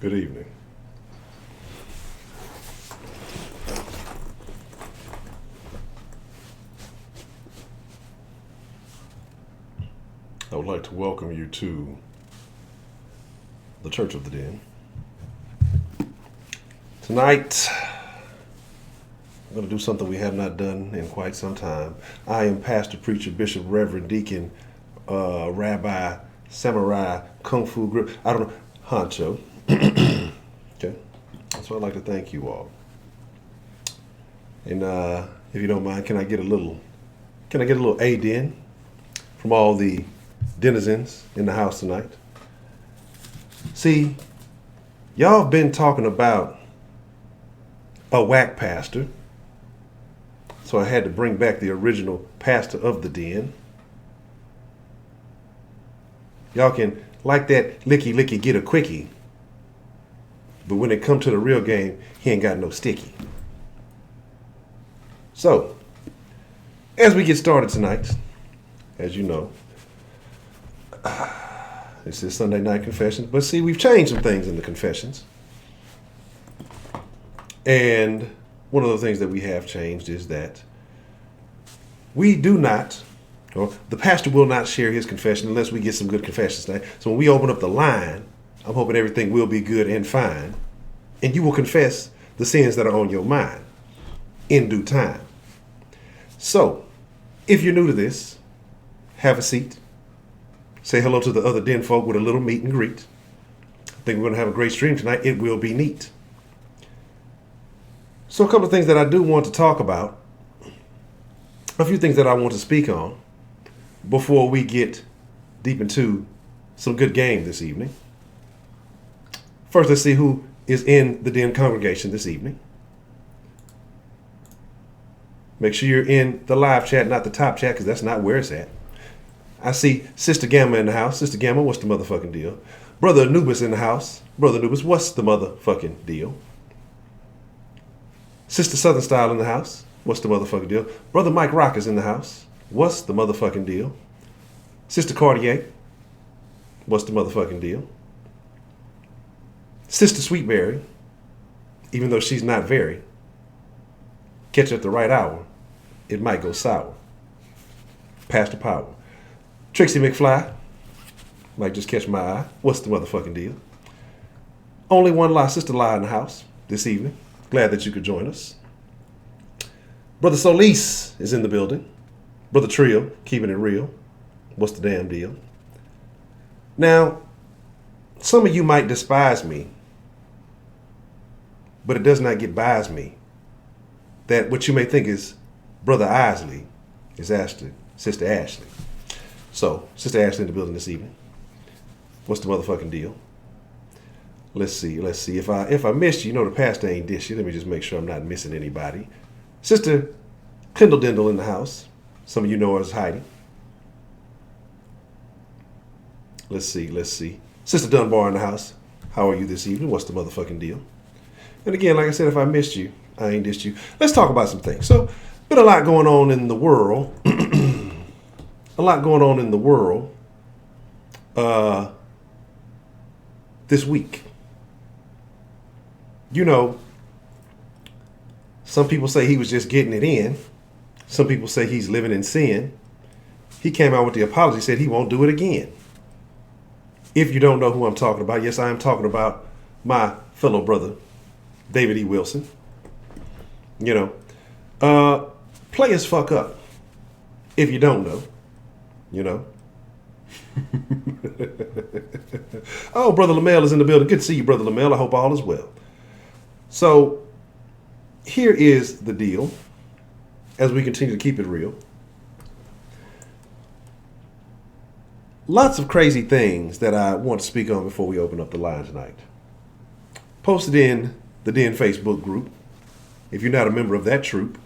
Good evening. I would like to welcome you to the Church of the Den. Tonight, I'm going to do something we have not done in quite some time. I am Pastor, Preacher, Bishop, Reverend, Deacon, Rabbi, Samurai, Kung Fu Grip, I don't know, Honcho. Okay, so I'd like to thank you all. And if you don't mind, can I get a little aid from all the denizens in the house tonight? See, y'all have been talking about a whack pastor, so I had to bring back the original pastor of the den. Y'all can like that licky licky get a quickie, but when it comes to the real game, he ain't got no sticky. So, as we get started tonight, as you know, this is Sunday Night Confessions, but see, we've changed some things in the confessions. And one of the things that we have changed is that we do not, or the pastor will not share his confession unless we get some good confessions tonight. So when we open up the line, I'm hoping everything will be good and fine, and you will confess the sins that are on your mind in due time. So, if you're new to this, have a seat. Say hello to the other den folk with a little meet and greet. I think we're going to have a great stream tonight. It will be neat. So a couple of things that I do want to talk about. A few things that I want to speak on before we get deep into some good game this evening. First, let's see who is in the den congregation this evening. Make sure you're in the live chat, not the top chat, because that's not where it's at. I see Sister Gamma in the house. Sister Gamma, what's the motherfucking deal? Brother Anubis in the house. Brother Anubis, what's the motherfucking deal? Sister Southern Style in the house. What's the motherfucking deal? Brother Mike Rock is in the house. What's the motherfucking deal? Sister Cartier. What's the motherfucking deal? Sister Sweetberry, even though she's not very, catch her at the right hour, it might go sour. Pastor Power. Trixie McFly, might just catch my eye. What's the motherfucking deal? Only one lie, Sister Lie in the house this evening. Glad that you could join us. Brother Solis is in the building. Brother Trio, keeping it real. What's the damn deal? Now, some of you might despise me, but it does not get by me that what you may think is Brother Isley is Ashley, Sister Ashley. So, Sister Ashley in the building this evening. What's the motherfucking deal? Let's see. If I missed you, you know the pastor ain't dish you. Let me just make sure I'm not missing anybody. Sister Kendall Dindle in the house. Some of you know her as Heidi. Let's see. Sister Dunbar in the house. How are you this evening? What's the motherfucking deal? And again, like I said, if I missed you, I ain't dissed you. Let's talk about some things. So, been a lot going on in the world. This week. You know, some people say he was just getting it in. Some people say he's living in sin. He came out with the apology, said he won't do it again. If you don't know who I'm talking about, yes, I am talking about my fellow brother, David E. Wilson. You know, players fuck up. If you don't know, you know. Oh, Brother Lamel is in the building. Good to see you, Brother Lamel. I hope all is well. So, here is the deal, as we continue to keep it real. Lots of crazy things that I want to speak on before we open up the line tonight. Posted in the Den Facebook group. If you're not a member of that troop,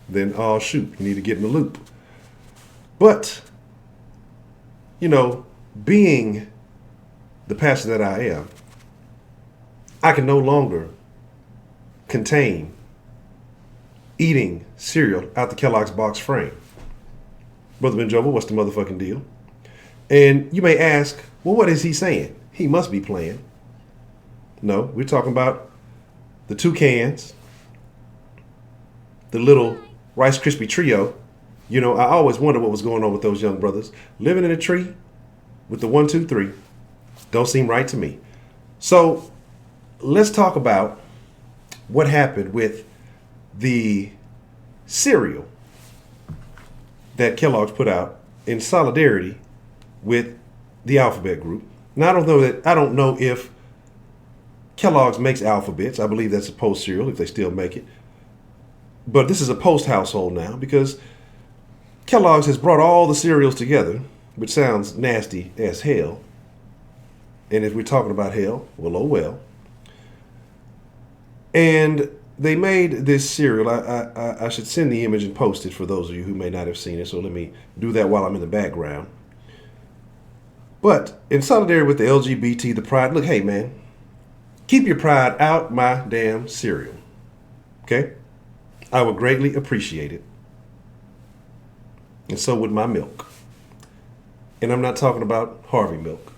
then oh shoot, you need to get in the loop. But, you know, being the pastor that I am, I can no longer contain eating cereal out the Kellogg's box frame. Brother Benjoba, what's the motherfucking deal? And you may ask, well, what is he saying? He must be playing. No, we're talking about the two cans, the little Rice Krispie trio. You know, I always wonder what was going on with those young brothers living in a tree with the 1, 2, 3. Don't seem right to me. So let's talk about what happened with the cereal that Kellogg's put out in solidarity with the Alphabet Group. Now I don't know if Kellogg's makes Alphabets. I believe that's a Post cereal if they still make it. But this is a Post household now because Kellogg's has brought all the cereals together, which sounds nasty as hell. And if we're talking about hell, well, oh well. And they made this cereal. I should send the image and post it for those of you who may not have seen it. So let me do that while I'm in the background. But in solidarity with the LGBT, the pride, look, hey man, keep your pride out my damn cereal. Okay? I would greatly appreciate it. And so would my milk. And I'm not talking about Harvey milk,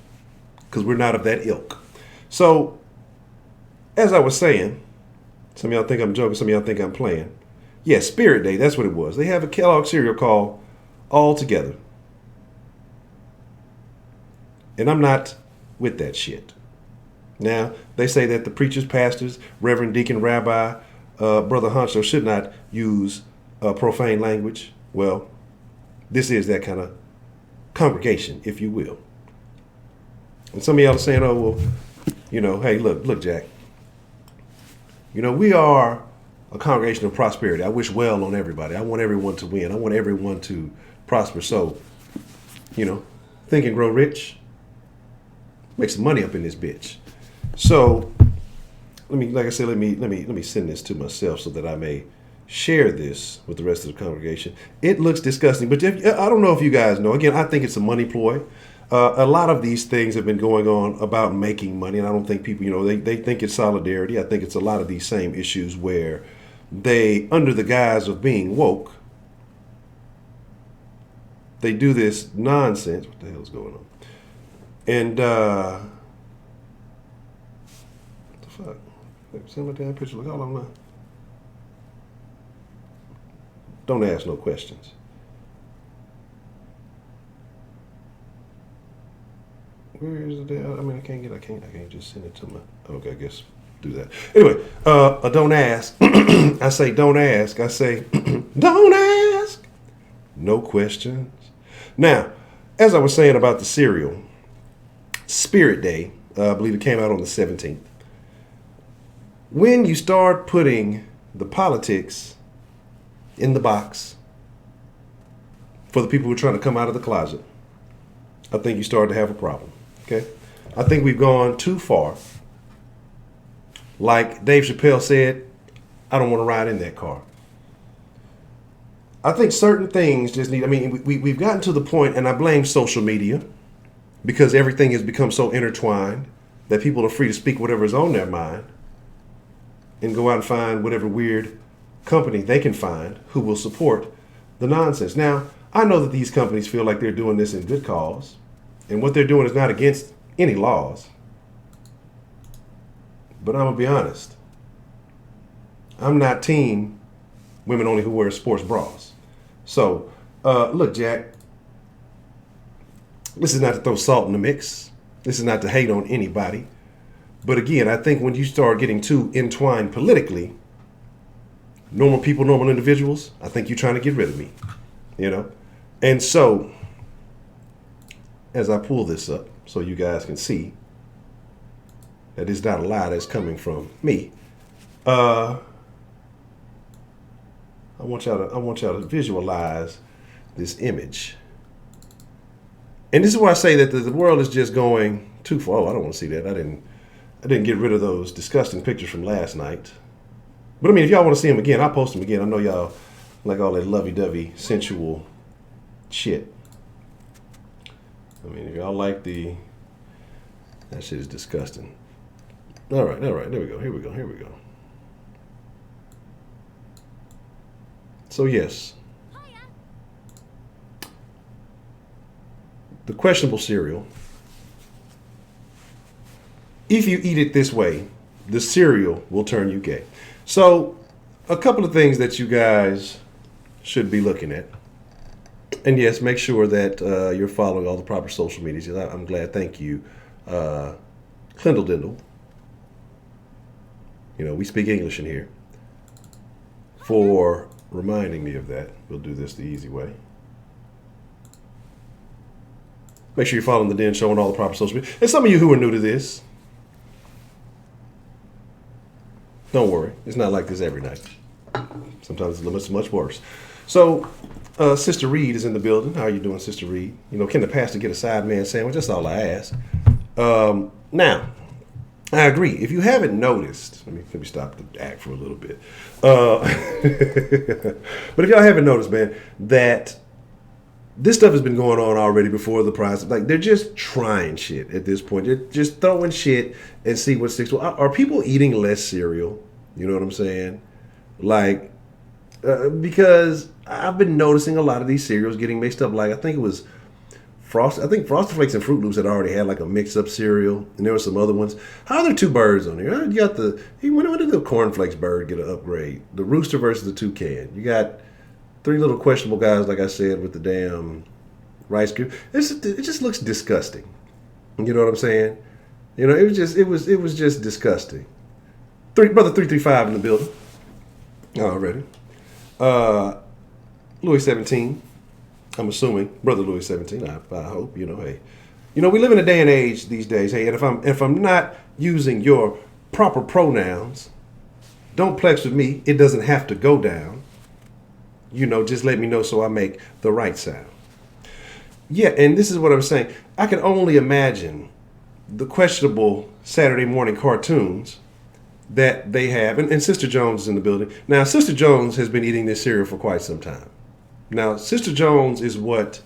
because we're not of that ilk. So, as I was saying, some of y'all think I'm joking, some of y'all think I'm playing. Yeah, Spirit Day, that's what it was. They have a Kellogg cereal called All Together. And I'm not with that shit. Now, they say that the preachers, pastors, reverend, deacon, rabbi, brother Honcho should not use profane language. Well, this is that kind of congregation, if you will. And some of y'all are saying, oh, well, you know, hey, look, Jack. You know, we are a congregation of prosperity. I wish well on everybody. I want everyone to win. I want everyone to prosper. So, you know, think and grow rich. Make some money up in this bitch. So, let me send this to myself so that I may share this with the rest of the congregation. It looks disgusting, but I don't know if you guys know. Again, I think it's a money ploy. A lot of these things have been going on about making money, and I don't think people, you know, they think it's solidarity. I think it's a lot of these same issues where they, under the guise of being woke, they do this nonsense. What the hell is going on? And what the fuck? Send my damn picture. Look all on now. Don't ask no questions. Where is the damn? I mean, I can't just send it to my. Okay, I guess do that. Anyway, don't ask. I say don't ask. I say don't ask. No questions. Now, as I was saying about the cereal, Spirit Day, I believe it came out on the 17th. When you start putting the politics in the box for the people who are trying to come out of the closet, I think you start to have a problem. Okay? I think we've gone too far. Like Dave Chappelle said, I don't want to ride in that car. I think certain things just need, I mean, we've gotten to the point, and I blame social media, because everything has become so intertwined that people are free to speak whatever is on their mind and go out and find whatever weird company they can find who will support the nonsense. Now, I know that these companies feel like they're doing this in good cause, and what they're doing is not against any laws. But I'm going to be honest. I'm not team women only who wear sports bras. So, look, Jack, this is not to throw salt in the mix. This is not to hate on anybody. But again, I think when you start getting too entwined politically, normal people, normal individuals, I think you're trying to get rid of me, you know? And so, as I pull this up so you guys can see that it's not a lie that's coming from me, I want y'all to visualize this image. And this is why I say that the world is just going too far. Oh, I don't want to see that. I didn't get rid of those disgusting pictures from last night. But I mean, if y'all want to see them again, I'll post them again. I know y'all like all that lovey-dovey, sensual shit. I mean, if y'all like that shit is disgusting. All right, there we go. Here we go. So yes, the questionable cereal if you eat it this way, the cereal will turn you gay. So, a couple of things that you guys should be looking at. And yes, make sure that you're following all the proper social medias. I'm glad. Thank you, Clindle Dindle. You know, we speak English in here. For reminding me of that. We'll do this the easy way. Make sure you're following the Den Show on all the proper social media. And some of you who are new to this, don't worry. It's not like this every night. Sometimes it's much worse. So, Sister Reed is in the building. How are you doing, Sister Reed? You know, can the pastor get a side man sandwich? That's all I ask. Now, I agree. If you haven't noticed, let me stop the act for a little bit. But if y'all haven't noticed, man, that this stuff has been going on already before the prize. Like, they're just trying shit at this point. They're just throwing shit and see what sticks. Well, are people eating less cereal? You know what I'm saying? Like, because I've been noticing a lot of these cereals getting mixed up. Like, I think it was Frosted Flakes and Fruit Loops had already had like a mix-up cereal, and there were some other ones. How are there two birds on here? You got when did the Cornflakes bird get an upgrade? The rooster versus the toucan. You got three little questionable guys, like I said, with the damn Rice cube. It just looks disgusting. You know what I'm saying? You know, it was just disgusting. Brother 335 in the building already. Louis 17. I'm assuming Brother Louis 17. I hope, you know. Hey, you know, we live in a day and age these days. Hey, and if I'm not using your proper pronouns, don't plex with me. It doesn't have to go down. You know, just let me know so I make the right sound. Yeah, and this is what I'm saying. I can only imagine the questionable Saturday morning cartoons that they have. And Sister Jones is in the building. Now, Sister Jones has been eating this cereal for quite some time. Now, Sister Jones is what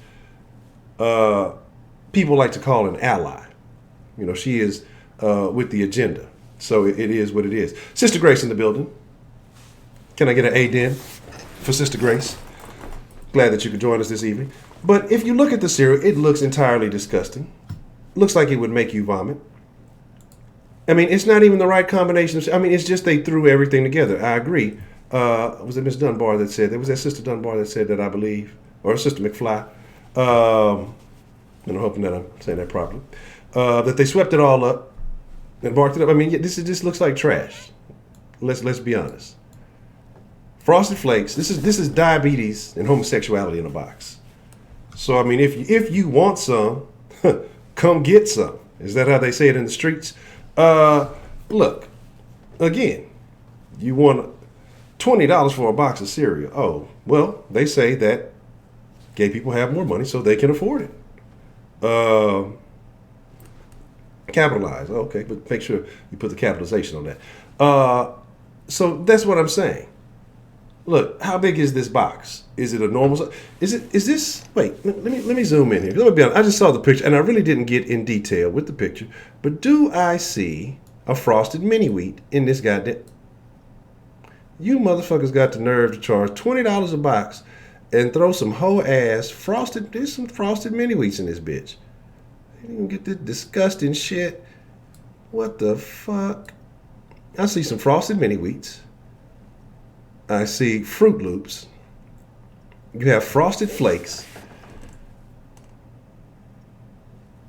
people like to call an ally. You know, she is with the agenda. So it is what it is. Sister Grace in the building. Can I get an A-den for Sister Grace? Glad that you could join us this evening. But if you look at the cereal, it looks entirely disgusting. Looks like it would make you vomit. I mean, it's not even the right combination. I mean, it's just they threw everything together. I agree. Was it Miss Dunbar that said that? Was that Sister Dunbar that said that, I believe? Or Sister McFly? And I'm hoping that I'm saying that properly. That they swept it all up and barked it up. I mean, this looks like trash. Let's be honest. Frosted Flakes. This is diabetes and homosexuality in a box. So I mean, if you want some, come get some. Is that how they say it in the streets? Look, again, you want $20 for a box of cereal. Oh, well, they say that gay people have more money so they can afford it. Capitalize. Okay, but make sure you put the capitalization on that. So that's what I'm saying. Look, how big is this box? Is it a normal size? Is this, wait, let me zoom in here. Let me be honest, I just saw the picture and I really didn't get in detail with the picture, but do I see a frosted mini wheat in this goddamn? You motherfuckers got the nerve to charge $20 a box and throw some whole ass frosted, there's some frosted mini wheats in this bitch. You didn't get this disgusting shit. What the fuck? I see some frosted mini wheats. I see Fruit Loops. You have Frosted Flakes.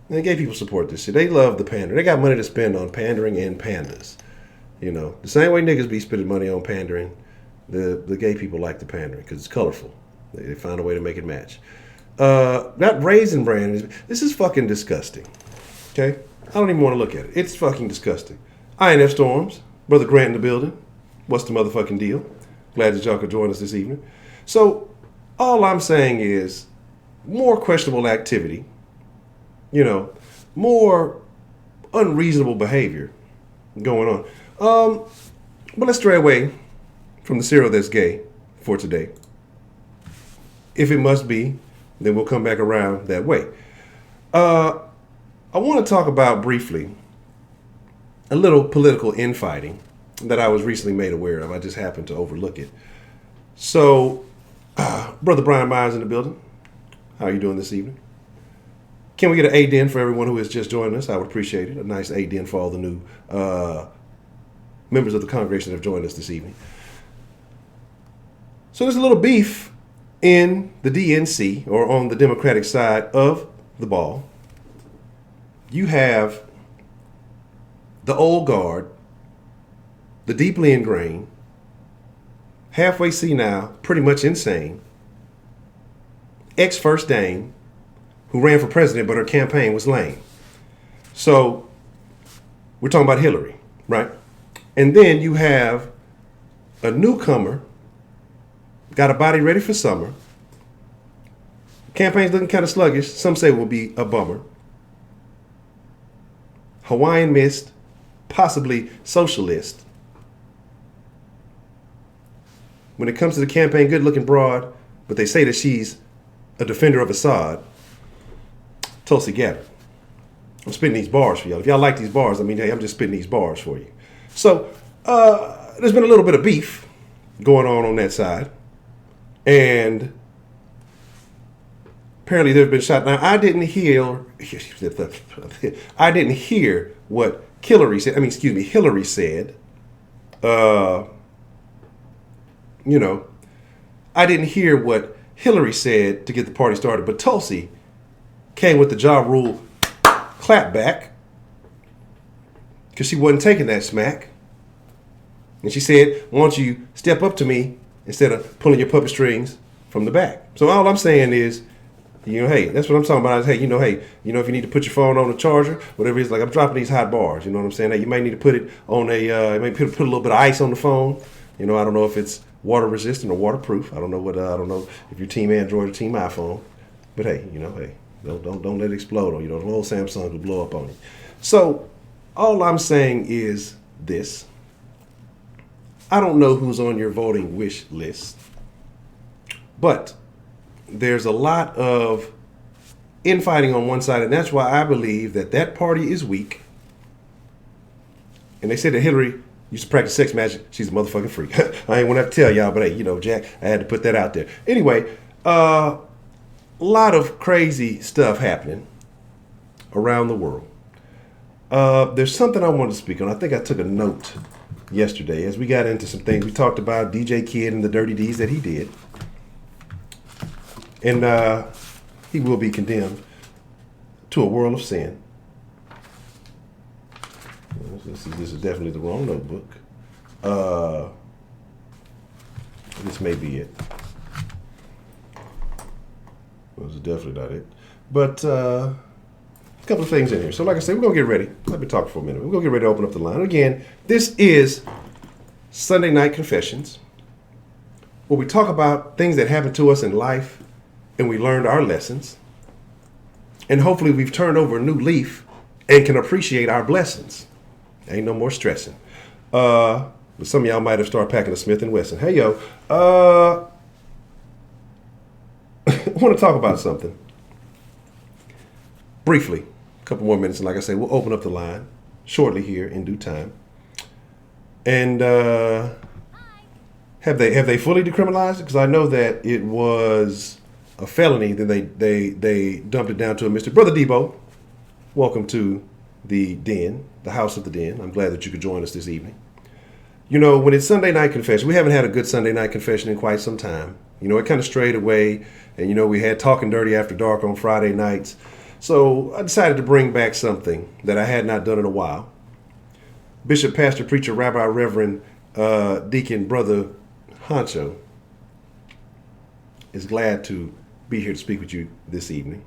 And gay people support this shit. They love the pander. They got money to spend on pandering and pandas. You know, the same way niggas be spending money on pandering, the gay people like the pandering because it's colorful. They find a way to make it match. That Raisin Bran, this is fucking disgusting. Okay? I don't even want to look at it. It's fucking disgusting. INF Storms, Brother Grant in the building. What's the motherfucking deal? Glad that y'all could join us this evening. So, all I'm saying is more questionable activity, you know, more unreasonable behavior going on. But let's stray away from the cereal that's gay for today. If it must be, then we'll come back around that way. I want to talk about briefly a little political infighting that I was recently made aware of. I just happened to overlook it. So, Brother Brian Myers in the building. How are you doing this evening? Can we get an ADN for everyone who has just joined us? I would appreciate it. A nice ADN for all the new members of the congregation that have joined us this evening. So there's a little beef in the DNC, or on the Democratic side of the ball. You have the old guard, the deeply ingrained, halfway senile, pretty much insane, ex-first dame, who ran for president, but her campaign was lame. So we're talking about Hillary, right? And then you have a newcomer, got a body ready for summer. Campaign's looking kind of sluggish. Some say will be a bummer. Hawaiian mist, possibly socialist. When it comes to the campaign, good looking broad, but they say that she's a defender of Assad. Tulsi Gabbard. I'm spitting these bars for y'all. If y'all like these bars, I mean, hey, I'm just spitting these bars for you. So there's been a little bit of beef going on that side. And apparently there's been shot. Now, I didn't hear what Hillary said. Hillary said. I didn't hear what Hillary said to get the party started, but Tulsi came with the Ja Rule clap back because she wasn't taking that smack. And she said, why don't you step up to me instead of pulling your puppet strings from the back? So all I'm saying is, hey, that's what I'm talking about. Is, hey, if you need to put your phone on a charger, whatever it is, like I'm dropping these hot bars. You know what I'm saying? Hey, you might need to put it on you might put a little bit of ice on the phone. I don't know if it's water resistant or waterproof. I don't know if you're team Android or team iPhone. But hey, don't let it explode on you. The old Samsung will blow up on you. So all I'm saying is this. I don't know who's on your voting wish list, but there's a lot of infighting on one side, and that's why I believe that party is weak. And they said that Hillary used to practice sex magic. She's a motherfucking freak. I ain't want to have to tell y'all, but hey, Jack, I had to put that out there. Anyway, a lot of crazy stuff happening around the world. There's something I wanted to speak on. I think I took a note yesterday as we got into some things. We talked about DJ Kid and the dirty deeds that he did. And he will be condemned to a world of sin. This is definitely the wrong notebook. This may be it. This is definitely not it. But a couple of things in here. So like I said, we're going to get ready. Let me talk for a minute. We're going to get ready to open up the line. Again, this is Sunday Night Confessions, where we talk about things that happened to us in life and we learned our lessons. And hopefully we've turned over a new leaf and can appreciate our blessings. Ain't no more stressing. But some of y'all might have started packing a Smith & Wesson. Hey, yo. I want to talk about something. Briefly. A couple more minutes. And like I say, we'll open up the line shortly here in due time. And have they fully decriminalized it? Because I know that it was a felony. Then they dumped it down to a Mr. Brother Debo. Welcome to the Den, the House of the Den. I'm glad that you could join us this evening. When it's Sunday Night Confession, we haven't had a good Sunday Night Confession in quite some time. It kind of strayed away. And, we had Talking Dirty After Dark on Friday nights. So I decided to bring back something that I had not done in a while. Bishop, Pastor, Preacher, Rabbi, Reverend, Deacon, Brother Honcho is glad to be here to speak with you this evening.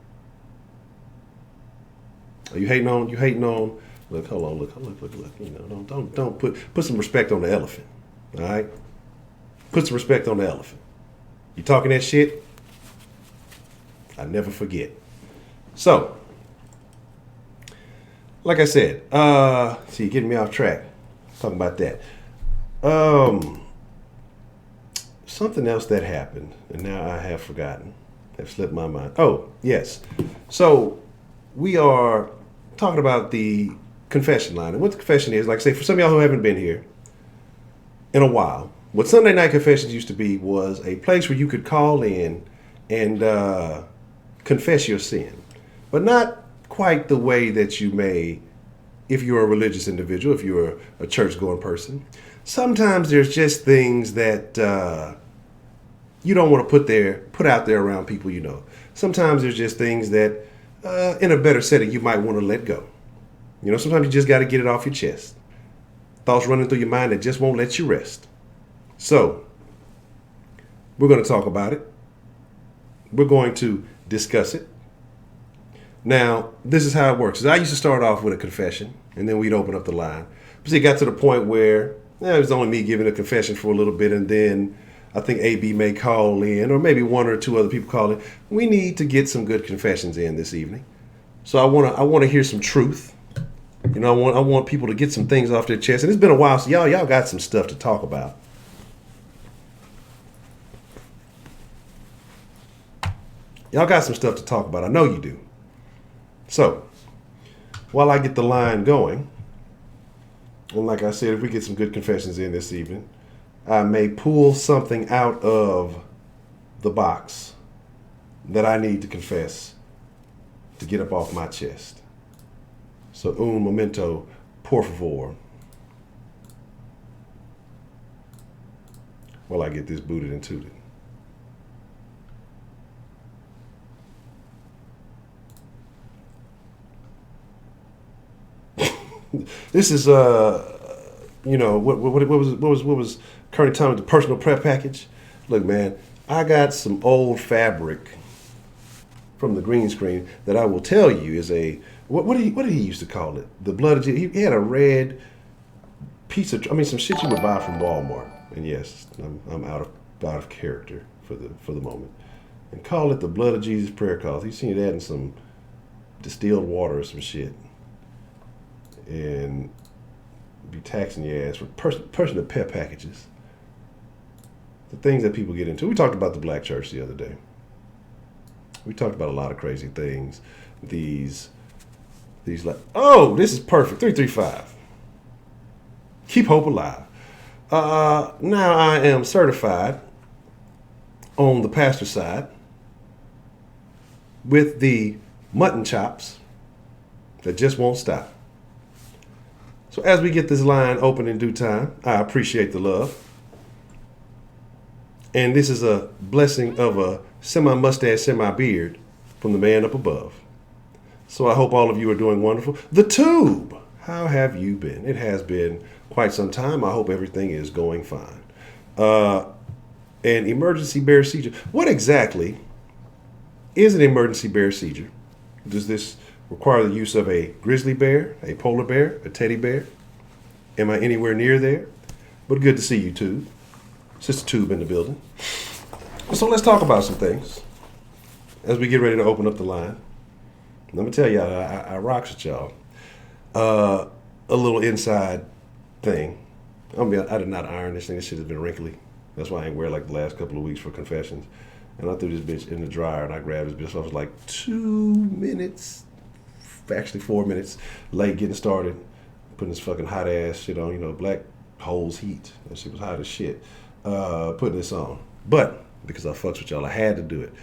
Are you hating on? Look, hold on, look. Don't put some respect on the elephant. All right? Put some respect on the elephant. You talking that shit? I never forget. So, like I said, see, you're getting me off track. Talking about that. Something else that happened, and now I have forgotten. Have slipped my mind. Oh, yes. So, we are talking about the confession line. And what the confession is, like I say, for some of y'all who haven't been here in a while, what Sunday Night Confessions used to be was a place where you could call in and confess your sin. But not quite the way that you may if you're a religious individual, if you're a church-going person. Sometimes there's just things that you don't want to put out there around people you know. Sometimes there's just things that in a better setting you might want to let go. Sometimes you just got to get it off your chest. Thoughts running through your mind that just won't let you rest. So, we're going to talk about it. We're going to discuss it. Now, this is how it works. I used to start off with a confession, and then we'd open up the line. But it got to the point where it was only me giving a confession for a little bit, and then I think AB may call in, or maybe one or two other people call in. We need to get some good confessions in this evening. So I want to hear some truth. I want people to get some things off their chest. And it's been a while, so y'all got some stuff to talk about. Y'all got some stuff to talk about. I know you do. So, while I get the line going, and like I said, if we get some good confessions in this evening, I may pull something out of the box that I need to confess to get up off my chest. So, un momento, por favor. While I get this booted and tooted. This is what was current time with the personal prep package. Look, man, I got some old fabric from the green screen that I will tell you is what did he used to call it? The blood of Jesus. He had a red piece of some shit you would buy from Walmart. And yes, I'm out of character for the moment. And call it the blood of Jesus prayer cloth. You seen that in some distilled water or some shit. And be taxing your ass for personal pet packages. The things that people get into. We talked about the black church the other day. We talked about a lot of crazy things. These this is perfect. 335. Keep hope alive. Now I am certified on the pastor side with the mutton chops that just won't stop. So as we get this line open in due time, I appreciate the love. And this is a blessing of a semi-mustache, semi-beard from the man up above. So I hope all of you are doing wonderful. The Tube, how have you been? It has been quite some time. I hope everything is going fine. An emergency bear seizure. What exactly is an emergency bear seizure? Does this require the use of a grizzly bear, a polar bear, a teddy bear? Am I anywhere near there? But good to see you, Tube. Sister Tube in the building. So let's talk about some things as we get ready to open up the line. Let me tell y'all, I rocks with y'all. A little inside thing. I did not iron this thing. This shit has been wrinkly. That's why I ain't wear like the last couple of weeks for confessions. And I threw this bitch in the dryer and I grabbed this bitch. So I was like 2 minutes, actually 4 minutes late getting started. Putting this fucking hot ass shit on, black holes heat. That shit was hot as shit. Putting this on. But because I fucks with y'all, I had to do it.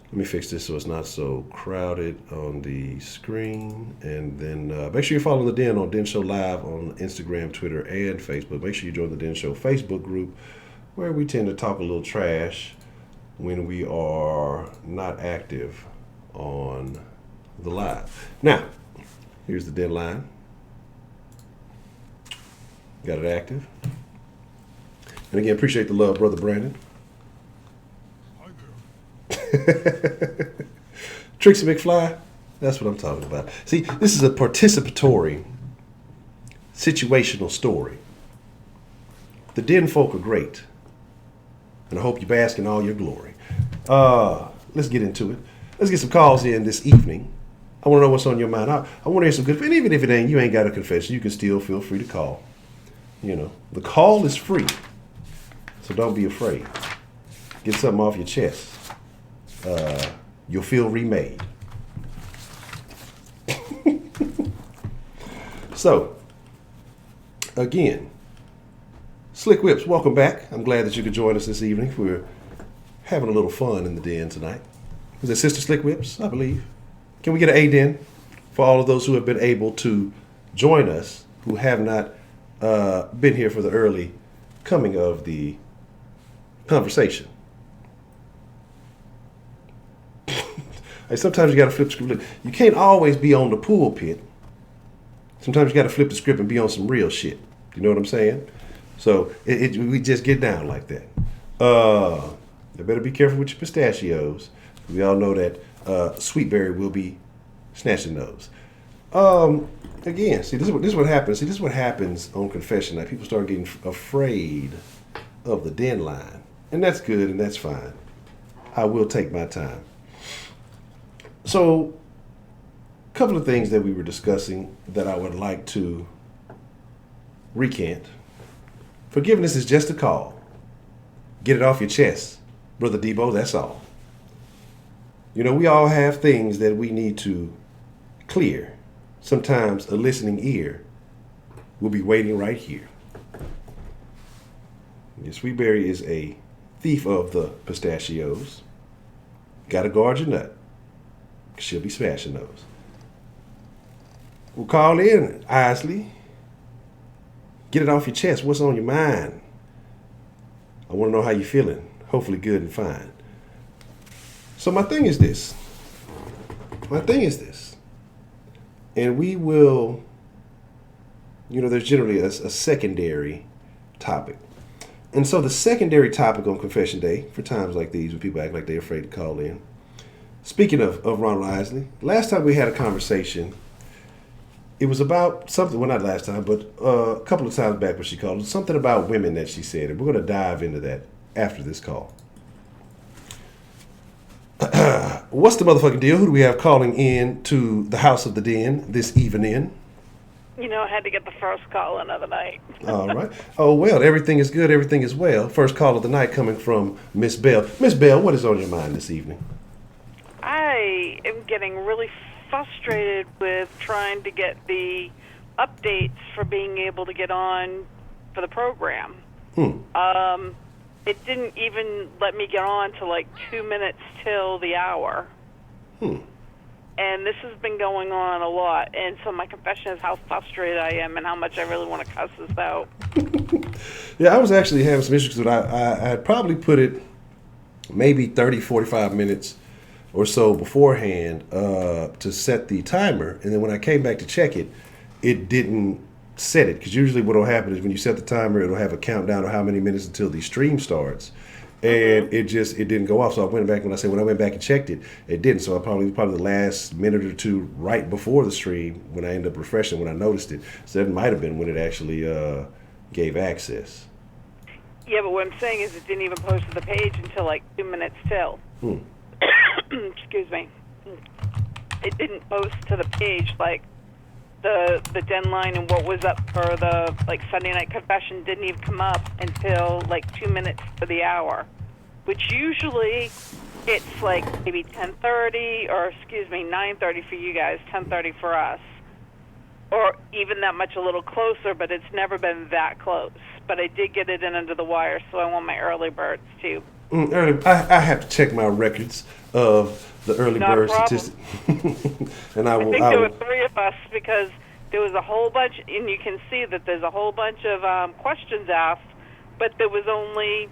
Let me fix this so it's not so crowded on the screen. And then make sure you're following the Den on Den Show Live on Instagram, Twitter, and Facebook. Make sure you join the Den Show Facebook group where we tend to talk a little trash when we are not active on the live. Now, here's the Den line. Got it active. And again, appreciate the love, Brother Brandon. Trixie McFly, that's what I'm talking about. See, this is a participatory, situational story. The Den folk are great. And I hope you bask in all your glory. Let's get into it. Let's get some calls in this evening. I want to know what's on your mind. I want to hear some good, and even if you ain't got a confession, you can still feel free to call. The call is free. So don't be afraid. Get something off your chest. You'll feel remade. So, again, Slick Whips, welcome back. I'm glad that you could join us this evening. We're having a little fun in the Den tonight. Is it Sister Slick Whips, I believe? Can we get an A Den? for all of those who have been able to join us, who have not been here for the early coming of the conversation. Like sometimes you got to flip the script. You can't always be on the pulpit. Sometimes you got to flip the script and be on some real shit. You know what I'm saying? So we just get down like that. You better be careful with your pistachios. We all know that Sweetberry will be snatching those. Again, see, this is what happens. See, this is what happens on confession night. People start getting afraid of the den line. And that's good and that's fine. I will take my time. So, a couple of things that we were discussing that I would like to recant. Forgiveness is just a call. Get it off your chest, Brother Debo, that's all. You know, we all have things that we need to clear. Sometimes a listening ear will be waiting right here. Sweetberry is a thief of the pistachios. Gotta guard your nut. She'll be smashing those. Well, call in, Isley. Get it off your chest. What's on your mind? I want to know how you're feeling. Hopefully good and fine. So my thing is this. And we will, you know, there's generally a secondary topic. And so the secondary topic on Confession Day, for times like these, when people act like they're afraid to call in. Speaking of Ronald Isley, last time we had a conversation, it was about something, well, not last time, but a couple of times back when she called, something about women that she said, and we're going to dive into that after this call. What's the motherfucking deal? Who do we have calling in to the House of the Den this evening? You know, I had to get the first call in of the night. All right. Oh, well, everything is good. Everything is well. First call of the night coming from Miss Bell. Miss Bell, what is on your mind this evening? I am getting really frustrated with trying to get the updates for being able to get on for the program. It didn't even let me get on to like 2 minutes till the hour. And this has been going on a lot. And so my confession is how frustrated I am and how much I really want to cuss this out. Yeah, I was actually having some issues with it. I had probably put it maybe 30, 45 minutes or so beforehand to set the timer. And then when I came back to check it, it didn't set it. Because usually what will happen is when you set the timer, it'll have a countdown of how many minutes until the stream starts. And it didn't go off. So I went back, when I went back and checked it, it didn't. So I probably the last minute or two right before the stream when I ended up refreshing, when I noticed it. So that might have been when it actually gave access. Yeah, but what I'm saying is it didn't even post to the page until like 2 minutes till. Excuse me. It didn't post to the page like the deadline and what was up for the like Sunday night confession didn't even come up until like 2 minutes to the hour, which usually it's like maybe 10:30 or 9:30 for you guys, 10:30 for us, or even that much a little closer. But it's never been that close. But I did get it in under the wire, so I want my early birds too. I have to check my records of the early bird statistic. And I think there were three of us because there was a whole bunch, and you can see that there's a whole bunch of questions asked, but there was only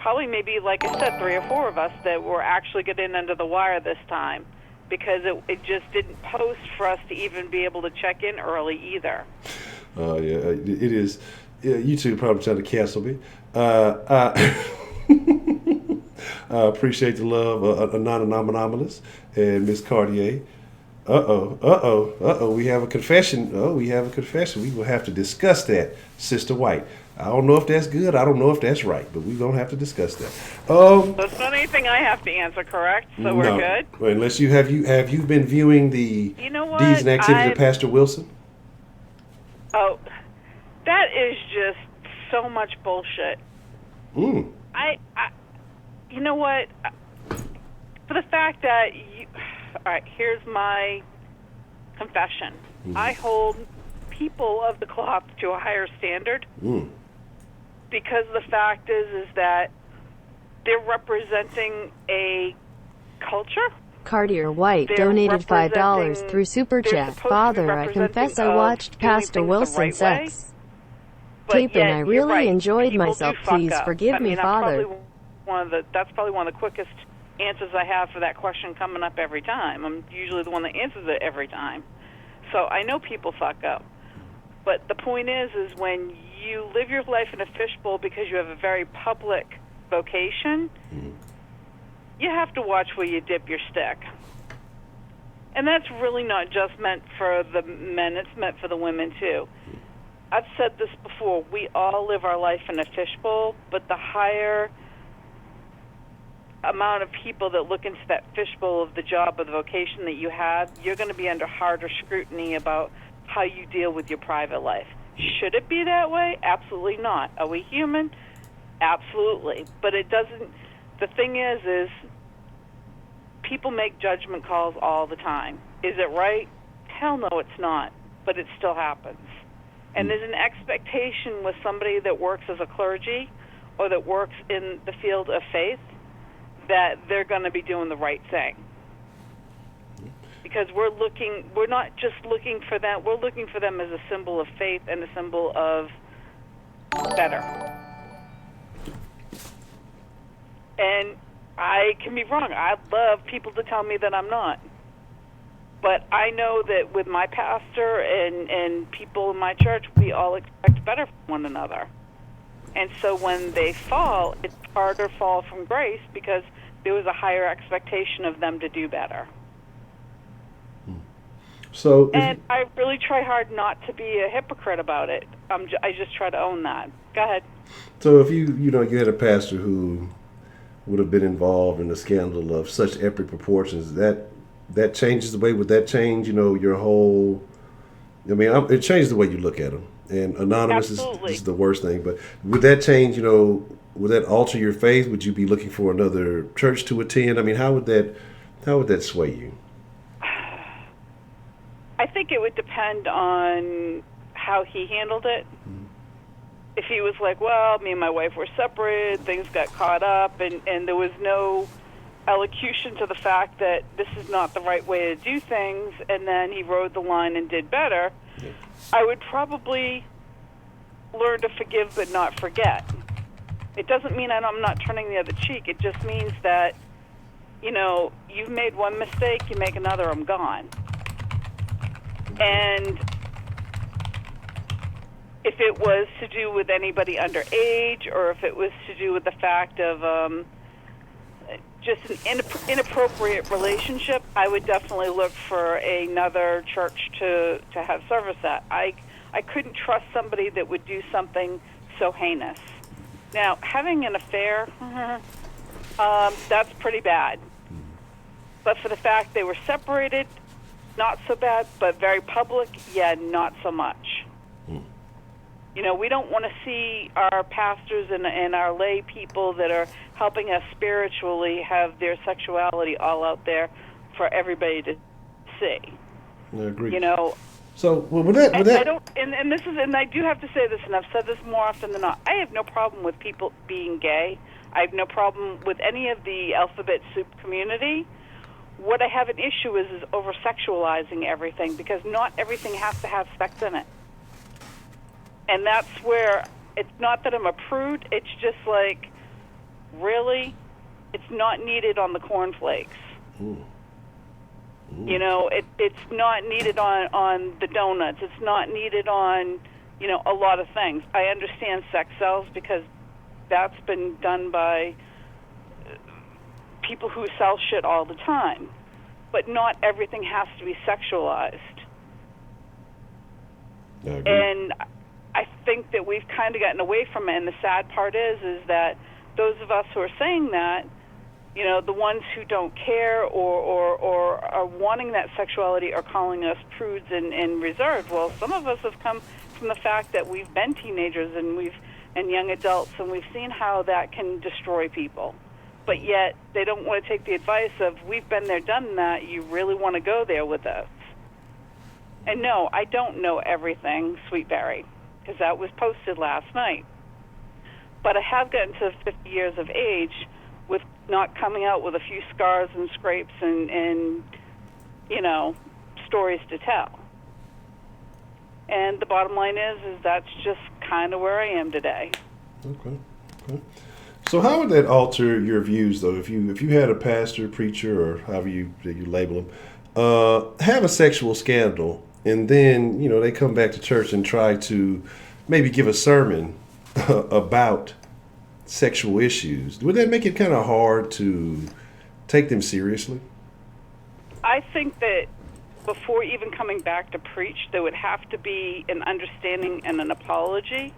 probably maybe, like I said, 3 or 4 of us that were actually getting under the wire this time because it just didn't post for us to even be able to check in early either. Oh, yeah, it is. Yeah, YouTube probably trying to cancel me. I appreciate the love, Anonymous and Miss Cartier. We have a confession. We will have to discuss that, Sister White. I don't know if that's good. I don't know if that's right, but we're going to have to discuss that. So it's not anything I have to answer, correct? So we're good? Unless you have you been viewing the deeds and activities of Pastor Wilson? Oh, that is just so much bullshit. You know what? For the fact that all right, here's my confession. I hold people of the cloth to a higher standard because the fact is that they're representing a culture Cartier White they're donated $5 representing- through Super they're Chat. supposed to be Father, I representing confess I of watched doing Pastor things the Wilson right way, Sex but tape and yet, I you're really right, enjoyed people myself. do fuck Please up. forgive I me, mean, Father. that's probably one of the quickest answers I have for that question coming up every time. I'm usually the one that answers it every time. So I know people fuck up. But the point is when you live your life in a fishbowl because you have a very public vocation, you have to watch where you dip your stick. And that's really not just meant for the men, it's meant for the women too. I've said this before, we all live our life in a fishbowl, but the higher amount of people that look into that fishbowl of the job or the vocation that you have, you're going to be under harder scrutiny about how you deal with your private life. Should it be that way? Absolutely not. Are we human? Absolutely. But it doesn't, the thing is people make judgment calls all the time. Is it right? Hell no, it's not. But it still happens. And there's an expectation with somebody that works as a clergy or that works in the field of faith that they're going to be doing the right thing. Because we're not just looking for them, we're looking for them as a symbol of faith and a symbol of better. And I can be wrong. I'd love people to tell me that I'm not. But I know that with my pastor and people in my church, we all expect better from one another. And so when they fall, it's harder to fall from grace because there was a higher expectation of them to do better. So, and I really try hard not to be a hypocrite about it. I just try to own that. Go ahead. So if you had a pastor who would have been involved in a scandal of such epic proportions, that changes the way. Would that change, your whole? I mean, it changes the way you look at them. And anonymous is the worst thing. But would that change? Would that alter your faith? Would you be looking for another church to attend? I mean, how would that sway you? I think it would depend on how he handled it. Mm-hmm. If he was like, well, me and my wife were separated, things got caught up, and there was no elocution to the fact that this is not the right way to do things, and then he rode the line and did better, yeah. I would probably learn to forgive but not forget. It doesn't mean I'm not turning the other cheek. It just means that, you've made one mistake, you make another, I'm gone. And if it was to do with anybody underage, or if it was to do with the fact of just an inappropriate relationship, I would definitely look for another church to have service at. I couldn't trust somebody that would do something so heinous. Now, having an affair, that's pretty bad. But for the fact they were separated, not so bad, but very public, yeah, not so much. We don't want to see our pastors and our lay people that are helping us spiritually have their sexuality all out there for everybody to see. I agree. So with that, I don't, and I do have to say this, and I've said this more often than not. I have no problem with people being gay. I have no problem with any of the alphabet soup community. What I have an issue is over-sexualizing everything, because not everything has to have sex in it. And that's where it's not that I'm a prude, it's just like, really? It's not needed on the cornflakes. Ooh. Ooh. It's not needed on the donuts. It's not needed on, a lot of things. I understand sex sells because that's been done by people who sell shit all the time. But not everything has to be sexualized. And I think that we've kind of gotten away from it, and the sad part is that those of us who are saying that, the ones who don't care or are wanting that sexuality are calling us prudes and reserved. Well, some of us have come from the fact that we've been teenagers and young adults, and we've seen how that can destroy people. But yet they don't want to take the advice of, we've been there, done that, you really want to go there with us. And no, I don't know everything, Sweetberry, because that was posted last night. But I have gotten to 50 years of age with not coming out with a few scars and scrapes and stories to tell. And the bottom line is that's just kind of where I am today. Okay. So how would that alter your views, though, if you had a pastor, preacher, or however you label them, have a sexual scandal, and then they come back to church and try to maybe give a sermon about sexual issues? Would that make it kind of hard to take them seriously? I think that before even coming back to preach, there would have to be an understanding and an apology.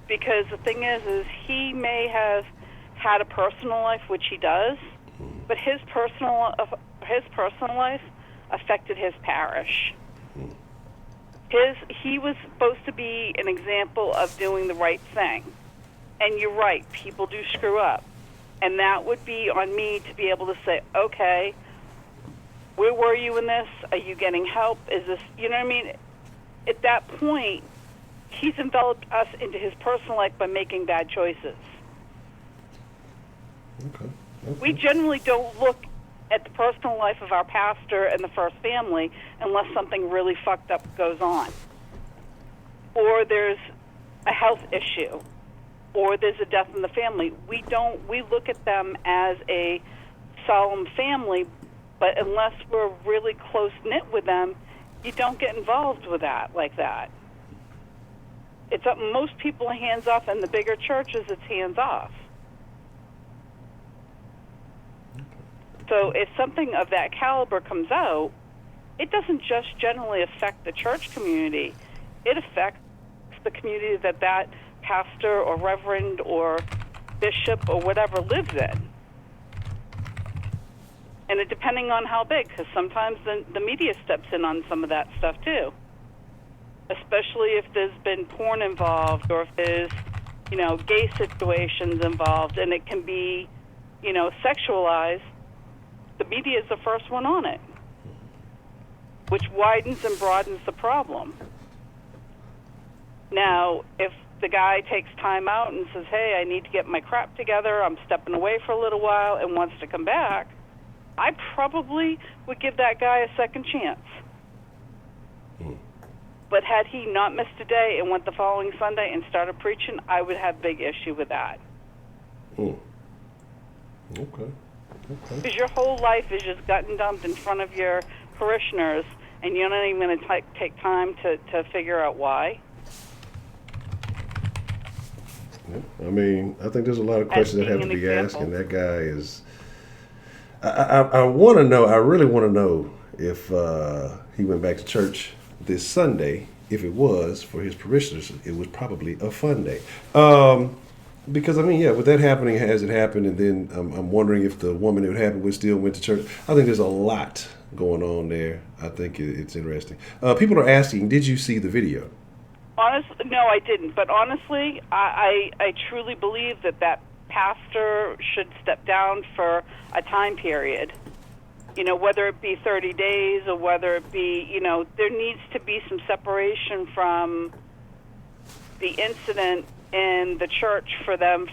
Because the thing is he may have had a personal life, which he does, but his personal life affected his parish. He was supposed to be an example of doing the right thing. And you're right, people do screw up. And that would be on me to be able to say, okay, where were you in this? Are you getting help? Is this, you know what I mean? At that point, he's enveloped us into his personal life by making bad choices. Okay. We generally don't look at the personal life of our pastor and the First Family unless something really fucked up goes on. Or there's a health issue. Or there's a death in the family. We look at them as a solemn family, but unless we're really close-knit with them, you don't get involved with that like that. It's up, most people are hands-off, and the bigger churches, it's hands-off. So if something of that caliber comes out, it doesn't just generally affect the church community. It affects the community that pastor or reverend or bishop or whatever lives in. And it depending on how big, because sometimes the media steps in on some of that stuff too. Especially if there's been porn involved or if there's, gay situations involved and it can be, sexualized, the media is the first one on it, which widens and broadens the problem. Now, if the guy takes time out and says, hey, I need to get my crap together, I'm stepping away for a little while, and wants to come back, I probably would give that guy a second chance. But had he not missed a day and went the following Sunday and started preaching, I would have big issue with that. Okay. Because your whole life is just gotten dumped in front of your parishioners, and you're not even going to take time to figure out why. I mean, I think there's a lot of questions that have to be asked, and that guy is... I want to know, I really want to know if he went back to church this Sunday. If it was, for his parishioners, it was probably a fun day. Because, with that happening, has it happened? And then I'm wondering if the woman it would happen with still went to church. I think there's a lot going on there. I think it's interesting. People are asking, did you see the video? Honestly, no, I didn't. But honestly, I truly believe that pastor should step down for a time period. Whether it be 30 days or whether it be, there needs to be some separation from the incident in the church for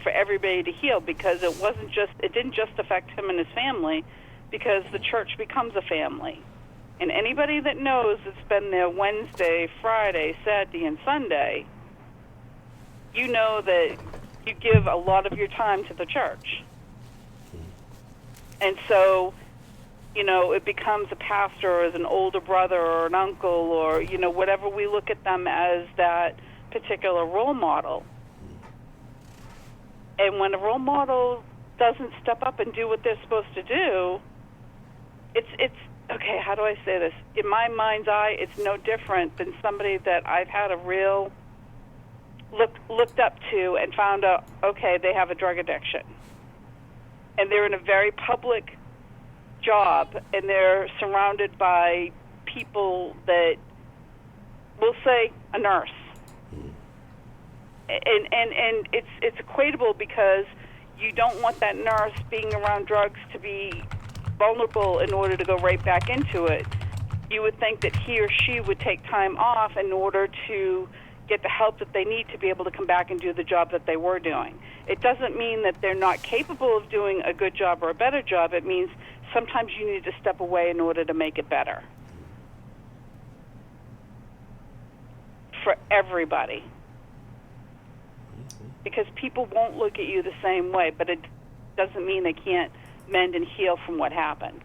everybody to heal, because it didn't just affect him and his family, because the church becomes a family. And anybody that knows that's been there Wednesday, Friday, Saturday, and Sunday, you know that you give a lot of your time to the church. And so, it becomes a pastor or as an older brother or an uncle or, whatever we look at them as that particular role model. And when a role model doesn't step up and do what they're supposed to do, it's okay, how do I say this? In my mind's eye, it's no different than somebody that I've had a real looked up to and found out, okay, they have a drug addiction. And they're in a very public job, and they're surrounded by people that, we'll say, a nurse. And it's equatable because you don't want that nurse being around drugs to be vulnerable in order to go right back into it. You would think that he or she would take time off in order to get the help that they need to be able to come back and do the job that they were doing. It doesn't mean that they're not capable of doing a good job or a better job. It means sometimes you need to step away in order to make it better for everybody. Because people won't look at you the same way, but it doesn't mean they can't mend and heal from what happened.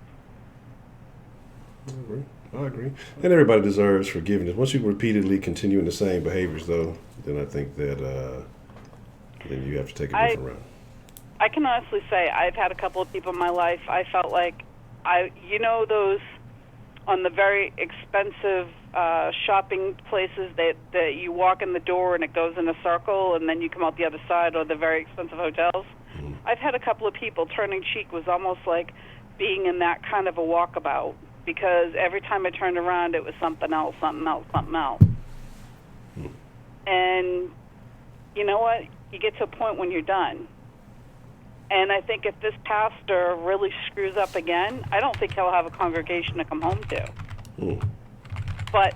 I agree. And everybody deserves forgiveness. Once you repeatedly continue in the same behaviors, though, then I think that then you have to take a different route. I can honestly say I've had a couple of people in my life, I felt like, those on the very expensive shopping places that you walk in the door and it goes in a circle and then you come out the other side, or the very expensive hotels. Mm-hmm. I've had a couple of people turning cheek was almost like being in that kind of a walkabout, because every time I turned around it was something else, something else, something else. Mm-hmm. And you know what? You get to a point when you're done. And I think if this pastor really screws up again, I don't think he'll have a congregation to come home to. Mm. But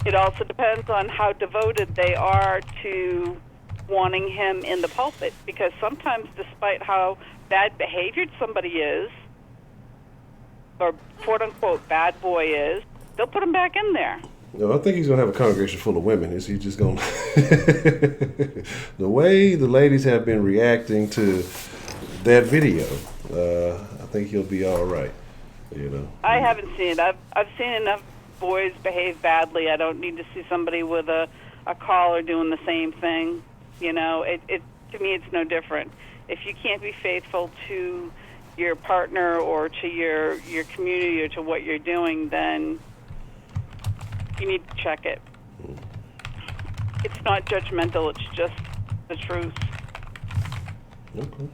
it also depends on how devoted they are to wanting him in the pulpit. Because sometimes, despite how bad behaviored somebody is, or quote-unquote bad boy is, they'll put him back in there. No, I think he's going to have a congregation full of women. Is he just going to... The way the ladies have been reacting to that video, I think he'll be all right. I haven't seen it. I've seen enough boys behave badly. I don't need to see somebody with a collar doing the same thing. It to me, it's no different. If you can't be faithful to your partner or to your community or to what you're doing, then you need to check it. It's not judgmental. It's just the truth. Okay.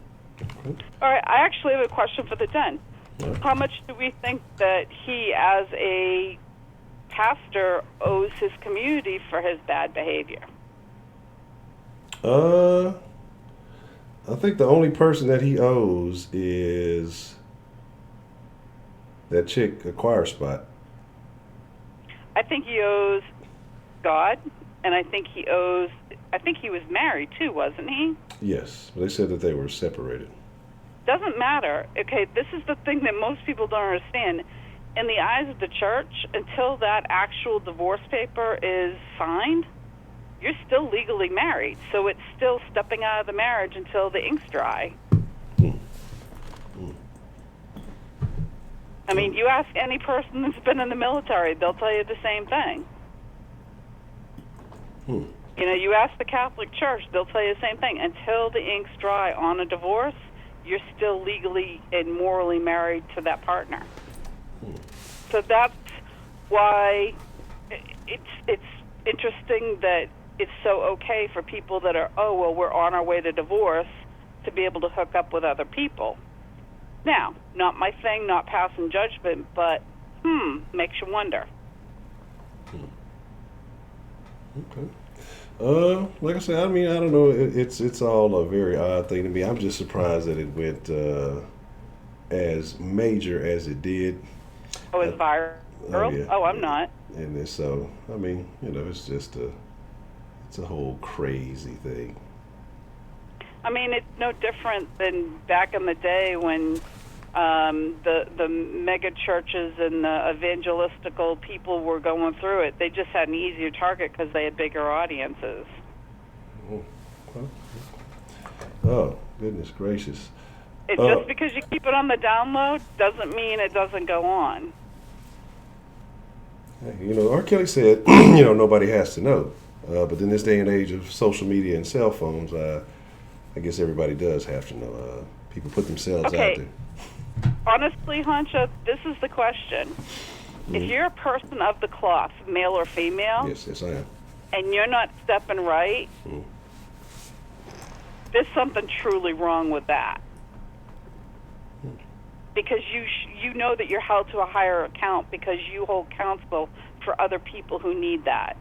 All right. I actually have a question for the den. Yeah. How much do we think that he, as a pastor, owes his community for his bad behavior? I think the only person that he owes is that chick, a choir spot. I think he owes God, and I think he was married too, wasn't he? Yes, they said that they were separated. Doesn't matter. Okay, this is the thing that most people don't understand. In the eyes of the church, until that actual divorce paper is signed, you're still legally married. So it's still stepping out of the marriage until the ink's dry. I mean, you ask any person that's been in the military, they'll tell you the same thing. You ask the Catholic Church, they'll tell you the same thing. Until the ink's dry on a divorce, you're still legally and morally married to that partner. So that's why it's interesting that it's so okay for people that are, we're on our way to divorce, to be able to hook up with other people. Now, not my thing, not passing judgment, but makes you wonder. Okay. Like I said, I mean, I don't know. It's all a very odd thing to me. I'm just surprised that it went as major as it did. Oh, it's viral? Yeah. Oh, I'm not. And so, I mean, it's just it's a whole crazy thing. I mean, it's no different than back in the day when the mega churches and the evangelistical people were going through it. They just had an easier target because they had bigger audiences. Oh, goodness gracious. Just because you keep it on the download doesn't mean it doesn't go on. R. Kelly said, nobody has to know. But in this day and age of social media and cell phones, I guess everybody does have to know. People put themselves out there. Honestly, Honcho, this is the question. If you're a person of the cloth, male or female, yes, I am, and you're not stepping right, there's something truly wrong with that. Because you know that you're held to a higher account because you hold counsel for other people who need that.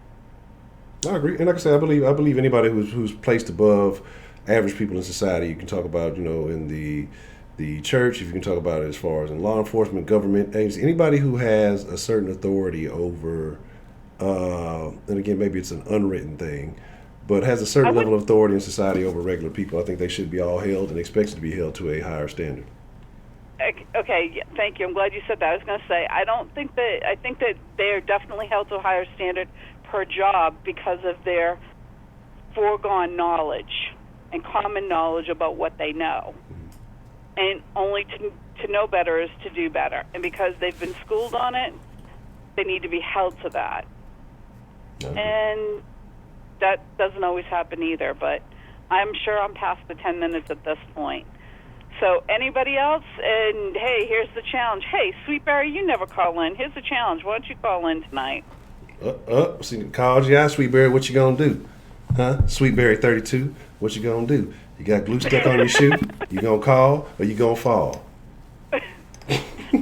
I agree, and like I said, I believe anybody who's placed above average people in society. You can talk about, in the church, if you can talk about it as far as in law enforcement, government agency, anybody who has a certain authority over, and again, maybe it's an unwritten thing, but has a certain level of authority in society over regular people. I think they should be all held and expected to be held to a higher standard. Okay, yeah, thank you. I'm glad you said that. I was going to say, I think that they are definitely held to a higher standard per job because of their foregone knowledge and common knowledge about what they know. And only to know better is to do better. And because they've been schooled on it, they need to be held to that. Okay. And that doesn't always happen either, but I'm sure I'm past the 10 minutes at this point. So anybody else? And hey, here's the challenge. Hey, Sweetberry, you never call in. Here's the challenge. Why don't you call in tonight? See, called you out, Sweetberry. What you gonna do? Huh? Sweetberry 32. What you gonna do? You got glue stuck on your shoe? You gonna call or you gonna fall? All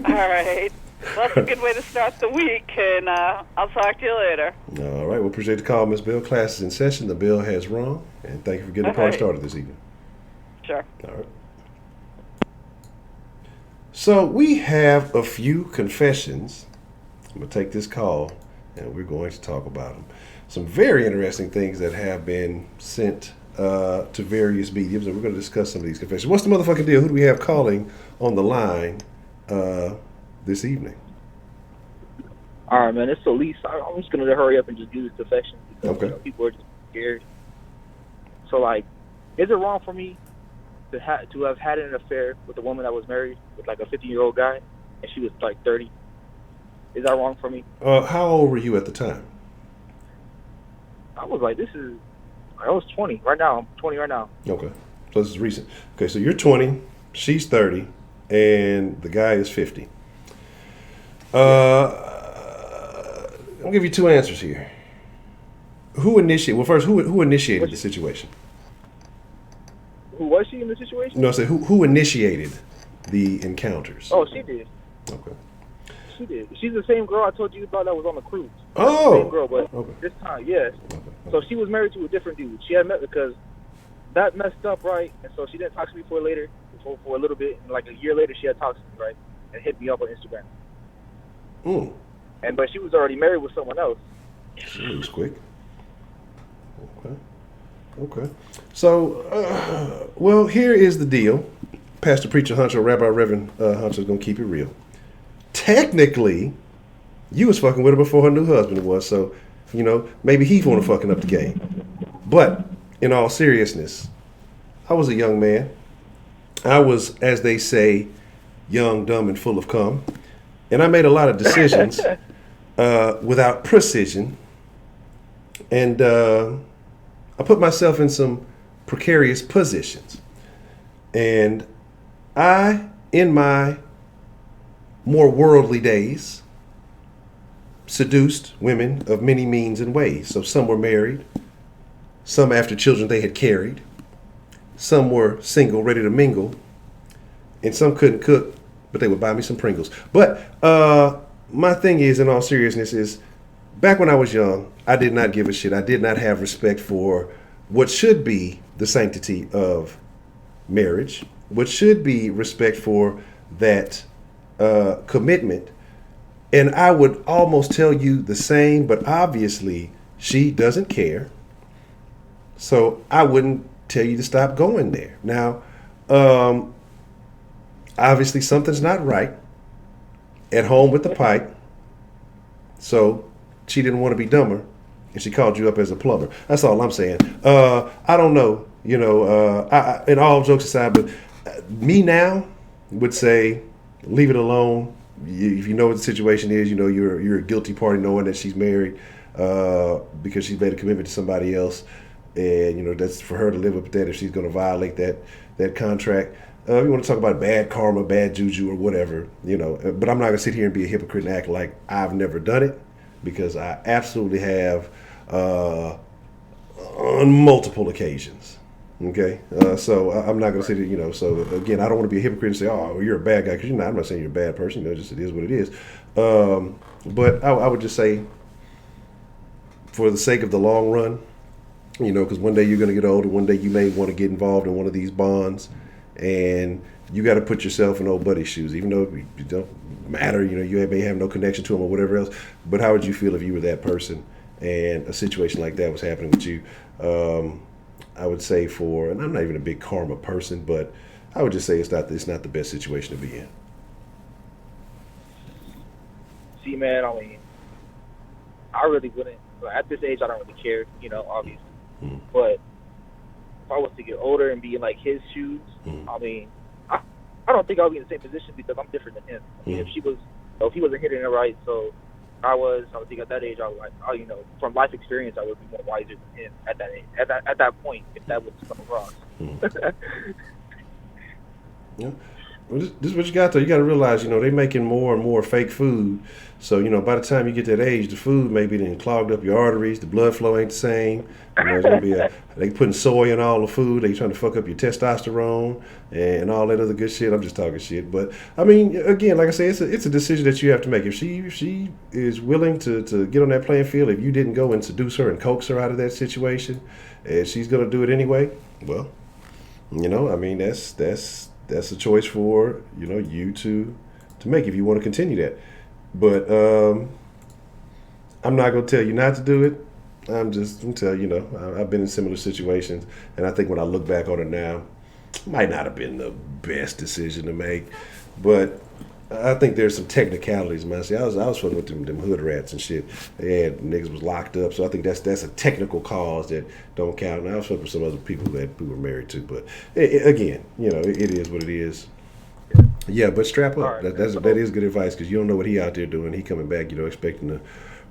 right. Well, that's a good way to start the week, and I'll talk to you later. All right. Well, appreciate the call, Miss Bill. Class is in session. The bill has rung, and thank you for getting the party started this evening. Sure. All right. So we have a few confessions. I'm going to take this call, and we're going to talk about them. Some very interesting things that have been sent to various mediums, and we're going to discuss some of these confessions. What's the motherfucking deal? Who do we have calling on the line this evening? All right, man. It's Elise. I'm just going to hurry up and just do this confession because Okay. People are just scared. So, like, is it wrong for me to have had an affair with a woman that was married with like a 50-year-old guy, and she was like 30? Is that wrong for me? How old were you at the time? I was like, I was 20 right now. I'm 20 right now. Okay. So this is recent. Okay, so you're 20, she's 30, and the guy is 50. I'll give you two answers here. Who initiated the situation? Who was she in the situation? No, I said who initiated the encounters? Oh, she did. Okay. She did. She's the same girl I told you about that was on the cruise. Oh. Same girl, but Okay. this time, yes. Okay. So she was married to a different dude. She had met because that messed up, right? And so she didn't talk to me for a little bit. And like a year later, she had talked to me, right? And hit me up on Instagram. But she was already married with someone else. She moves quick. Okay. So, well, here is the deal. Pastor, Preacher, Honcho, Rabbi, Reverend Honcho's going to keep it real. Technically, you was fucking with her before her new husband was, so, maybe he's want to fucking up the game. But, in all seriousness, I was a young man. I was, as they say, young, dumb, and full of cum. And I made a lot of decisions without precision. And I put myself in some precarious positions. And I, in my more worldly days, seduced women of many means and ways. So some were married, some after children they had carried, some were single, ready to mingle, and some couldn't cook, but they would buy me some Pringles. But my thing is, in all seriousness, is back when I was young, I did not give a shit. I did not have respect for what should be the sanctity of marriage, what should be respect for that commitment. And I would almost tell you the same, but obviously she doesn't care. So I wouldn't tell you to stop going there. Now, obviously something's not right at home with the pipe. So she didn't want to be dumber, and she called you up as a plumber. That's all I'm saying. I don't know, and all jokes aside, but me now would say, leave it alone. If you know what the situation is, you're a guilty party knowing that she's married because she's made a commitment to somebody else, and that's for her to live with that if she's going to violate that contract. You want to talk about bad karma, bad juju, or whatever, but I'm not going to sit here and be a hypocrite and act like I've never done it, because I absolutely have on multiple occasions. Okay, so I'm not going to sit here, so again, I don't want to be a hypocrite and say, oh, you're a bad guy, because I'm not saying you're a bad person, just it is what it is. But I would just say, for the sake of the long run, because one day you're going to get older, one day you may want to get involved in one of these bonds, and you got to put yourself in old buddy's shoes, even though it don't matter, you may have no connection to him or whatever else. But how would you feel if you were that person and a situation like that was happening with you, I would say and I'm not even a big karma person, but I would just say it's not the best situation to be in. See, man, I mean, I really wouldn't. At this age, I don't really care, obviously. But if I was to get older and be in like his shoes, I mean, I don't think I'll be in the same position because I'm different than him. I mean, if he wasn't hitting it right, so I would think at that age, from life experience, I would be more wiser than him at that age, at that point, if that was come across. Yeah. Well, this is what you got though. You got to realize, they're making more and more fake food. So, by the time you get that age, the food maybe then clogged up your arteries. The blood flow ain't the same. It's gonna be they putting soy in all the food. They trying to fuck up your testosterone and all that other good shit. I'm just talking shit, but I mean, again, like I say, it's a decision that you have to make. If she is willing to get on that playing field, if you didn't go and seduce her and coax her out of that situation, and she's gonna do it anyway, well, I mean, that's a choice for you to make if you want to continue that. But I'm not gonna tell you not to do it. I'm gonna tell you, I've been in similar situations, and I think when I look back on it now, it might not have been the best decision to make. But I think there's some technicalities, man. See, I was fucking with them hood rats and shit. They had niggas was locked up, so I think that's a technical cause that don't count. And I was fucking with some other people who were married to, but again, it is what it is. Yeah, but strap up. Right, that is good advice because you don't know what he out there doing. He coming back, expecting to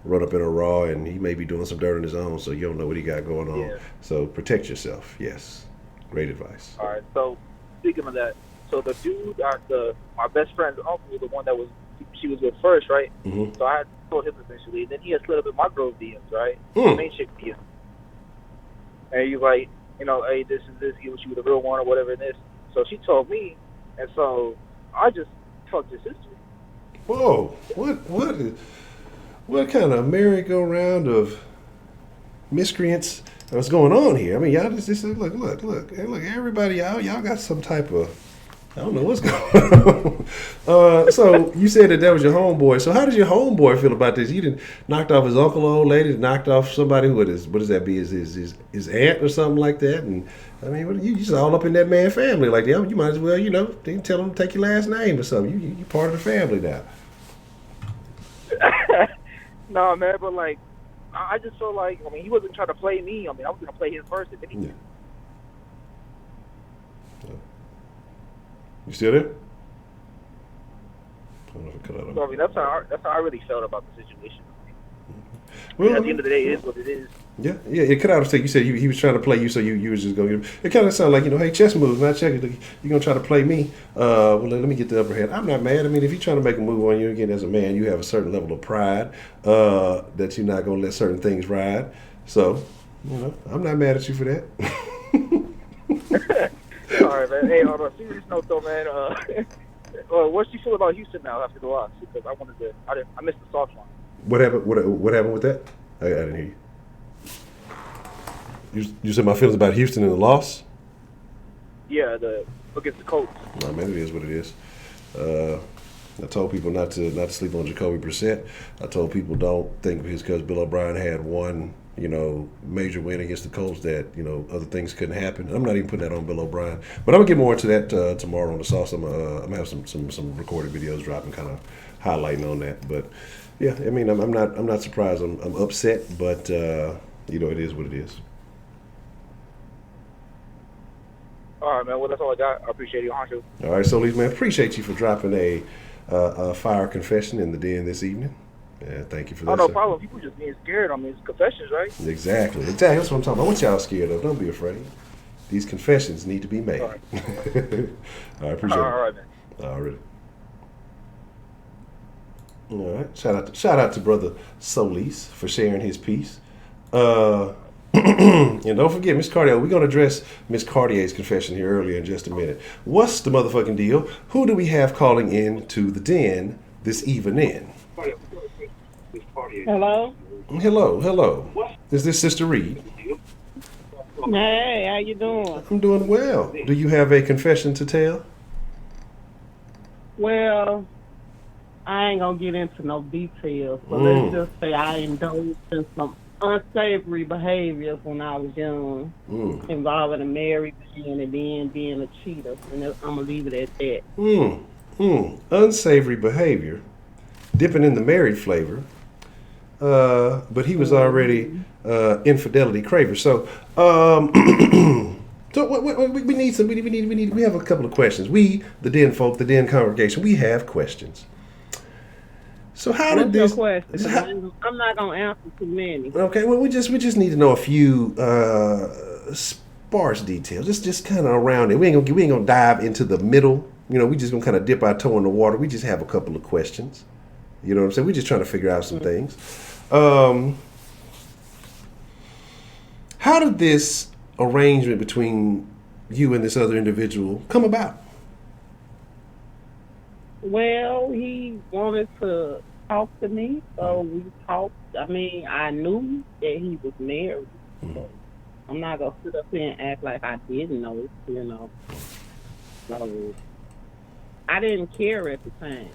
run up in a raw, and he may be doing some dirt on his own, so you don't know what he got going on. Yeah. So protect yourself. Yes, great advice. All right. So speaking of that, so the dude, my best friend's uncle, the one that she was with first, right? Mm-hmm. So I had told him essentially, and then he had slid up in my girl's DMs, right? Main chick DMs, and he's like, hey, this is this. He was the real one or whatever it is. So she told me, and so I just fucked his sister. Whoa! What kind of merry-go-round of miscreants? What's going on here? I mean, y'all just look. Hey, look, everybody, y'all got some type of, I don't know what's going on. So you said that was your homeboy. So how does your homeboy feel about this? You didn't knocked off his uncle, old lady, knocked off somebody who is, what does that be? His aunt or something like that? And I mean, you just all up in that man's family like that. You might as well, they can tell him to take your last name or something. You part of the family now. No, man, but like, I just feel like, I mean, he wasn't trying to play me. I mean, I was going to play him first if anything. Yeah. You still there? I don't know if it cut out. So, I mean, that's how I really felt about the situation. Well, at the end of the day, it is what it is. Yeah, it cut out. You said he was trying to play you, so you was just going. It kind of sounded like, hey, chess moves. Not check it. You're gonna try to play me. Well, let me get the upper hand. I'm not mad. I mean, if you're trying to make a move on you again as a man, you have a certain level of pride that you're not gonna let certain things ride. So, I'm not mad at you for that. All right, man. Hey, on a serious note, though, man. What's she feel about Houston now after the loss? Because I missed the soft line. What happened? What happened with that? I didn't hear you. You said my feelings about Houston and the loss? Yeah, against the Colts. No, man, it is what it is. I told people not to sleep on Jacoby Brissett. I told people don't think because Bill O'Brien had one, major win against the Colts that, other things couldn't happen. I'm not even putting that on Bill O'Brien. But I'm gonna get more into that tomorrow on the sauce. I'm gonna have some recorded videos dropping, kind of highlighting on that. But yeah, I mean, I'm not surprised. I'm upset, but it is what it is. All right, man. Well, that's all I got. I appreciate you, Honcho. All right, so Solis, man, appreciate you for dropping a fire confession in the den this evening. Yeah, thank you for that. Oh, no problem. People just being scared. I mean, it's confessions, right? Exactly. That's what I'm talking about. What y'all scared of? Don't be afraid. These confessions need to be made. All right. All right, appreciate it. All right, man. Already. All right. Shout out to brother Solis for sharing his piece. And don't forget, Miss Cartier, we're going to address Miss Cartier's confession here earlier in just a minute. What's the motherfucking deal? Who do we have calling in to the den this evening? Hello? Hello. Is this Sister Reed? Hey, how you doing? I'm doing well. Do you have a confession to tell? Well, I ain't gonna get into no details, but let's just say I indulged in some unsavory behaviors when I was young, Mm. involving a married man and then being a cheater. And I'm gonna leave it at that. Mm. Mm. Unsavory behavior, dipping in the married flavor. But he was already Mm-hmm. infidelity craver. So, so we need some. We have a couple of questions. We, the Den folk, the Den congregation, we have questions. So how did What's your this? question? 'Cause How, I'm not gonna answer too many. okay, well we just need to know a few sparse details. Just kind of around it. We ain't gonna dive into the middle. We just gonna kind of dip our toe in the water. We just have a couple of questions. You know what I'm saying? We're just trying to figure out some things. How did this arrangement between you and this other individual come about? Well, he wanted to talk to me, so we talked. I mean, I knew that he was married. So I'm not gonna sit up here and act like I didn't know. So I didn't care at the time.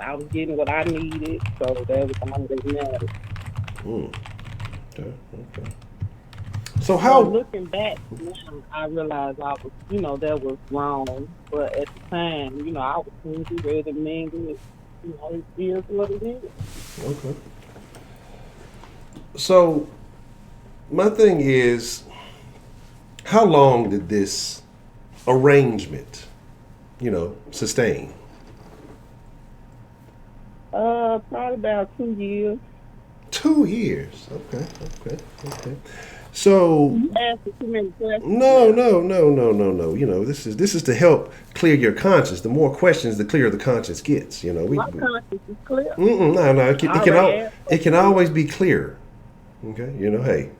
I was getting what I needed, so that was all that mattered. Mm. Okay. Okay. So So how? looking back now, I realized I was, that was wrong. But at the time, I was single, ready to mingle. It is what it is. Okay. So my thing is, how long did this arrangement, sustain? Probably about 2 years. 2 years. Okay. Okay. Okay. So You asked too many questions. no, no, no, no, no, no. This is to help clear your conscience. The more questions, the clearer the conscience gets. My conscience is clear. No. I already It can always be clearer. Okay. Hey.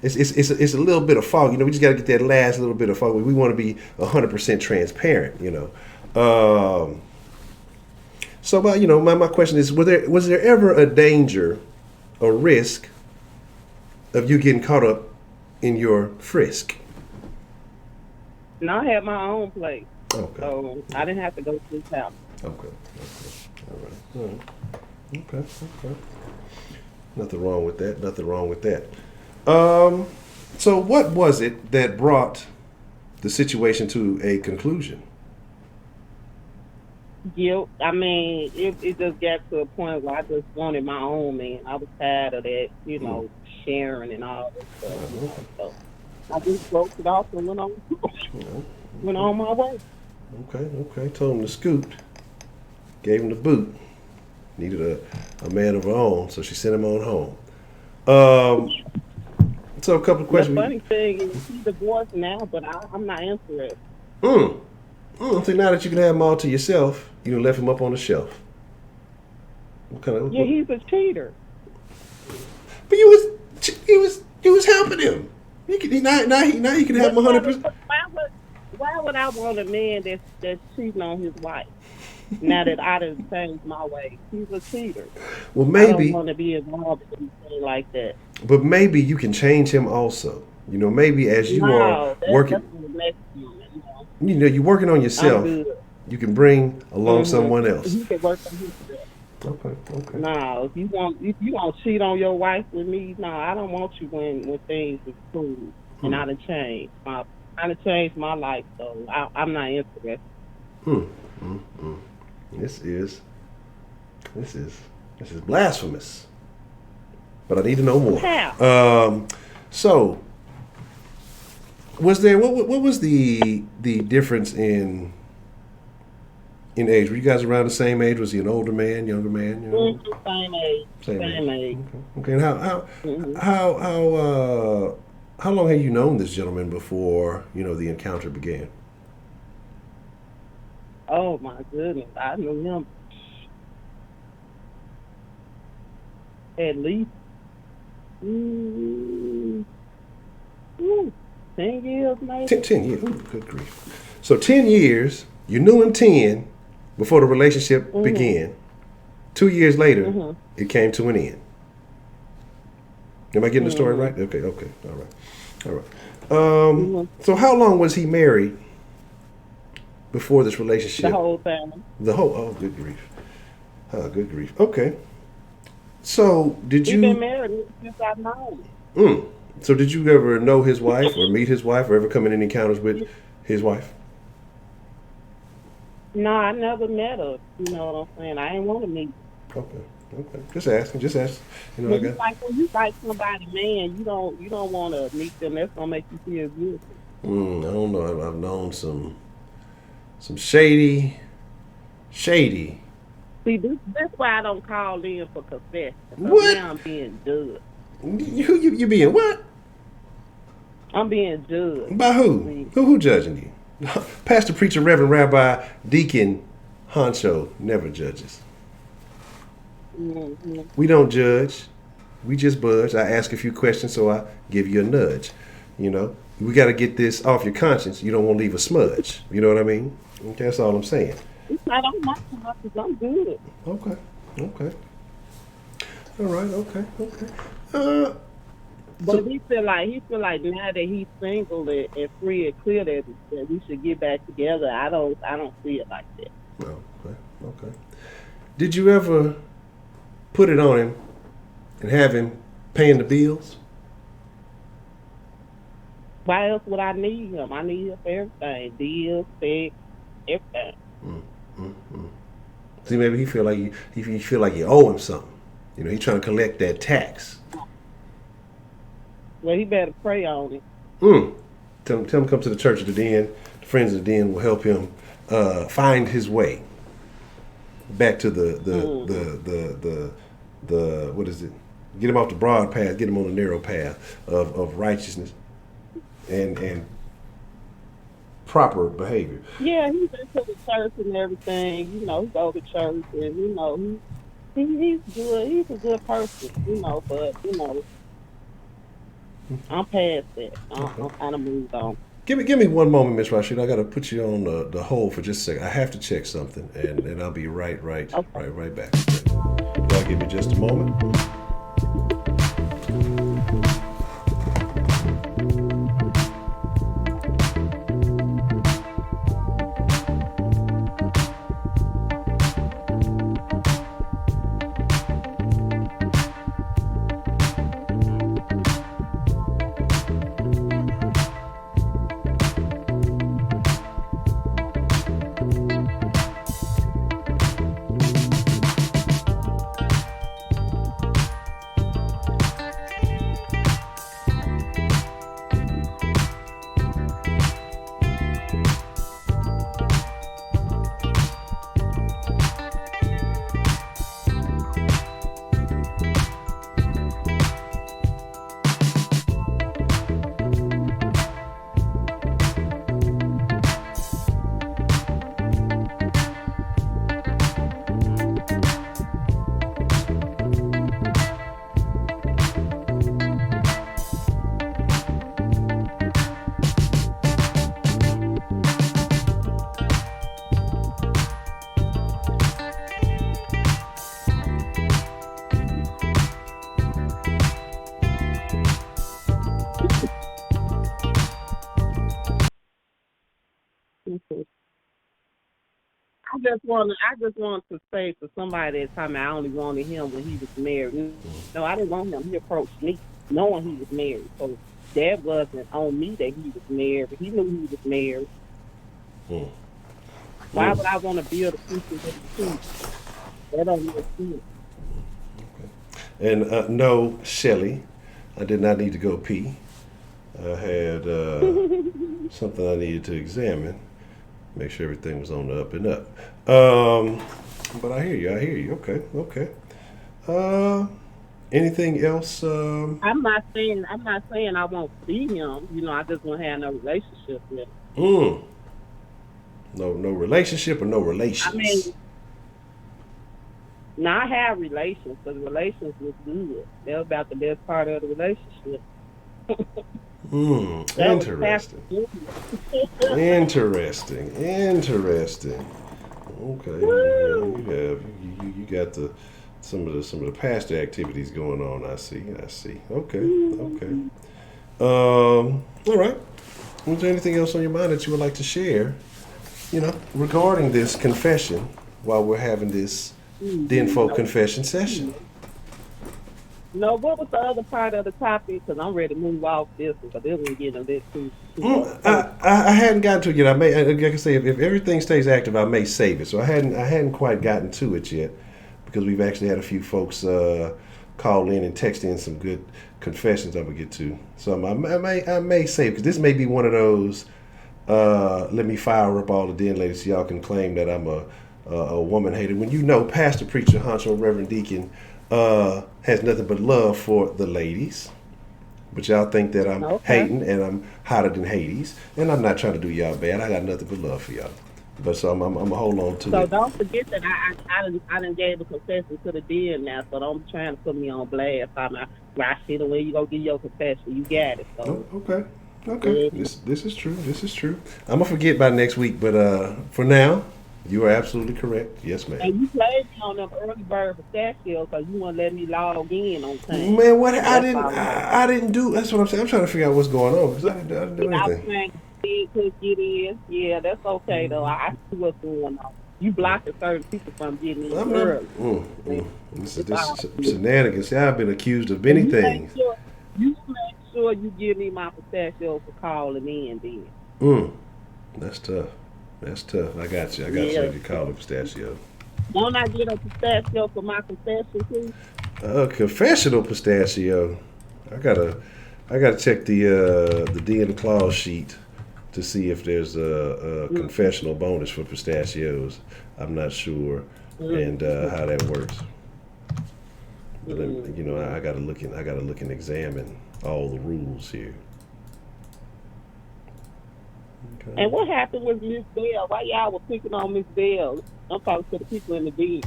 It's a little bit of fog. We just got to get that last little bit of fog. We want to be 100% transparent. So, my question is: was there ever a danger, a risk of you getting caught up in your frisk? And I had my own place, Okay. so I didn't have to go to his house. Okay. All right. All right. Okay. Okay. Nothing wrong with that. Nothing wrong with that. So what was it that brought the situation to a conclusion? Guilt. I mean, it just got to a point where I just wanted my own man. I was tired of that, sharing and all that stuff. So I just broke it off and went on my way. Okay. Told him to scoot. Gave him the boot. Needed a man of her own, so she sent him on home. So a couple of questions. The funny thing is, he's divorced now, but I'm not interested. So now that you can have him all to yourself, you left him up on the shelf. Yeah, he's a cheater. But you was helping him. Now he can have him 100%. Why would I want a man that's cheating on his wife? Now that I done changed my way, he's a cheater. Well, I maybe. don't want to be involved in anything like that. But maybe you can change him also. Maybe as you are working, that's the next one, you're working on yourself. I'm good. You can bring along someone else. He can work on himself. Okay. No, if you want to cheat on your wife with me, no, I don't want you when things is cool. And I done changed. I done changed my life, so I'm not interested. This is blasphemous. But I need to know more. How? So was there what was the difference in age? Were you guys around the same age? Was he an older man, younger man? Same age. Same age. Okay. And how long had you known this gentleman before the encounter began? Oh my goodness, I knew him at least 10 years, maybe. 10 years. Ooh, good grief. So 10 years. You knew him 10 before the relationship began. 2 years later, it came to an end. Am I getting the story right? Okay. All right. So how long was he married before this relationship? The whole family. Oh, good grief. Good grief. Okay. So did We've been you? married since I've known Mm, so did you ever know his wife or meet his wife or ever come in any encounters with him. his wife? No, I never met her. You know what I'm saying? I didn't want to meet her. Okay. Okay. Just asking. Just asking. You know, I got. When you like somebody, man, you don't want to meet them. That's gonna make you feel good. I don't know. I've known some shady. See, that's why I don't call in for confession. Because What? now I'm being judged. You being what? I'm being judged. By who? See, Who judging you? Pastor, preacher, reverend, rabbi, deacon, Honcho never judges. hmm We don't judge. We just budge. I ask a few questions, so I give you a nudge. You know, we got to get this off your conscience. You don't want to leave a smudge. You know what I mean? Okay, that's all I'm saying. I don't want to because I'm good. Okay. Okay. All right. Okay. Okay. Uh, But he feel like now that he's single and free and clear that we should get back together. I don't see it like that. okay. Okay. Did you ever put it on him and have him paying the bills? Why else would I need him? I need him for everything. Deals, sex, everything. See, maybe he feel like he feel like you owe him something. You know, he trying to collect that tax. Well, he better pray on it. Tell him come to the church of the den. The friends of the den will help him find his way back to the what is it? Get him off the broad path. Get him on the narrow path of righteousness and proper behavior. Yeah, he's into the church and everything. You know, he go to church and he's good. He's a good person. But I'm past that. I'm kind of moved on. Give me one moment, Miss Rashid. I got to put you on the hold for just a second. I have to check something, and I'll be right back. Y'all give me just a moment. I just wanted to say to somebody that time I only wanted him when he was married. No, I didn't want him. He approached me knowing he was married. So that wasn't on me that he was married. He knew he was married. Why would I want to build a future with the truth? That don't make sense. And no, Shelly, I did not need to go pee. I had something I needed to examine, make sure everything was on the up and up. But I hear you. Okay. Anything else? I'm not saying I won't see him. I just won't have no relationship with him. No relationship or no relations. I mean, now I have relations, but relations was good. They're about the best part of the relationship. Interesting. Interesting. Okay, you got some of the pastor activities going on. I see. Okay. All right. Was there anything else on your mind that you would like to share? Regarding this confession, while we're having this Den Folk confession session. No, what was the other part of the topic? Because I'm ready to move off this one, because this one getting a bit too personal. I hadn't gotten to it yet. I may, like I say, if everything stays active, I may save it. So I hadn't quite gotten to it yet because we've actually had a few folks call in and text in some good confessions I'm gonna get to. So I may save because this may be one of those. Let me fire up all the den ladies so y'all can claim that I'm a woman hater. When you know, pastor, preacher, honcho, reverend deacon has nothing but love for the ladies. But y'all think that I'm Okay. hating and I'm hotter than Hades. And I'm not trying to do y'all bad. I got nothing but love for y'all. But so I'm going to hold on to So it. don't forget that I done gave a confession to the den now, so don't try to put me on blast. I'm not Rashida, when you gonna give your confession? You got it. Oh, So okay. Okay. yeah. This is true. This is true. I'm going to forget by next week. But for now, you are absolutely correct. Yes, ma'am. And you played me on them early bird pistachio because you won't let me log in on time. Man, what That's all it was. I didn't do. That's what I'm saying. I'm trying to figure out what's going on because I didn't do I was anything. trying to get in. Yeah, that's okay though. I see what's going on. You blocking certain people from getting in I'm not. early. This It's is all good. shenanigans. See, I've been accused of many And things. you make sure you give me my pistachio for calling in then. Mm, that's tough. That's tough. I got you. I got Yeah. you. You call it pistachio. Don't I get a pistachio for my confession too? Confessional pistachio. I gotta check the D and clause sheet to see if there's a confessional bonus for pistachios. I'm not sure, and how that works. But you know, I gotta look and examine all the rules here. Okay. And what happened with Miss Bell? Why y'all were picking on Miss Bell? I'm talking to the people in the den.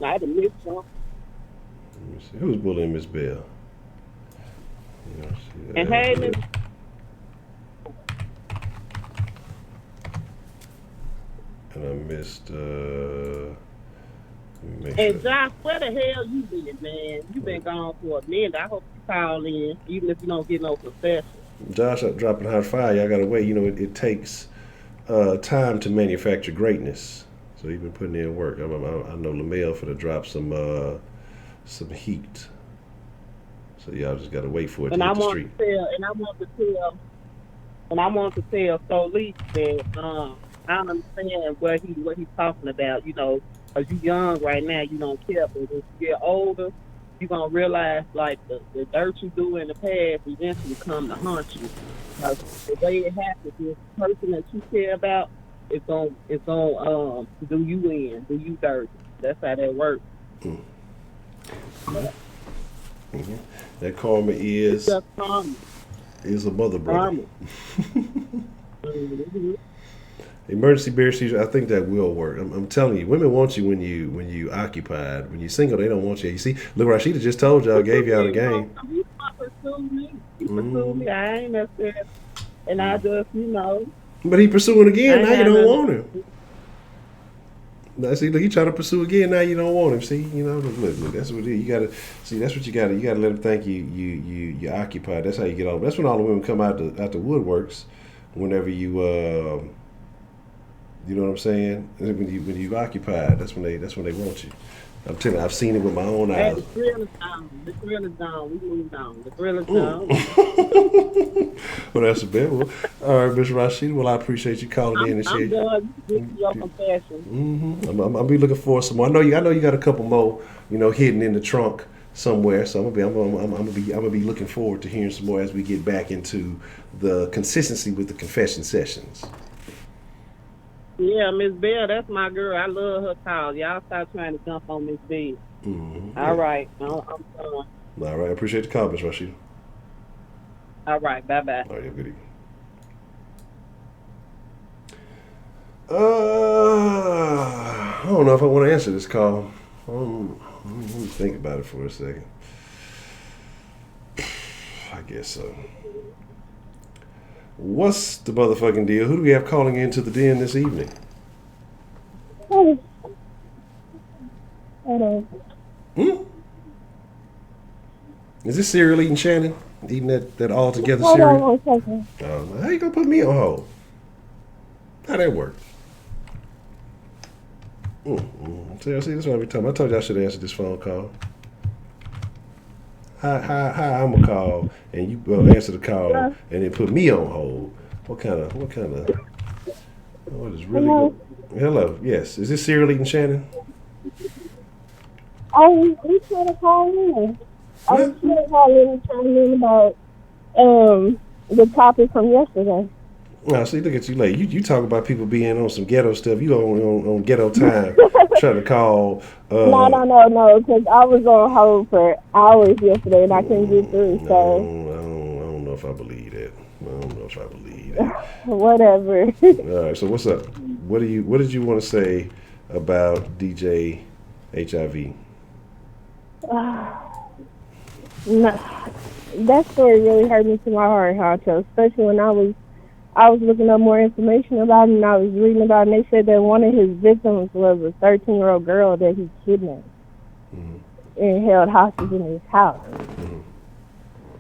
I had to miss them. Let me see. Who's bullying Miss Bell? You know, And hey, Miss and I missed. Let me make and sure. Josh, where the hell you been, man? You been gone for a minute. I hope you call in, even if you don't get no confession. Josh, up dropping hot fire. Y'all gotta wait. You know, it takes time to manufacture greatness. So you've been putting in work. I know LaMail for to drop some heat. So y'all just gotta wait for it to And I hit the want street. to tell, and I want to tell Solis that I don't understand what he's talking about. You know, 'cause you young right now, you don't care, but as you get older, you gonna realize like the dirt you do in the past eventually come to haunt you. 'Cause the way it happens is the person that you care about is gonna do you in, do you dirty. That's how that works. Hmm. That karma It's just karma. is a mother brother. Mm-hmm. Emergency beer seizure. I think that will work. I'm telling you, women want you when you occupied. When you single, they don't want you. You see, look, Rashida just told y'all, gave y'all the game. He pursued me. He pursued Mm. me. I ain't necessarily, and I just, But he pursuing again. I ain't Now you had don't nothing. want him. Now, see, look, he trying to pursue again. Now you don't want him. See, you know, look, that's what it is. You gotta see. That's what you gotta. You gotta let him think you occupied. That's how you get all. That's when all the women come out the woodworks. Whenever you know what I'm saying. When you occupied, that's when they want you. I'm telling you, I've seen it with my own Hey, eyes. the thrill is gone. The thrill is gone. We moved on. The thrill is Mm. gone. Well, that's a bit. Well, all right, Miss Rashida. Well, I appreciate you calling in and I'm share. done. You get your confession. I'll be looking for some more. I know you got a couple more, you know, hidden in the trunk somewhere. So I'm gonna be looking forward to hearing some more as we get back into the consistency with the confession sessions. Yeah, Miss Bell, that's my girl. I love her call. Y'all stop trying to jump on Miss Bell. All right. I'm done. All right. I appreciate the comments, Rashida. All right. Bye-bye. All right. Have a good evening. I don't know if I want to answer this call. Let me think about it for a second. I guess so. What's the motherfucking deal? Who do we have calling into the den this evening? Hold on. Is this cereal eating Shannon? Eating that all together Hold on cereal? 1 second. Oh, how you gonna put me on hold? How that work? See, that's what I be talking about. I told you I should answer this phone call. how I'm gonna call and you answer the call and then put me on hold. What is really Hello? good? Hello, yes. Is this Serial Eating Shannon? I was trying to call in. I was What? trying to call in and chime in about the topic from yesterday. Now, see, look at you late. You talk about people being on some ghetto stuff. You on ghetto time trying to call. No, because I was on hold for hours yesterday and I couldn't get through, I so don't know if I believe that. I don't know if I believe that. whatever. All right, so what's up? What did you want to say about DJ HIV? No, that story really hurt me to my heart, Honcho, especially when I was looking up more information about it and I was reading about it and they said that one of his victims was a 13-year-old girl that he kidnapped and held hostage in his house.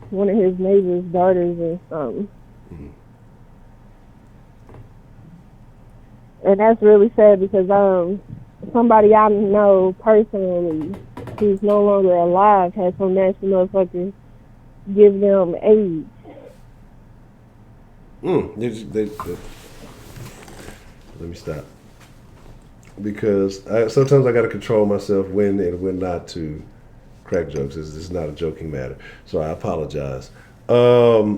One of his neighbor's daughters or something. And that's really sad because somebody I know personally who's no longer alive had some nasty motherfuckers give them AIDS. Let me stop. Because sometimes I got to control myself when and when not to crack jokes. This is not a joking matter. So I apologize. But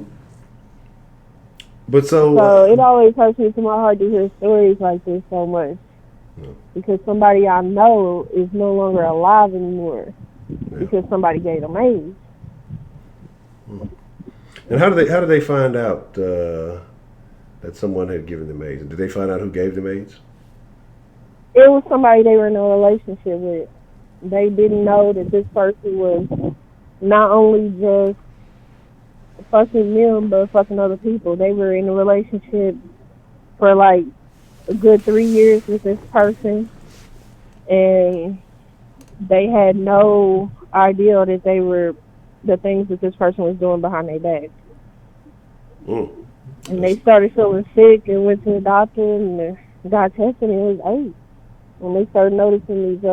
So it always hurts me to my heart to hear stories like this so much. Because somebody I know is no longer alive anymore. Because somebody gave them AIDS. And how did they find out that someone had given them AIDS? Did they find out who gave them AIDS? It was somebody they were in a relationship with. They didn't know that this person was not only just fucking them, but fucking other people. They were in a relationship for like a good 3 years with this person, and they had no idea that they were the things that this person was doing behind their back. And they started feeling sick and went to the doctor and got tested and it was AIDS. When they started noticing these,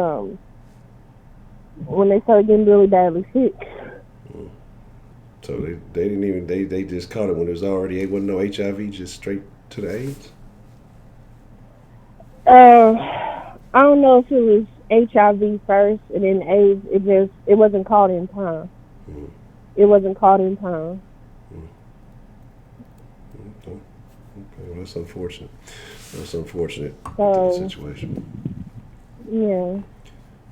when they started getting really badly sick. So they didn't even they just caught it when it was already it wasn't no HIV, just straight to the AIDS. I don't know if it was HIV first and then AIDS. It wasn't caught in time. It wasn't caught in time. Okay, well, that's unfortunate. That's unfortunate situation. Yeah.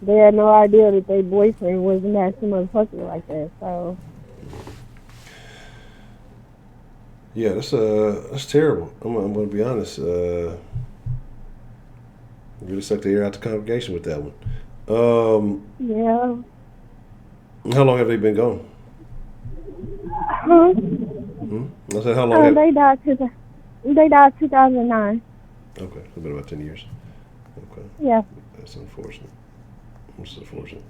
They had no idea that their boyfriend was a nasty motherfucker like that, so. Yeah, that's terrible. I'm going to be honest. Really sucked the air out the congregation with that one. Yeah. How long have they been gone? Huh? I said, how long? They died 2009. Okay, it's been about 10 years. Okay. Yeah. That's unfortunate. That's unfortunate.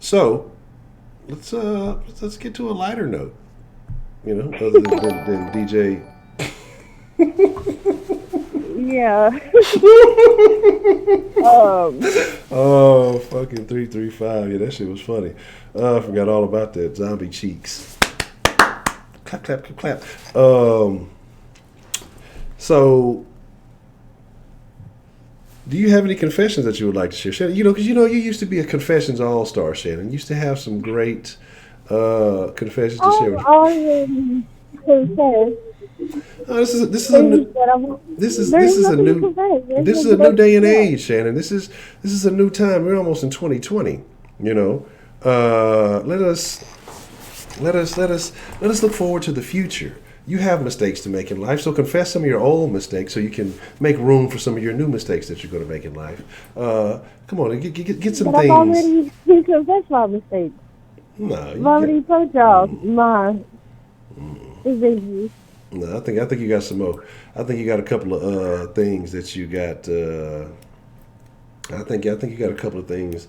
So let's get to a lighter note. You know, other than DJ. Yeah. Oh, fucking 335. Yeah, that shit was funny. I forgot all about that. Zombie cheeks. Clap, clap, clap, clap. So, do you have any confessions that you would like to share, Shannon? You know, because you used to be a confessions all-star, Shannon. You used to have some great confessions to share. I already confessed. Oh, this is a new day and age, Shannon. This is a new time. We're almost in 2020. You know, let us look forward to the future. You have mistakes to make in life, so confess some of your old mistakes so you can make room for some of your new mistakes that you're going to make in life. Come on, get some but things. I've already confessed my mistakes. No, I've already told y'all my issues. No, I think you got some more. I think you got a couple of things that you got. I think you got a couple of things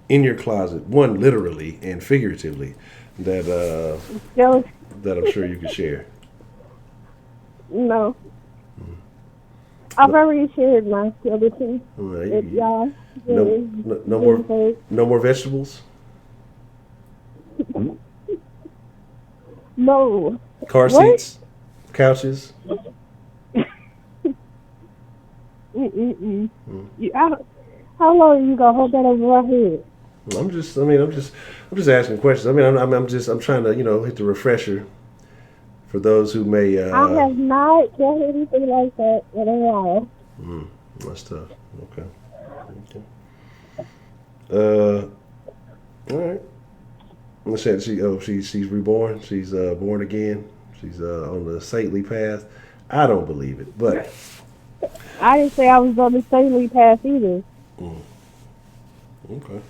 in your closet. One literally and figuratively that I'm sure you can share. No. I've already shared my skeleton Well, with y'all. no more, no more vegetables. No. Car What? seats, couches. Mm-mm-mm. How long are you gonna hold that over my head? I'm just asking questions. I mean, I'm trying to, hit the refresher for those who may. I have not done anything like that in a while. That's tough. Okay. All right. Let's say she's reborn. She's born again. She's on the saintly path. I don't believe it, but I didn't say I was on the saintly path either. okay.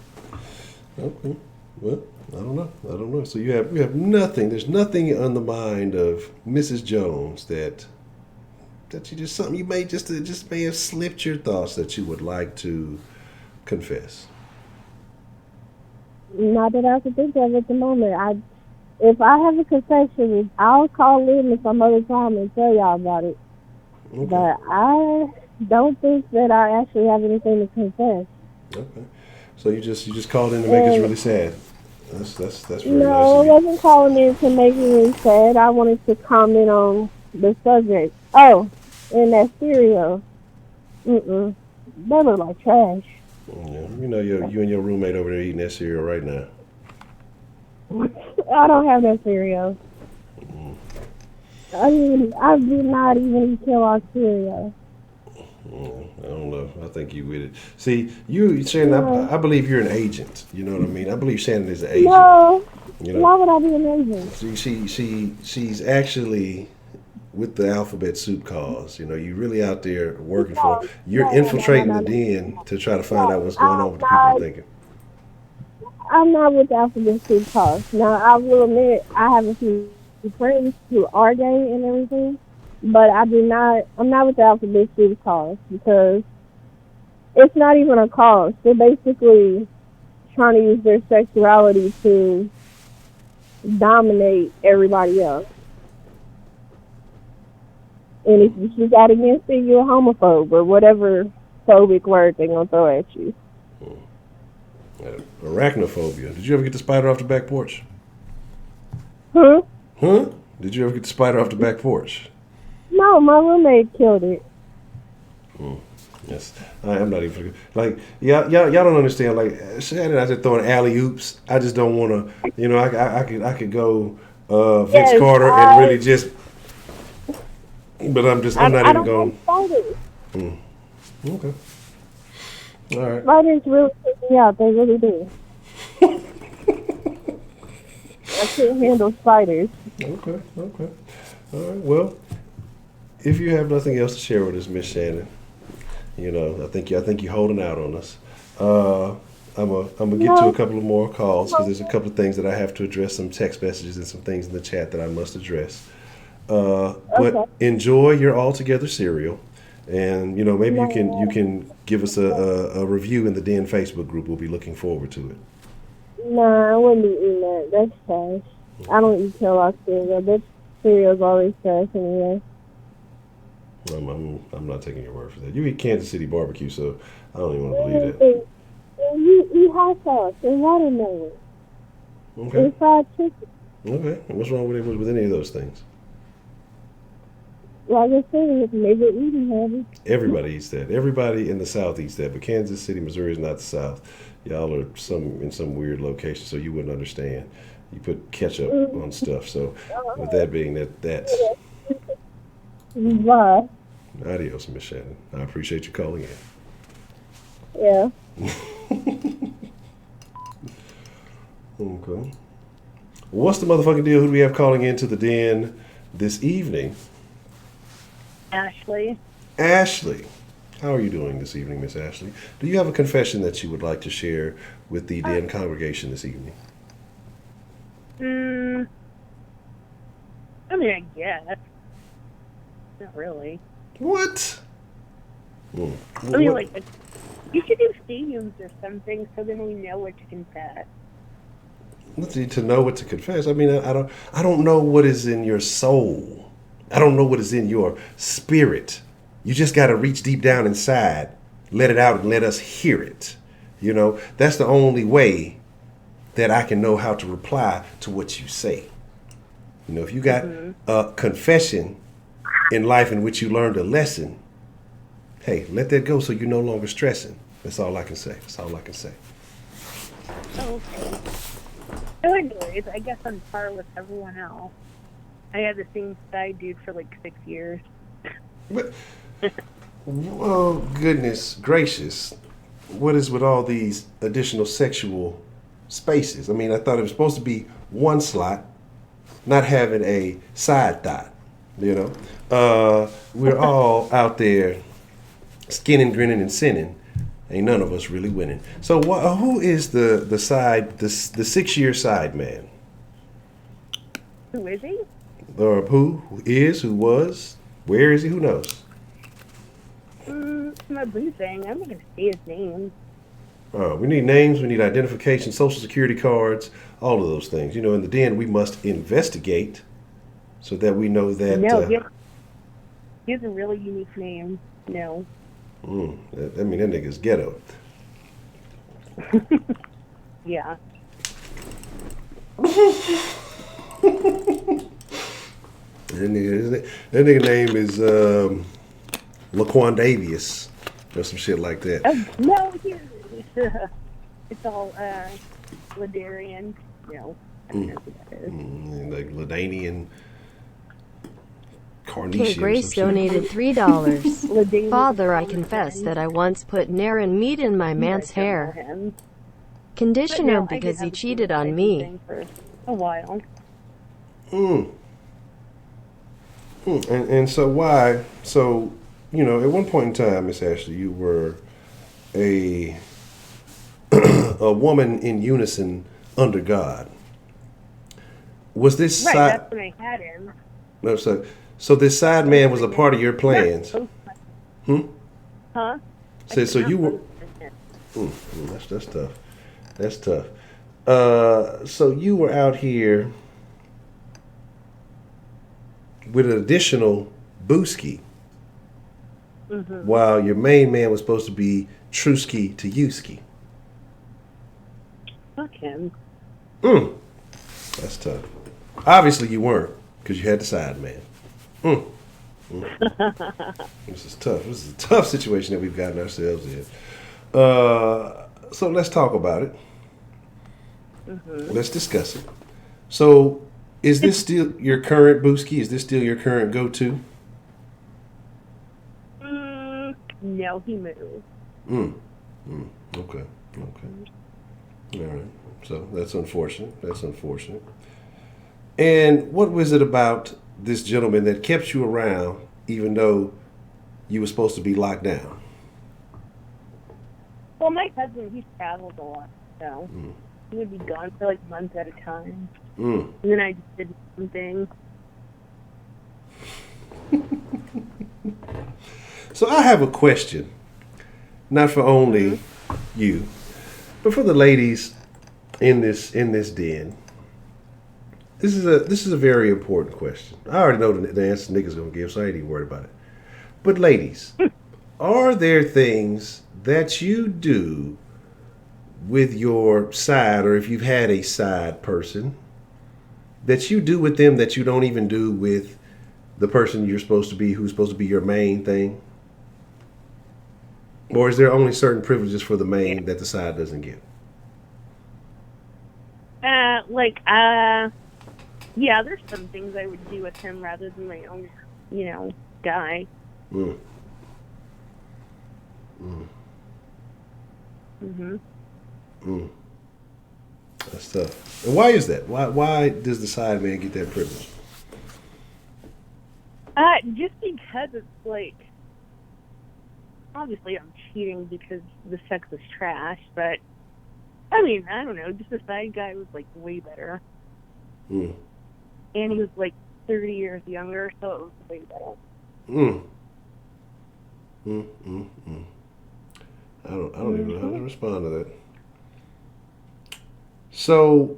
Okay. Well, I don't know. I don't know. So you have nothing. There's nothing on the mind of Mrs. Jones that you just something you may just may have slipped your thoughts that you would like to confess. Not that I can think of at the moment. If I have a confession, I'll call in some other time and tell y'all about it. Okay. But I don't think that I actually have anything to confess. Okay. So you just called in to make us really sad. That's very nice No, of I you. wasn't calling in to make me really sad. I wanted to comment on the subject. Oh, and that cereal. That look like trash. Yeah, you and your roommate over there eating that cereal right now. I don't have that cereal. I did not even eat Kellogg's cereal. I don't know. I think you with it. See, Shannon. No. I believe you're an agent. You know what I mean. I believe Shannon is an agent. No. You know. Why would I be an agent? She's actually with the alphabet soup cause. You really out there working for. You're infiltrating the den to try to find out what's going on with the people are thinking. I'm not with the alphabet soup cause. Now, I will admit I have a few friends who are gay and everything, but I'm not with the alphabet soup cause because it's not even a cause. They're basically trying to use their sexuality to dominate everybody else. And if you got against it, you're a homophobe or whatever phobic word they're going to throw at you. Arachnophobia. Did you ever get the spider off the back porch? Huh? Huh? Did you ever get the spider off the back porch? No, my roommate killed it. Yes, I'm not even like y'all don't understand. Like Shannon, I just throwing alley oops. I just don't want to. I could go Vince Carter and really just. But I'm not even going. Okay. All right. Spiders really freak me out. They really do. I can't handle spiders. Okay. All right. Well, if you have nothing else to share with us, Miss Shannon, I think you're holding out on us. I'm gonna get to a couple of more calls because there's a couple of things that I have to address, some text messages and some things in the chat that I must address. But enjoy your all together cereal, and maybe you can give us a review in the Den Facebook group. We'll be looking forward to it. Nah, I wouldn't be eating that. That's trash. I don't eat Kellogg's cereal. That cereal's always trash anyway. I'm not taking your word for that. You eat Kansas City barbecue, so I don't even want to believe that. You eat hot sauce and watermelon. Okay. And fried chicken. Okay. And what's wrong with any of those things? Like I said, it's never eating habit. Everybody eats that. Everybody in the South eats that, but Kansas City, Missouri is not the South. Y'all are in some weird location, so you wouldn't understand. You put ketchup on stuff. So, with that being that's. Why? Adios, Miss Shannon. I appreciate you calling in. Yeah. Okay. What's the motherfucking deal? Who do we have calling into the den this evening? Ashley. Ashley. How are you doing this evening, Miss Ashley? Do you have a confession that you would like to share with the den congregation this evening? I mean, I guess. Not really. What? I mean, like, you should do themes or something so then we know what to confess. To know what to confess. I mean, I don't know what is in your soul. I don't know what is in your spirit. You just got to reach deep down inside, let it out, and let us hear it. You know, that's the only way that I can know how to reply to what you say. You know, if you got a confession in life in which you learned a lesson, hey, let that go so you're no longer stressing. That's all I can say. That's all I can say. Oh, okay. So anyways, I guess I'm par with everyone else. I had the same side dude for like 6 years. But, oh, goodness gracious. What is with all these additional sexual spaces? I mean, I thought it was supposed to be one slot, not having a side thought, you know? We're all out there skinning, grinning, and sinning. Ain't none of us really winning. So who is the 6-year side man? Who is he? Or who is, who was, where is he, who knows? My blue thing. I'm not going to say his name. We need names, we need identification, social security cards, all of those things. You know, in the den, we must investigate so that we know that... No, he has a really unique name. No. I mean, that nigga's ghetto. Yeah. That nigga name is Laquandavius or some shit like that. No, it's all Ladarian. No, I don't know who that is. Like Ladanian Carnesian. Kate Grace donated $3. Father, I confess that I once put Naren meat in my man's hair. Conditioner because he cheated on me. For a while. And so why? So, you know, at one point in time, Miss Ashley, you were a woman in unison under God. Was this Right, side? that's when I had him. No, so this side man was a part of your plans. Huh? So you were. That's tough. That's tough. So you were out here with an additional booski, while your main man was supposed to be Truski to Yuski. Fuck him. That's tough. Obviously you weren't, because you had the side man. This is tough. This is a tough situation that we've gotten ourselves in. So let's talk about it. Let's discuss it. So, is this still your current booski? Is this still your current go-to? No, he moved. Okay. All right. So that's unfortunate. And what was it about this gentleman that kept you around even though you were supposed to be locked down? Well, my cousin, he travels a lot, so he would be gone for like months at a time. And then I just did something. So I have a question, not for only you, but for the ladies in this den. This is a very important question. I already know the answer niggas gonna give, so I ain't even worried about it. But ladies, are there things that you do with your side, or if you've had a side person, that you do with them that you don't even do with the person you're supposed to be, who's supposed to be your main thing? Or is there only certain privileges for the main that the side doesn't get? Yeah, there's some things I would do with him rather than my own, guy. That's tough. And why is that? Why does the side man get that privilege? Just because it's like, obviously I'm cheating because the sex is trash, but I mean, I don't know, just the side guy was like way better. And he was like 30 years younger, so it was way better. I don't even know how to respond to that. So,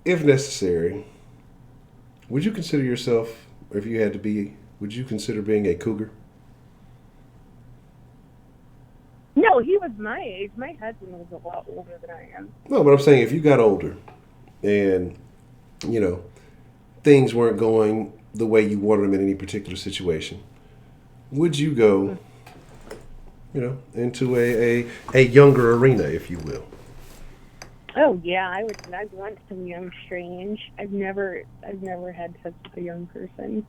if necessary, would you consider yourself or if you had to be, would you consider being a cougar? No, he was my age. My husband was a lot older than I am. No, but I'm saying if you got older and, you know, things weren't going the way you wanted them in any particular situation, would you go, you know, into a younger arena, if you will? Oh yeah, I would. I'd want some young strange. I've never had such a young person.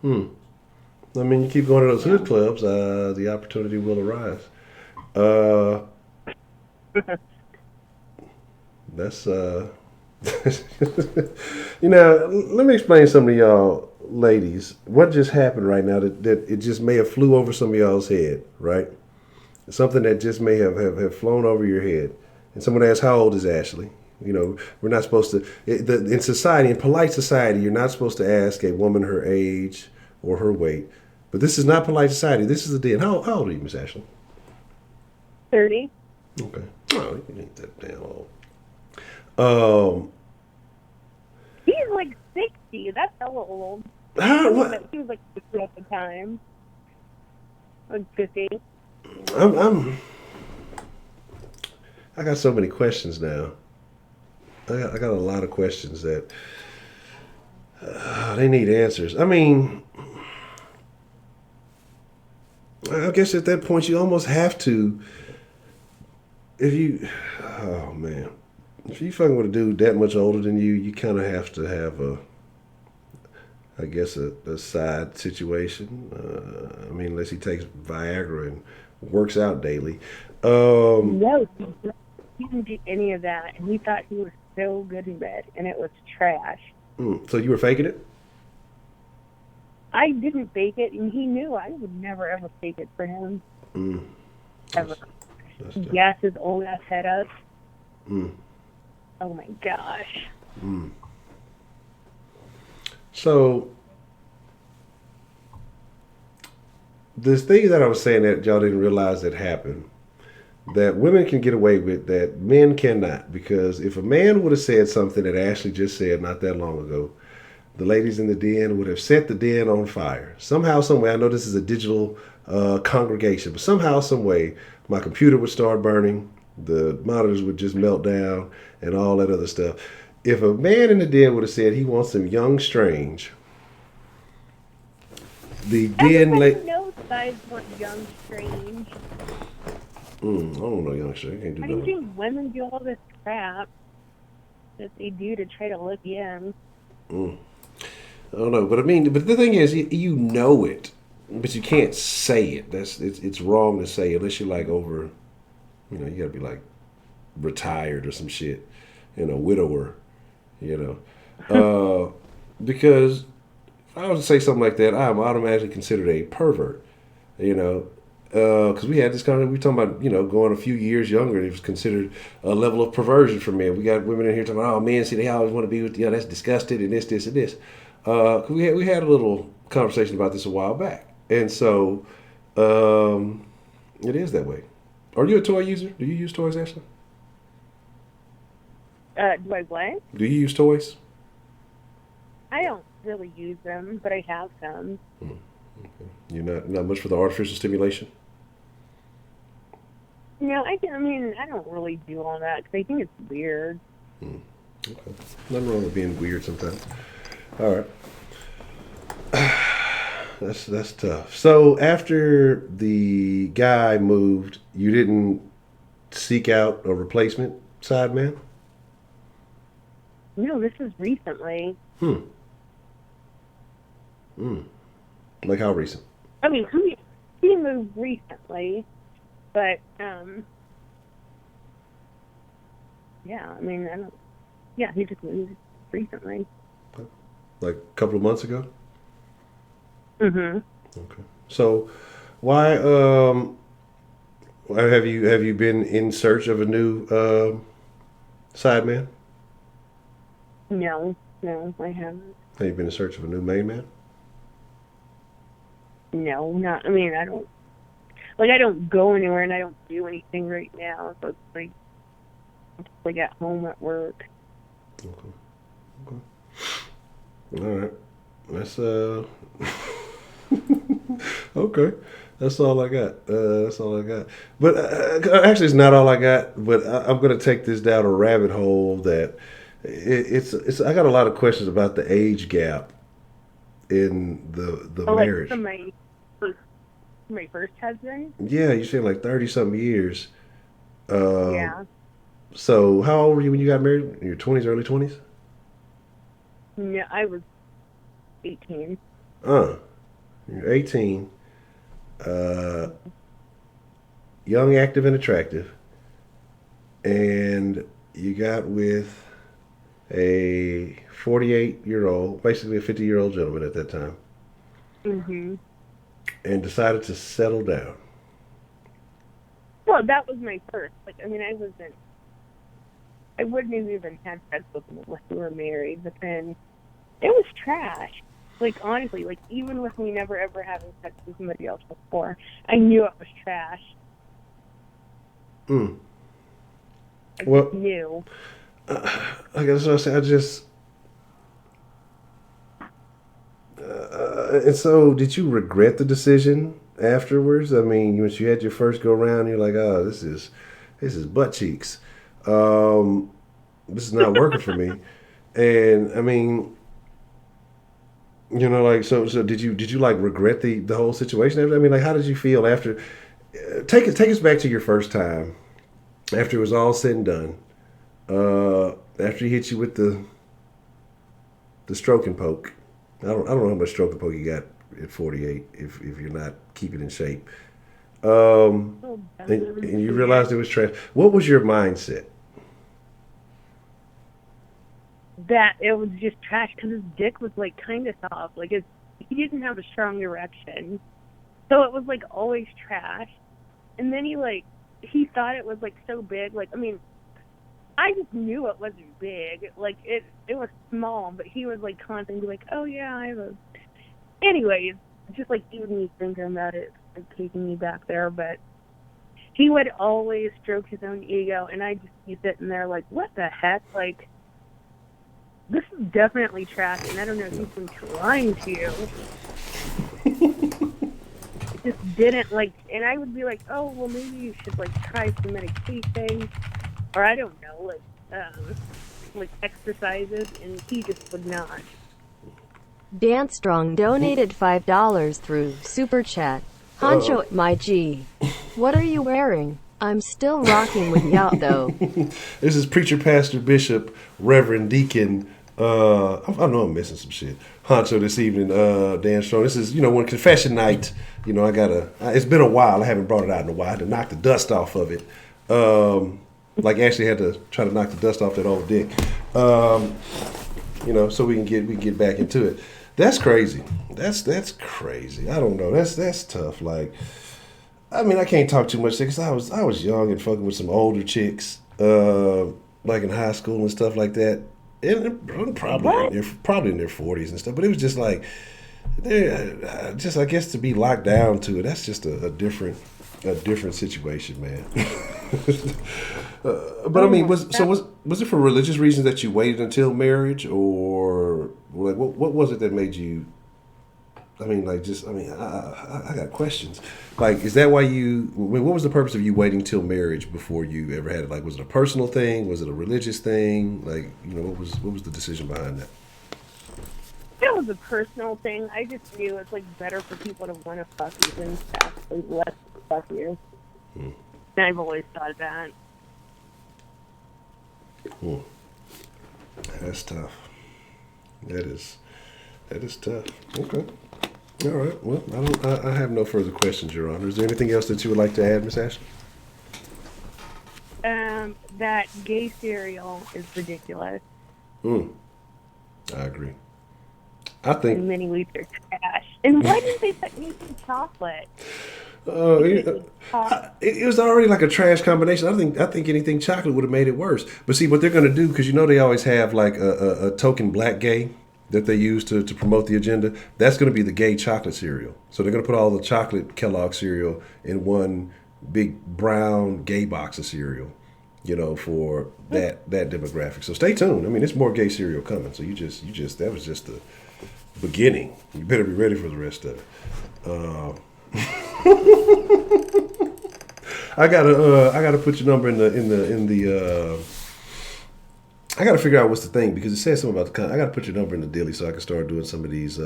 I mean, you keep going to those hood clubs, the opportunity will arise. That's you know, let me explain something to y'all ladies. What just happened right now that it just may have flew over some of y'all's head, right? Something that just may have flown over your head. And someone asked, how old is Ashley? You know, we're not supposed to, in society, in polite society, you're not supposed to ask a woman her age or her weight. But this is not polite society. This is the den. How old are you, Miss Ashley? 30. Okay. Oh, you ain't that damn old. He's like 60. That's hella old. What? He was like 50 at the time. Like 50. I got so many questions now. I got a lot of questions that they need answers. I mean, I guess at that point you almost have to. Oh man, if you fucking with a dude that much older than you, you kind of have to have a side situation. I mean, unless he takes Viagra and works out daily. No, he didn't do any of that, and he thought he was so good in bed, and it was trash. So you were faking it? I didn't fake it, and he knew I would never ever fake it for him. Ever. Gas his old ass head up. Oh my gosh. So this thing that I was saying that y'all didn't realize that happened, that women can get away with that men cannot, because if a man would have said something that Ashley just said not that long ago, the ladies in the den would have set the den on fire. Somehow, some way, I know this is a digital congregation, but somehow, some way, my computer would start burning, the monitors would just melt down, and all that other stuff. If a man in the den would have said he wants some young strange, the den knows guys want young strange. I don't know, young strange. Can't do How do you nothing. think women do all this crap that they do to try to look young? I don't know, but I mean, but the thing is, you know it, but you can't say it. It's wrong to say unless you're like over, you know, you gotta be like retired or some shit, you know, widower, you know, because if I was to say something like that, I'm automatically considered a pervert, you know, because we had this kind of, we talking about, you know, going a few years younger, and it was considered a level of perversion for men. We got women in here talking about, oh, men, see, they always want to be with, you know, that's disgusted, and this, and this. We had a little conversation about this a while back, and so it is that way. Are you a toy user? Do you use toys, Ashley? Do I what? Do you use toys? I don't really use them, but I have some. Okay. You're not much for the artificial stimulation? No, I mean, I don't really do all that because I think it's weird. Okay. Nothing wrong with being weird sometimes. All right. That's tough. So after the guy moved, you didn't seek out a replacement side man? No, this is recently. Like how recent? I mean, he moved recently, but yeah. I mean, I don't. Yeah, he just moved recently. Like a couple of months ago? Mhm. Okay. So, why have you been in search of a new side man? No, I haven't. Have you been in search of a new main man? No, not. I mean, I don't go anywhere and I don't do anything right now. So it's like at home at work. Okay. All right. That's okay. That's all I got. That's all I got. But actually, it's not all I got. But I'm going to take this down a rabbit hole that it's. I got a lot of questions about the age gap in the Like marriage. from my first husband. Yeah, you said like 30 something years. Yeah. So how old were you when you got married? In your 20s, early 20s? No, I was 18. You're 18. Uh, young, active, and attractive, and you got with a 48-year-old, basically a 50-year-old gentleman at that time, Mhm. and decided to settle down. Well, that was my first. Like, I mean, I wouldn't have even had sex with him unless we were married. But then it was trash. Like, honestly, like, even with me never ever having sex with somebody else before, I knew it was trash. Mm. I Well, just knew. I guess I say I just. And so, did you regret the decision afterwards? I mean, once you had your first go round, you're like, "Oh, this is butt cheeks. Um, this is not working for me." And I mean, like so. So did you like regret the whole situation? I mean, like, how did you feel after? Take us back to your first time after it was all said and done. After he hit you with the stroke and poke. I don't know how much stroke and poke you got at 48 if you're not keeping in shape. And you realized it was trash. What was your mindset? That it was just trash because his dick was like kind of soft. Like he didn't have a strong erection, so it was like always trash. And then he thought it was like so big. Like, I mean, I just knew it wasn't big. Like it was small, but he was like constantly like, oh yeah, I have a. Anyways, just like even me thinking about it, like taking me back there. But he would always stroke his own ego, and I'd just be sitting there like, what the heck, like. This is definitely trash, and I don't know if he's been lying to you. It just didn't, like, and I would be like, oh, well, maybe you should, like, try some medication, or I don't know, like exercises, and he just would not. Dance Strong donated $5 through Super Chat. Honcho, my G. What are you wearing? I'm still rocking with y'all, though. This is Preacher, Pastor, Bishop, Reverend, Deacon. I know I'm missing some shit. Honcho this evening, Dan Strong. This is, when confession night, it's been a while. I haven't brought it out in a while. I had to knock the dust off of it. Like Ashley had to try to knock the dust off that old dick. So we can get back into it. That's crazy. That's crazy. I don't know. That's tough. Like, I mean, I can't talk too much because I was young and fucking with some older chicks, like in high school and stuff like that. And probably in their 40s and stuff. But it was just like, just I guess to be locked down to it. That's just a different situation, man. But I mean, was it for religious reasons that you waited until marriage, or like what was it that made you? I mean, like, I got questions. Like, is that why what was the purpose of you waiting till marriage before you ever had it? Like, was it a personal thing? Was it a religious thing? Like, what was the decision behind that? It was a personal thing. I just knew it's like better for people to want to fuck you than to actually let fuck you. And I've always thought that. That's tough. That is tough. Okay. All right. Well, I have no further questions, Your Honor. Is there anything else that you would like to add, Miss Ashley? That gay cereal is ridiculous. I agree. I think and many wheats are trash. And why didn't they put me some chocolate? It was already like a trash combination. I think anything chocolate would have made it worse. But see, what they're going to do, because they always have like a token black gay that they use to promote the agenda. That's going to be the gay chocolate cereal. So they're going to put all the chocolate Kellogg cereal in one big brown gay box of cereal, for that demographic. So stay tuned. I mean, it's more gay cereal coming. So you just that was just beginning. You better be ready for the rest of it. I gotta put your number in the. I gotta figure out what's the thing because it says something about the. I gotta put your number in the daily so I can start doing some of these.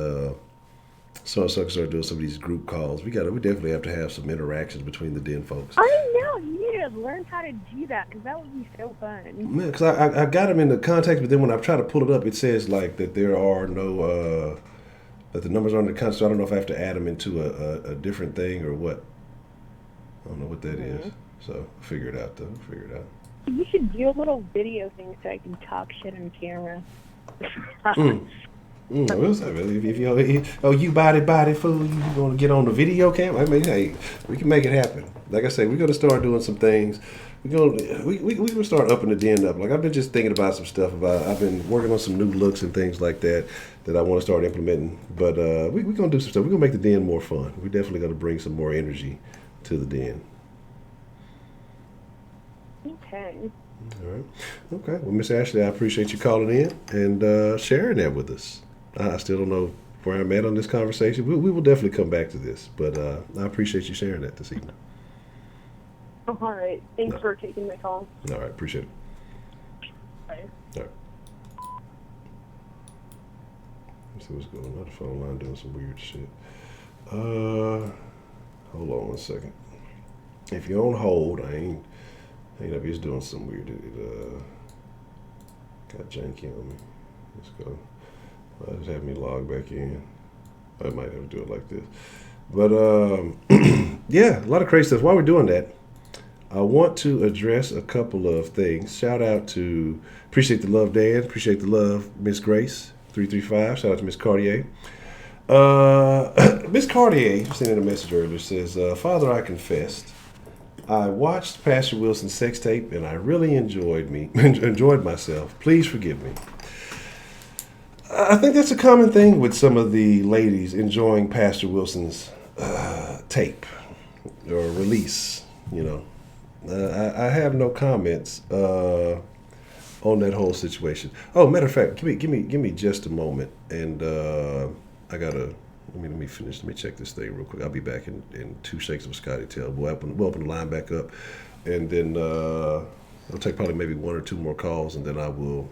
So I can start doing some of these group calls. We definitely have to have some interactions between the den folks. I know. You need to learn how to do that because that would be so fun. Man, because I got them in the contacts, but then when I try to pull it up, it says like that there are no that the numbers are in the contacts. So I don't know if I have to add them into a different thing or what. I don't know what that is. So figure it out though. Figure it out. You should do a little video thing so I can talk shit on camera. If you body fool, you gonna get on the video cam? I mean, hey, we can make it happen. Like I say, we're gonna start doing some things. We gonna start upping the den up. Like I've been just thinking about some stuff I've been working on some new looks and things like that I want to start implementing. But we're gonna do some stuff. We're gonna make the den more fun. We're definitely gonna bring some more energy to the den. Okay. All right. Okay. Well, Miss Ashley, I appreciate you calling in and sharing that with us. I still don't know where I'm at on this conversation. We will definitely come back to this, but I appreciate you sharing that this evening. Oh, all right. Thanks for taking my call. All right. Appreciate it. Bye. All right. Let's see what's going on. The phone line doing some weird shit. Hold on one second. If you're on hold, I ain't up here doing some weird. Got janky on me. Let's go. Just have me log back in. I might have to do it like this. But yeah, a lot of crazy stuff. While we're doing that, I want to address a couple of things. Shout out to appreciate the love, Dan. Appreciate the love, Miss Grace 335. Shout out to Miss Cartier. Miss Cartier sent in a message earlier. Says, "Father, I confessed. I watched Pastor Wilson's sex tape and I really enjoyed myself. Please forgive me." I think that's a common thing with some of the ladies enjoying Pastor Wilson's tape or release. You know, I have no comments on that whole situation. Oh, matter of fact, give me just a moment, and I gotta let me finish. Let me check this thing real quick. I'll be back in 2 shakes of Scotty Tail. We'll open the line back up, and then I'll take probably maybe 1 or 2 more calls, and then I will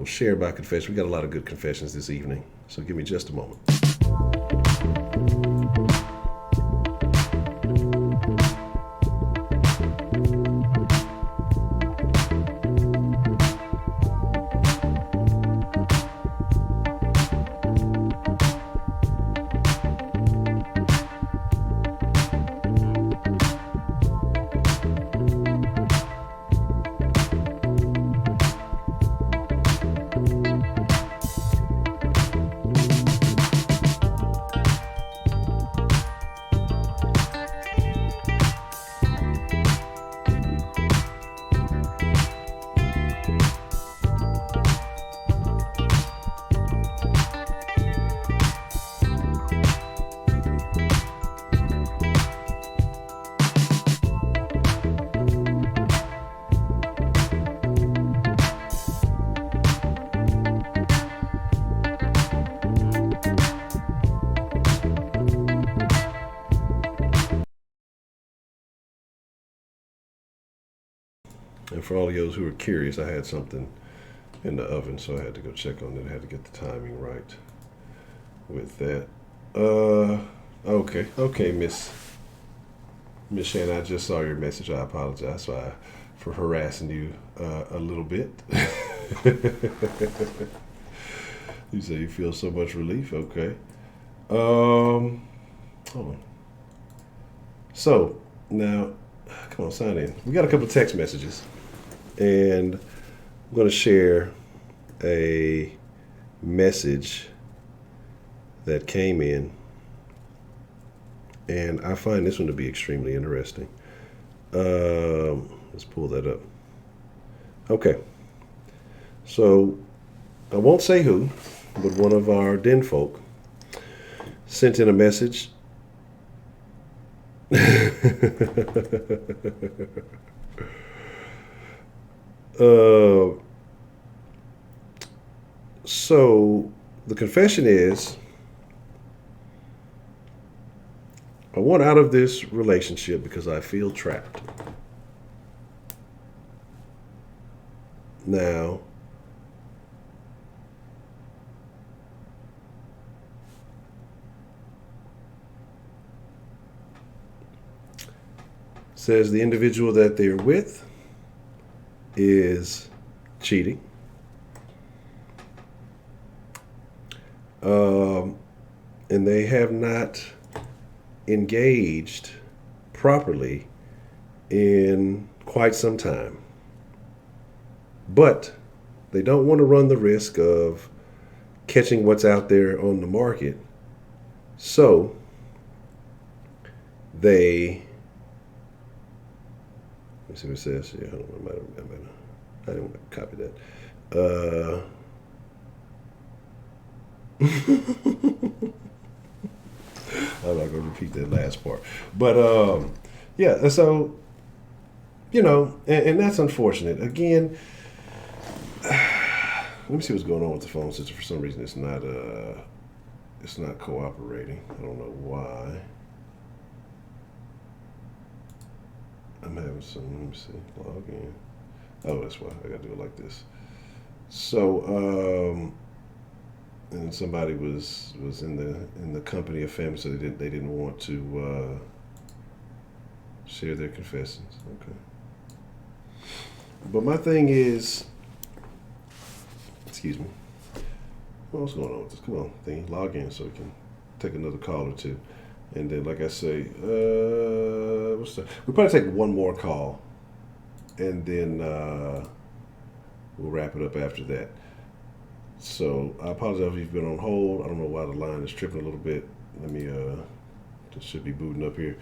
share my confession. We got a lot of good confessions this evening, so give me just a moment. And for all of those who are curious, I had something in the oven, so I had to go check on it. I had to get the timing right with that. Okay, Miss Shannon, I just saw your message. I apologize for harassing you a little bit. You say you feel so much relief. Okay. Hold on. So now, come on, sign in. We got a couple text messages, and I'm going to share a message that came in, and I find this one to be extremely interesting. Let's pull that up. Okay. So I won't say who, but one of our den folk sent in a message. So the confession is, I want out of this relationship because I feel trapped. Now, says the individual that they're with is cheating. And they have not engaged properly in quite some time. But they don't want to run the risk of catching what's out there on the market. So they, let's see what it says. Yeah, hold on, I didn't want to copy that. I'm not going to repeat that last part. But, yeah, so, you know, and that's unfortunate. Again, let me see what's going on with the phone system. For some reason, it's not cooperating. I don't know why. I'm having some, let me see, log in. Oh, that's why. I got to do it like this. So, and somebody was in the company of family, so they didn't want to share their confessions. Okay. But my thing is, excuse me. What's going on with this? Come on, thing. Log in so we can take another call or two, and then, like I say, we'll probably take one more call, and then we'll wrap it up after that. So I apologize if you've been on hold. I don't know why the line is tripping a little bit. Let me, this should be booting up here.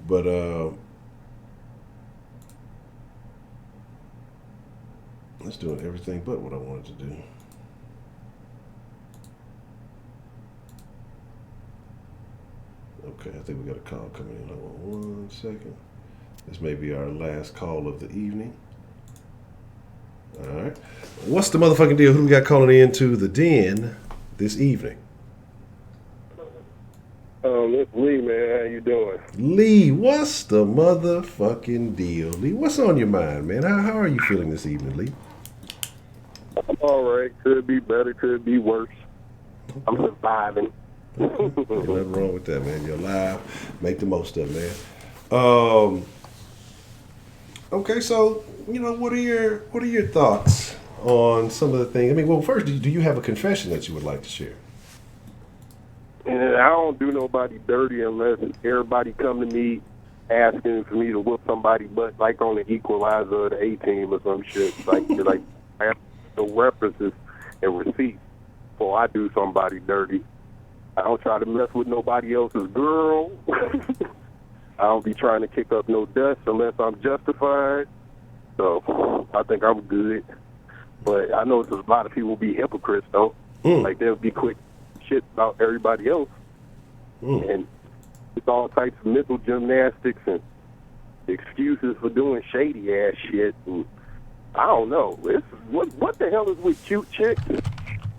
But it's doing everything but what I wanted to do. Okay, I think we got a call coming in. Hold on 1 second. This may be our last call of the evening. All right. What's the motherfucking deal? Who we got calling into the den this evening? It's Lee, man. How you doing? Lee, what's the motherfucking deal? Lee, what's on your mind, man? How are you feeling this evening, Lee? I'm all right. Could be better. Could be worse. I'm surviving. Ain't nothing wrong with that, man. You're alive. Make the most of it, man. Okay, so you know, what are your thoughts on some of the things? I mean, well, first, do you have a confession that you would like to share? And I don't do nobody dirty unless everybody come to me asking for me to whoop somebody butt, like on the equalizer of the A-team or some shit. Like I have no references and receipts before I do somebody dirty. I don't try to mess with nobody else's girl. I don't be trying to kick up no dust unless I'm justified. So I think I'm good. But I know there's a lot of people be hypocrites, though. Like, they'll be quick shit about everybody else. And it's all types of mental gymnastics and excuses for doing shady-ass shit. And I don't know. What the hell is with cute chicks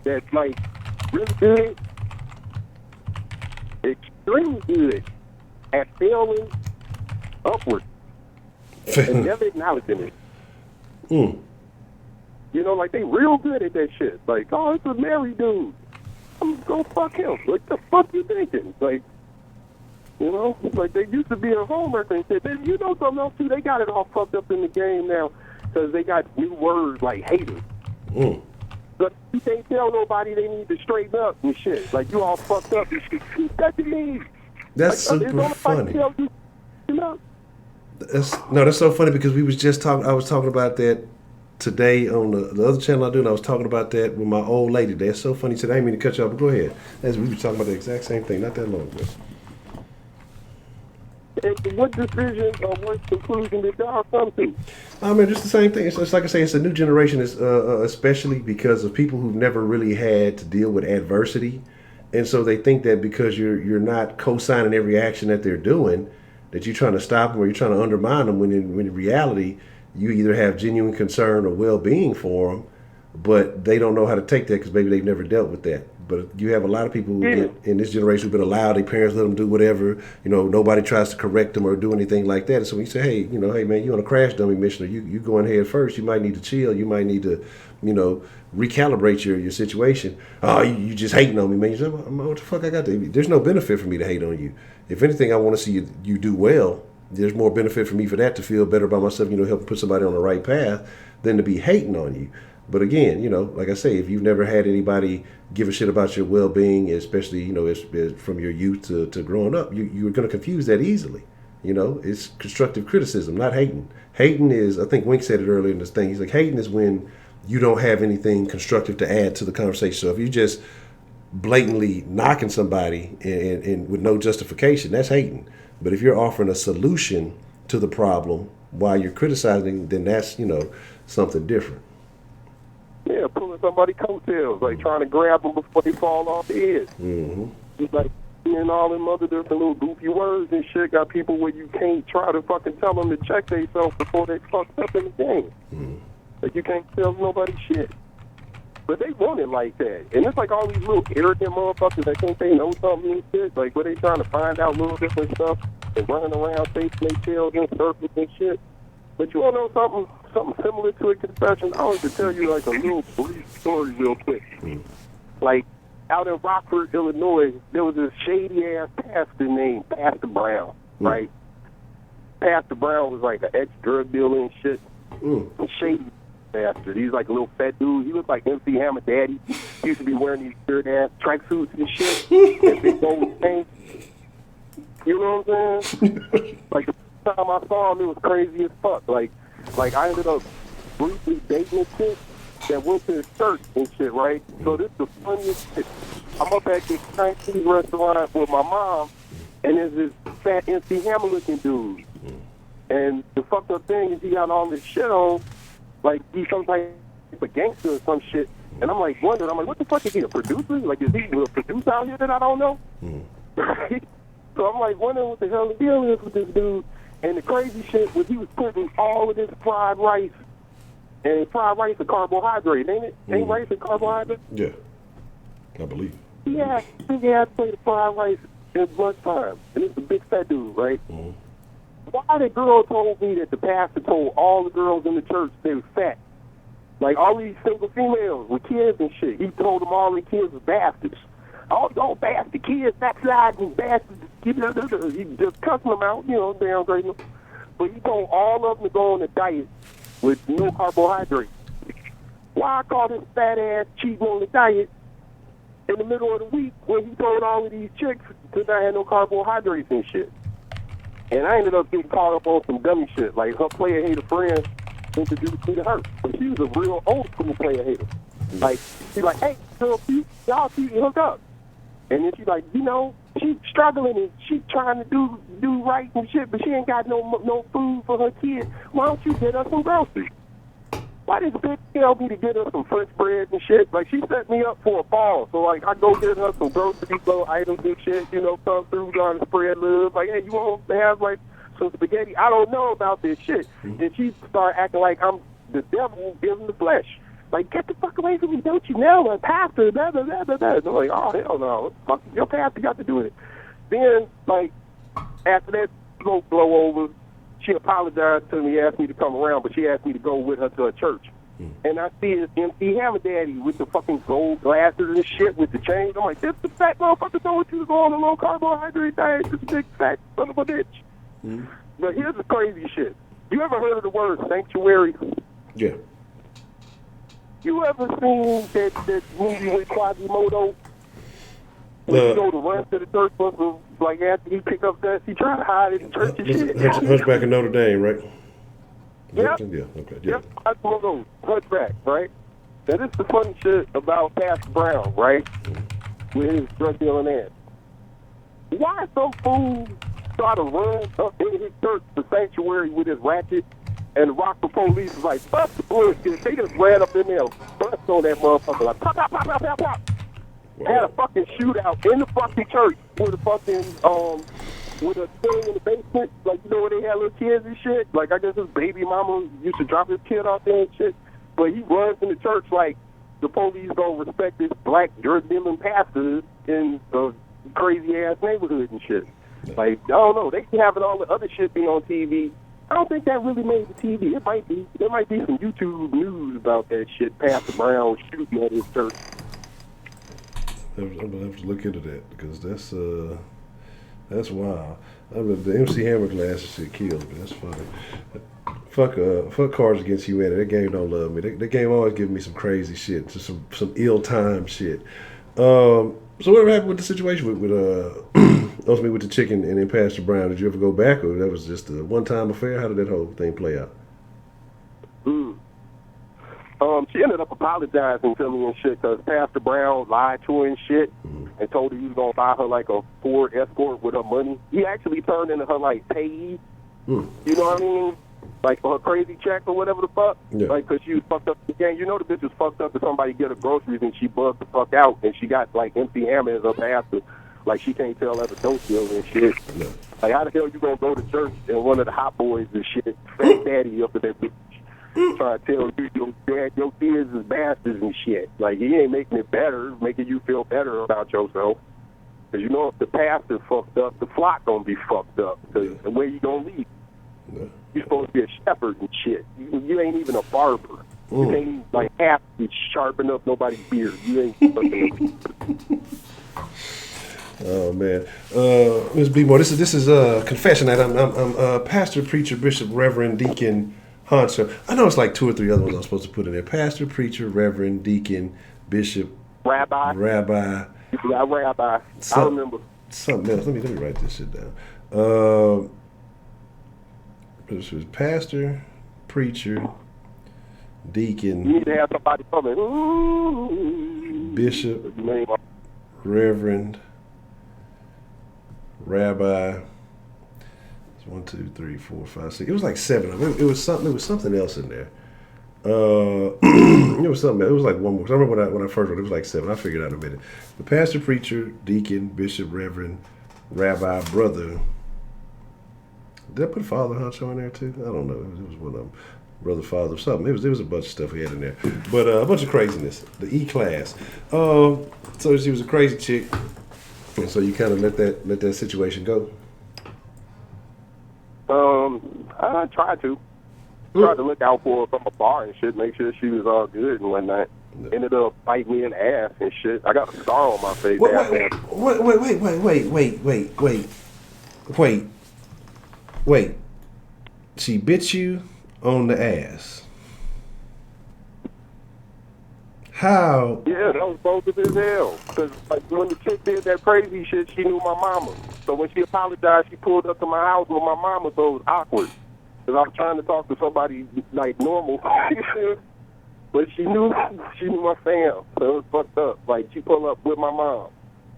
that's, like, really good, extremely good at failing upward and never acknowledging it? You know, like, they real good at that shit. Like, oh, it's a married dude. I'm gonna go fuck him. What the fuck you thinking? Like, you know, like, they used to be a homeworker and shit. You know something else, too? They got it all fucked up in the game now because they got new words like haters. But you can't tell nobody they need to straighten up and shit. Like, you all fucked up and shit. That's what you mean. That's like, super funny. Tell you, you know? That's so funny because I was talking about that today on the other channel I do, and I was talking about that with my old lady. That's so funny today. I didn't mean to cut you off, but go ahead. As we were talking about the exact same thing not that long ago. And what decision or what conclusion did y'all come to? I mean, just the same thing. It's like I say, it's a new generation, especially because of people who've never really had to deal with adversity, and so they think that because you're not co-signing every action that they're doing, that you're trying to stop them or you're trying to undermine them. When in reality, you either have genuine concern or well-being for them, but they don't know how to take that because maybe they've never dealt with that. But you have a lot of people who get in this generation who've been allowed, their parents let them do whatever, nobody tries to correct them or do anything like that. And so when you say, hey, hey man, you on a crash dummy mission, or you going head first, you might need to chill, you might need to, recalibrate your situation. Oh, you just hating on me, man. You say, what the fuck I got to? There's no benefit for me to hate on you. If anything, I want to see you do well. There's more benefit for me for that, to feel better about myself, help put somebody on the right path, than to be hating on you. But again, like I say, if you've never had anybody give a shit about your well-being, especially, as from your youth to growing up, you're going to confuse that easily. It's constructive criticism, not hating. Hating is, I think Wink said it earlier in this thing, he's like, hating is when you don't have anything constructive to add to the conversation. So if you just blatantly knocking somebody and with no justification, that's hating. But if you're offering a solution to the problem while you're criticizing, then that's, something different. Yeah, pulling somebody's coattails, like trying to grab them before they fall off the edge. Mm-hmm. It's like, and all them other different little goofy words and shit got people where you can't try to fucking tell them to check themselves before they fucked up in the game. Mm-hmm. Like, you can't tell nobody shit. But they want it like that. And it's like all these little arrogant motherfuckers that think they know something and shit. Like, where they trying to find out little different stuff and running around chasing their tails in circles and shit. But you want to know something similar to a confession? I want to tell you, like, a little brief story real quick. Like, out in Rockford, Illinois, there was this shady-ass pastor named Pastor Brown, right? Pastor Brown was like an ex-drug dealer and shit. Shady bastard. He's like a little fat dude. He looked like MC Hammer Daddy. He used to be wearing these weird-ass tracksuits and shit. And big gold chains. You know what I'm saying? Like, the time I saw him, it was crazy as fuck. Like I ended up briefly dating a chick that went to his church and shit, right? So this is the funniest shit. I'm up at this Chinese restaurant with my mom, and there's this fat MC Hammer looking dude. And the fucked up thing is he got all this shit on, like he's some type of gangster or some shit. And I'm like wondering, what the fuck, is he a producer? Like, is he a producer out here that I don't know? Right? So I'm like wondering what the hell the deal is with this dude. And the crazy shit was he was putting all of this fried rice, and fried rice is carbohydrate, ain't it? Ain't rice a carbohydrate? Yeah, I believe. Yeah, he had to play the fried rice at lunchtime. And it's a big fat dude, right? Why the girl told me that the pastor told all the girls in the church they was fat? Like, all these single females with kids and shit. He told them all the kids were bastards. All bastard kids, backsliding bastards. He just cussing them out, downgrading them. But he told all of them to go on a diet with no carbohydrates. Why I call this fat ass cheating on the diet in the middle of the week when he told all of these chicks to not have no carbohydrates and shit? And I ended up getting caught up on some dummy shit. Like, her player hater friend introduced me to her. But she was a real old school player hater. Like, she's like, hey, girl, y'all see you hook up. And then she's like, she's struggling and she's trying to do right and shit, but she ain't got no food for her kids. Why don't you get her some groceries? Why did the bitch tell me to get her some French bread and shit? Like, she set me up for a fall. So, like, I go get her some groceries, little items and shit, come through, trying to spread love. Like, hey, you want to have, like, some spaghetti? I don't know about this shit. And she started acting like I'm the devil giving the flesh. Like, get the fuck away from me, don't you know? A pastor, blah, blah, blah, blah, blah. And I'm like, oh, hell no. What the fuck your pastor got to do with it? Then, like, after that smoke blow over, she apologized to me, asked me to come around, but she asked me to go with her to her church. And I see this MC Hammer Daddy with the fucking gold glasses and shit with the chains. I'm like, this the fat motherfucker told you to go on a low carbohydrate diet, this big fat son of a bitch. But here's the crazy shit. You ever heard of the word sanctuary? Yeah. You ever seen that movie with Quasimodo? When he go to run to the church, like after he pick up that, he try to hide in the church and shit. Hunchback of Notre Dame, right? Yep. Yeah, okay. Yeah. Yep, that's one of those. Hunchback, right? Now, this is the funny shit about Pastor Brown, right? With his drug dealing ass. Why some fool try to run up in his church, the sanctuary, with his ratchet, and the Rockford police is like, fuck the bullshit. They just ran up in there and bust on that motherfucker like, pop, pop, pop, pop, pop, pop. Wow. Had a fucking shootout in the fucking church with a fucking, with a thing in the basement, like, where they had little kids and shit. Like, I guess his baby mama used to drop his kid off there and shit. But he runs in the church like the police don't respect this black drug dealing pastors in a crazy ass neighborhood and shit. Like, I don't know. They can have it all the other shit be on TV. I don't think that really made the TV. It might be. There might be some YouTube news about that shit. Pastor Brown shooting at his church. I'm gonna have to look into that because that's wild. I mean, the MC Hammer class shit kills me. That's funny. Fuck Cards Against Humanity. That game don't love me. That game always giving me some crazy shit, just some ill-timed shit. So whatever happened with the situation with ultimately with the chicken and then Pastor Brown? Did you ever go back, or that was just a one-time affair? How did that whole thing play out? She ended up apologizing to me and shit because Pastor Brown lied to her and shit and told her he was going to buy her like a Ford Escort with her money. He actually turned into her like payee. You know what I mean? Like for her crazy check or whatever the fuck. Yeah. Like because she was fucked up again. You know the bitch was fucked up to somebody get her groceries and she bugged the fuck out and she got like MC Hammer as her pastor. Like she can't tell other dope dealers and shit. Yeah. Like how the hell you gonna go to church and one of the hot boys and shit, fat daddy up in that bitch, trying to tell you your kids is bastards and shit. Like he ain't making it better, making you feel better about yourself. Cause you know if the pastor fucked up, the flock gonna be fucked up. Cause the way you gonna lead. Yeah. You're supposed to be a shepherd and shit. You ain't even a barber. You can't even like half to sharpen up nobody's beard. You ain't fucking. Oh man, Ms. B-More, this is confession night. I'm pastor, preacher, bishop, reverend, deacon, Honcho. I know it's like 2 or 3 other ones I'm supposed to put in there. Pastor, preacher, reverend, deacon, bishop, rabbi. You got rabbi. I remember something else. Let me write this shit down. This was pastor, preacher, deacon. You need to have somebody coming. Ooh. Bishop, reverend, rabbi. It's 1, 2, 3, 4, 5, 6. It was like 7 of them. It was something else in there. It was something else. It was like one more. Cause I remember when I first wrote it was like 7. I figured out in a minute. The pastor, preacher, deacon, bishop, reverend, rabbi, brother. Did I put Father Honcho in there too? I don't know. It was one of them. Brother, father, something. It was a bunch of stuff we had in there. But a bunch of craziness. The E class. So she was a crazy chick. And so you kind of let that situation go. I tried to. Tried to look out for her from afar and shit, make sure she was all good and whatnot. No. Ended up biting me in the ass and shit. I got a scar on my face. Wait. She bit you on the ass. How? Yeah, that was bogus as hell. Because like, when the chick did that crazy shit, she knew my mama. So when she apologized, she pulled up to my house with my mama, so it was awkward. Because I was trying to talk to somebody like normal. But she knew my fam. So it was fucked up. Like, she pulled up with my mom.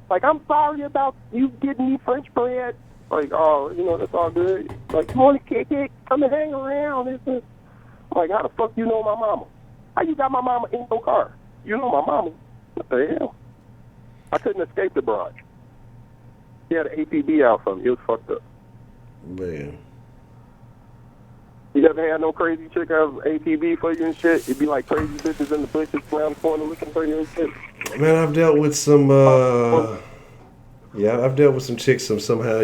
Like, I'm sorry about you getting me French bread. Like, oh, that's all good. Like, you want to kick it? Come and hang around. Like, how the fuck you know my mama? How you got my mama in your car? You know my mama. What the hell? I couldn't escape the broad. She had an APB out from me. It was fucked up. Man. You ever had no crazy chick have APB for you and shit? It'd be like crazy bitches in the bushes around the corner looking for you and shit. Man, I've dealt with some... Yeah, I've dealt with some chicks. Somehow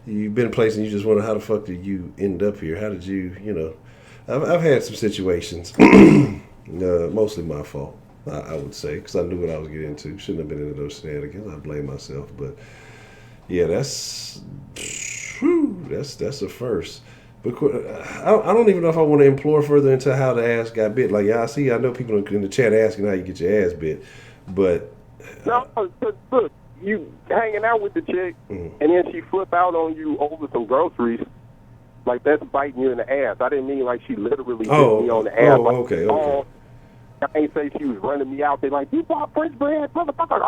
you've been a place and you just wonder how the fuck did you end up here? How did you, I've had some situations. Mostly my fault, I would say, because I knew what I was getting into. Shouldn't have been into those shenanigans. I blame myself, but yeah, that's a first. But I don't even know if I want to implore further into how the ass got bit. Like, yeah, I know people in the chat asking how you get your ass bit, but no, look. You hanging out with the chick, and then she flip out on you over some groceries, like that's biting you in the ass. I didn't mean like she literally bit me on the ass. Okay. I ain't say she was running me out there like, you bought French bread, motherfucker.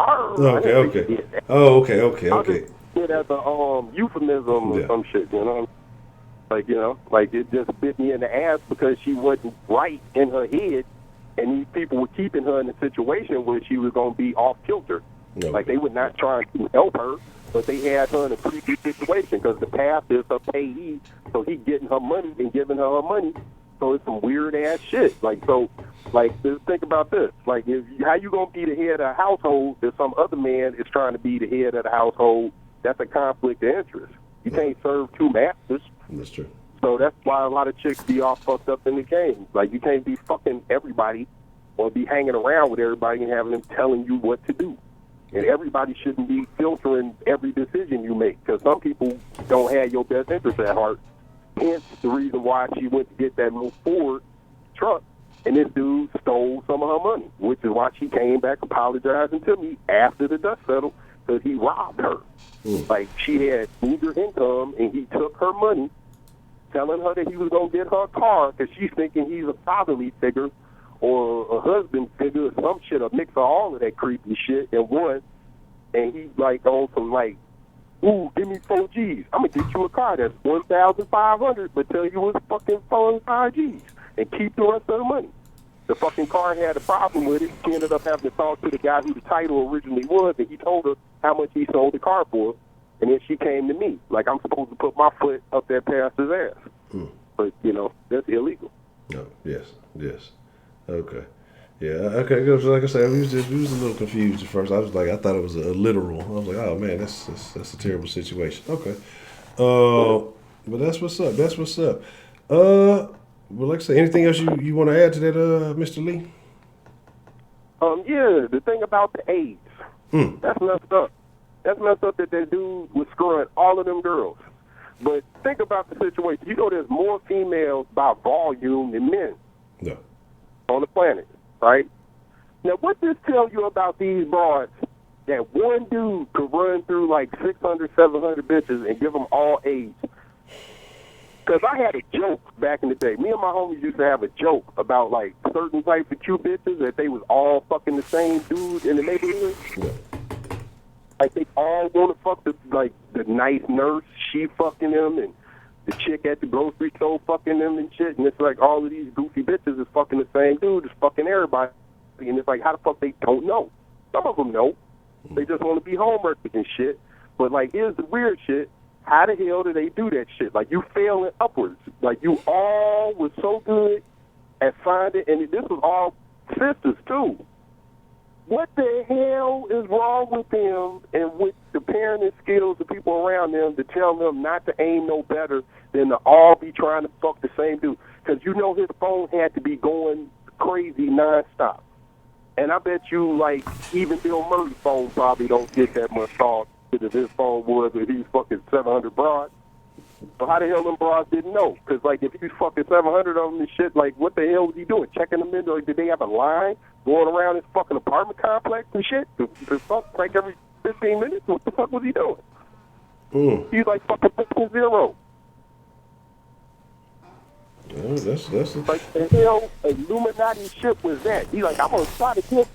Okay. Okay. It as a euphemism or some shit, Like it just bit me in the ass because she wasn't right in her head, and these people were keeping her in a situation where she was going to be off kilter. Okay. Like, they were not trying to help her, but they had her in a pretty good situation because the pastor is her payee, so he getting her money and giving her money So it's some weird ass shit. Like, so, like, just think about this. Like, how you gonna be the head of the household if some other man is trying to be the head of the household? That's a conflict of interest. You can't serve two masters. That's true. So that's why a lot of chicks be all fucked up in the game. Like, you can't be fucking everybody or be hanging around with everybody and having them telling you what to do. And everybody shouldn't be filtering every decision you make, because some people don't have your best interest at heart. Hence the reason why she went to get that little Ford truck, and this dude stole some of her money, which is why she came back apologizing to me after the dust settled, because he robbed her. Like, she had meager income, and he took her money, telling her that he was going to get her a car, because she's thinking he's a fatherly figure or a husband figure or some shit, a mix of all of that creepy shit in one. And he's like on some like, ooh, give me 4 G's. I'm going to get you a car that's 1,500, but tell you it's fucking 4 and 5 G's and keep the rest of the money. The fucking car had a problem with it. She ended up having to talk to the guy who the title originally was, and he told her how much he sold the car for. And then she came to me. Like, I'm supposed to put my foot up that pastor's ass. But, you know, that's illegal. No, yes. Okay. Yeah, okay, because like I said, we was a little confused at first. I thought it was a literal. I was like, oh man, that's a terrible situation. Okay. But that's what's up. Well, like I say, anything else you want to add to that, Mr. Lee? Yeah, the thing about the AIDS, that's messed up. That's messed up that dude was screwing all of them girls. But think about the situation. You know there's more females by volume than men. No. On the planet, right? Now, what this tells you about these broads, that one dude could run through like 600, 700 bitches and give them all AIDS. Because I had a joke back in the day. Me and my homies used to have a joke about like certain types of cute bitches that they was all fucking the same dude in the neighborhood. Yeah. Like they all want to fuck the nice nurse, she fucking them, and the chick at the grocery store fucking them and shit. And it's like all of these goofy bitches is fucking the same dude, just fucking everybody. And it's like, how the fuck they don't know? Some of them know. They just want to be homeworkers and shit. But like, here's the weird shit. How the hell do they do that shit? Like, you failing upwards. Like, you all was so good at finding, and this was all sisters too. What the hell is wrong with them and with the parenting skills of people around them to tell them not to aim no better than to all be trying to fuck the same dude? Because you know his phone had to be going crazy nonstop. And I bet you, like, even Bill Murray's phone probably don't get that much thought as his phone was if he's fucking 700 broads. So how the hell them broads didn't know? Because, like, if he's fucking 700 of them and shit, like, what the hell was he doing? Checking them in? Like, did they have a line going around his fucking apartment complex and shit? To fuck, like, every 15 minutes? What the fuck was he doing? He's like fucking zero. Yeah, that's like the hell Illuminati shit was that? He's like, I'm gonna try to get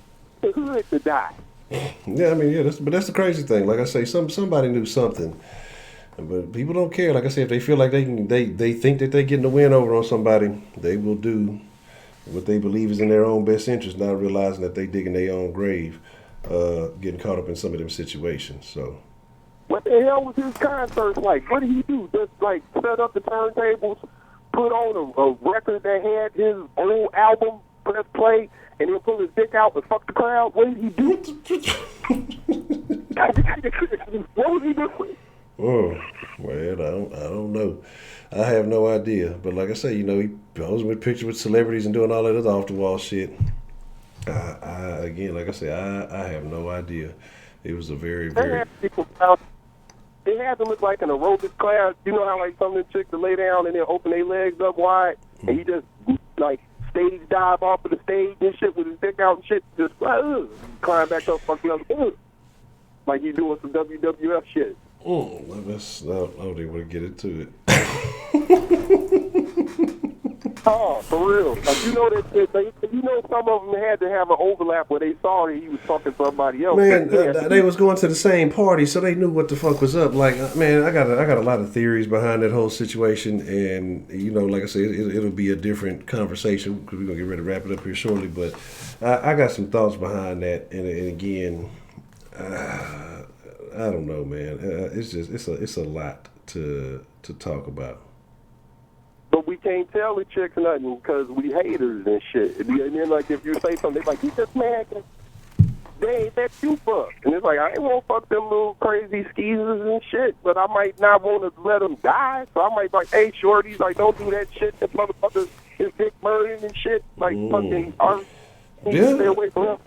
the hood to die. Yeah, I mean, yeah, that's the crazy thing. Like I say, somebody knew something, but people don't care. Like I say, if they feel like they think that they're getting a win over on somebody, they will do what they believe is in their own best interest, not realizing that they digging their own grave, getting caught up in some of them situations. So, what the hell was his concert like? What did he do? Just like set up the turntables, put on a record that had his old album, press play, and then pull his dick out and fuck the crowd? What did he do? What was he doing? Oh, well, I don't know. I have no idea. But like I say, you know, he posing with pictures with celebrities and doing all that other off the wall shit. Again, like I say, I have no idea. It was a very They had to look like an aerobic class. You know how like some of the chicks will lay down and then open their legs up wide, and he just like stage dive off of the stage and shit with his dick out and shit, just climb back up, fucking up, like he doing some WWF shit. Well, I don't even want to get into it. Oh, for real. Like, you know some of them had to have an overlap where they saw that he was fucking somebody else. Man, they was going to the same party, so they knew what the fuck was up. Like, man, I got a lot of theories behind that whole situation, and you know, like I said, it'll be a different conversation because we're gonna get ready to wrap it up here shortly. But I got some thoughts behind that, and again, I don't know, man. It's a lot to talk about. But we can't tell the chicks nothing because we haters and shit. And then, like, if you say something, they like, you just mad 'cause they ain't that you fuck. And it's like, I ain't want to fuck them little crazy skeezers and shit, but I might not want to let them die. So I might be like, hey, shorties, like, don't do that shit. That motherfucker is dick burning and shit. Like, fucking, stay away from him.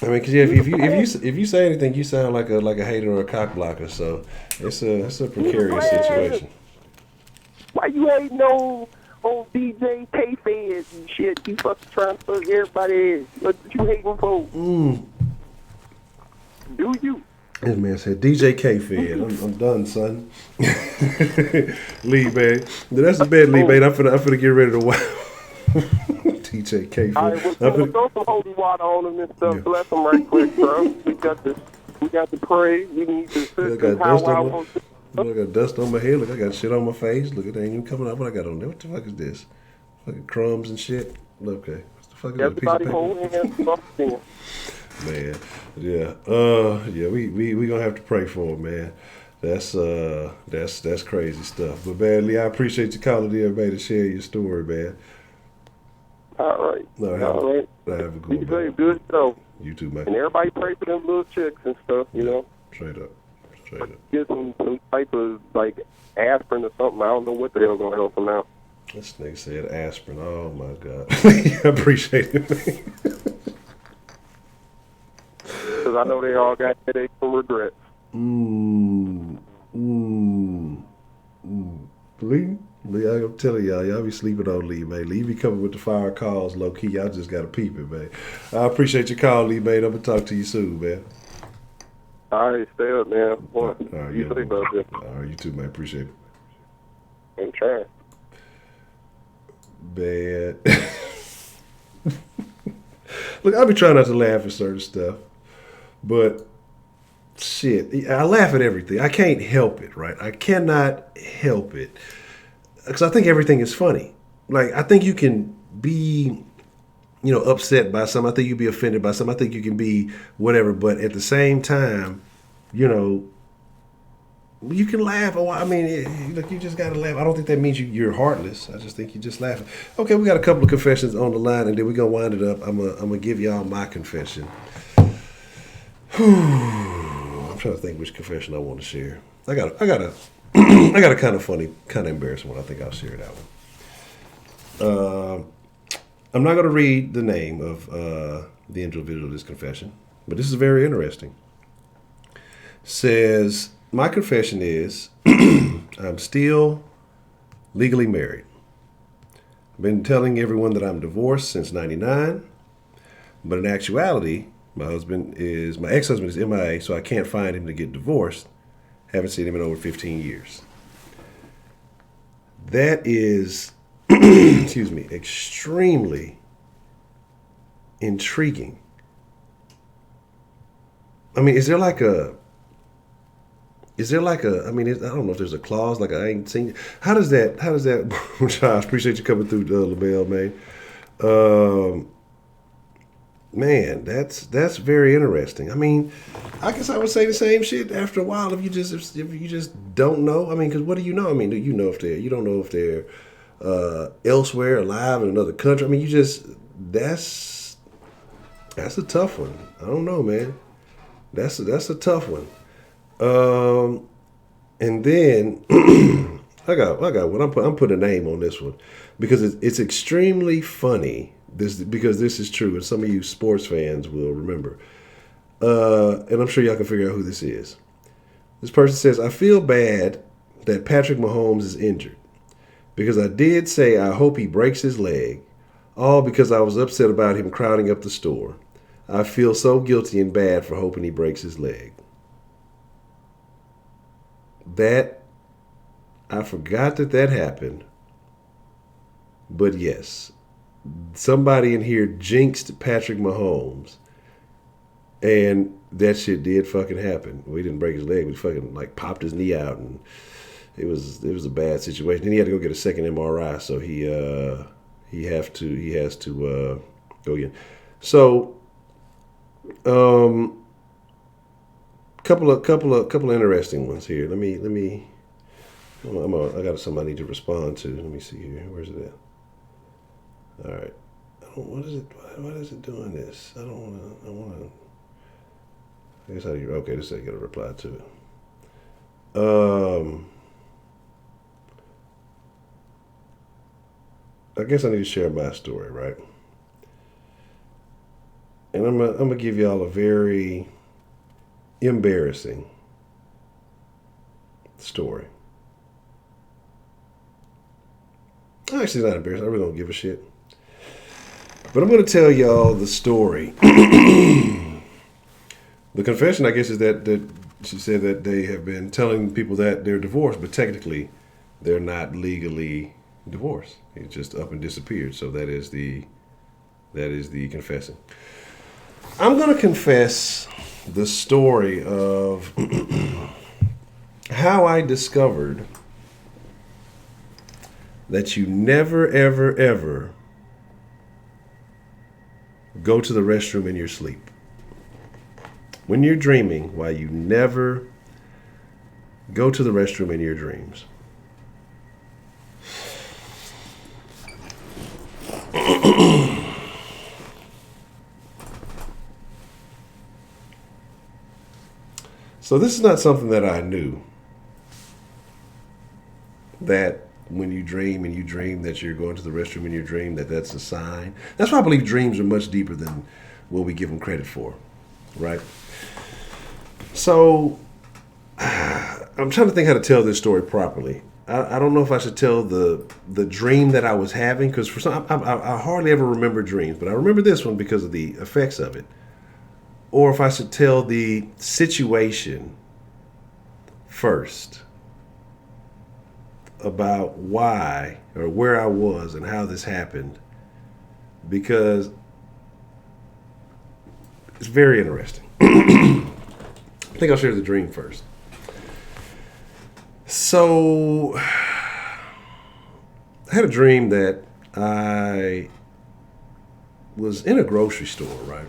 I mean, cause yeah, if you say anything, you sound like a hater or a cock blocker. So it's a precarious situation. Why you hating on DJ K-Fed and shit? You fucking trying to fuck everybody. What you hating for? Do you? This man said DJ K-Fed. I'm done, son. Lee, man. That's the bed, Lee, man. I'm finna get ready to watch. DJ K-Fed. All right, we'll throw some holy water on them and stuff. Bless them right quick, bro. We got to pray. We need to assist I got dust on my head. Look, I got shit on my face. Look, it ain't even coming up. What I got on there? What the fuck is this? Fucking crumbs and shit. Okay. What the fuck is that? Everybody hold hands. Man, yeah. Yeah, we gonna have to pray for him, man. That's crazy stuff. But man, Lee, I appreciate you calling in, man, to share your story, man. All right. All right. Have a good one. Good show. You too, man. And everybody pray for them little chicks and stuff, you know. Straight up. Get some type of, like, aspirin or something. I don't know what the hell gonna help them now. This nigga said aspirin. Oh my god. I appreciate it, man. Because I know they all got headaches and regrets. Lee, I'm telling y'all be sleeping on Lee, man. Lee be coming with the fire calls, low key. Y'all just gotta peep it, man. I appreciate your call, Lee, man. I'm gonna talk to you soon, man. All right, stay up, man. All right, you think about this. All right, you too, man. Appreciate it. I'm trying. Bad. Look, I be trying not to laugh at certain stuff, but shit, I laugh at everything. I can't help it, right? I cannot help it because I think everything is funny. Like, I think you can be, upset by something. I think you be offended by something. I think you can be whatever, but at the same time, you can laugh. I mean, look, you just got to laugh. I don't think that means you're heartless. I just think you're just laughing. Okay, we got a couple of confessions on the line, and then we're going to wind it up. I'm gonna give y'all my confession. I'm trying to think which confession I want to share. I got a kind of funny, kind of embarrassing one. I think I'll share that one. I'm not going to read the name of the individual of this confession, but this is very interesting. Says, my confession is I'm still legally married. I've been telling everyone that I'm divorced since '99, but in actuality, my ex-husband is MIA, so I can't find him to get divorced. Haven't seen him in over 15 years. That is, extremely intriguing. I mean, I don't know if there's a clause, like I ain't seen. How does that, Josh, appreciate you coming through, LaBelle, man. Man, that's very interesting. I mean, I guess I would say the same shit after a while if you just don't know. I mean, because what do you know? I mean, you don't know if they're elsewhere, alive in another country. I mean, that's a tough one. I don't know, man. That's a tough one. And then I got one. I'm putting a name on this one because it's extremely funny. Because this is true, and some of you sports fans will remember. And I'm sure y'all can figure out who this is. This person says, I feel bad that Patrick Mahomes is injured because I did say I hope he breaks his leg, all because I was upset about him crowding up the store. I feel so guilty and bad for hoping he breaks his leg. I forgot that happened. But yes, somebody in here jinxed Patrick Mahomes, and that shit did fucking happen. Well, he didn't break his leg, we fucking popped his knee out, and it was a bad situation. Then he had to go get a second MRI, so he has to go again. So, couple of interesting ones here. Let me I got something I need to respond to. Let me see here. Where's it at? All right. What is it? Why is it doing this? I don't want to. I want to. I guess okay. This ain't gonna reply to it. I guess I need to share my story, right? And I'm gonna give y'all a very embarrassing story. Actually, not embarrassing. I really don't give a shit. But I'm gonna tell y'all the story. The confession, I guess, is that she said that they have been telling people that they're divorced, but technically they're not legally divorced. It just up and disappeared. So that is the confessing. I'm going to confess the story of how I discovered that you never, ever, ever go to the restroom in your sleep. When you're dreaming, why you never go to the restroom in your dreams. So this is not something that I knew. That when you dream and you dream that you're going to the restroom in your dream, that's a sign. That's why I believe dreams are much deeper than what we give them credit for, right? So I'm trying to think how to tell this story properly. I don't know if I should tell the dream that I was having, because for some I hardly ever remember dreams, but I remember this one because of the effects of it. Or if I should tell the situation first about why or where I was and how this happened, because it's very interesting. I think I'll share the dream first. So I had a dream that I was in a grocery store, right?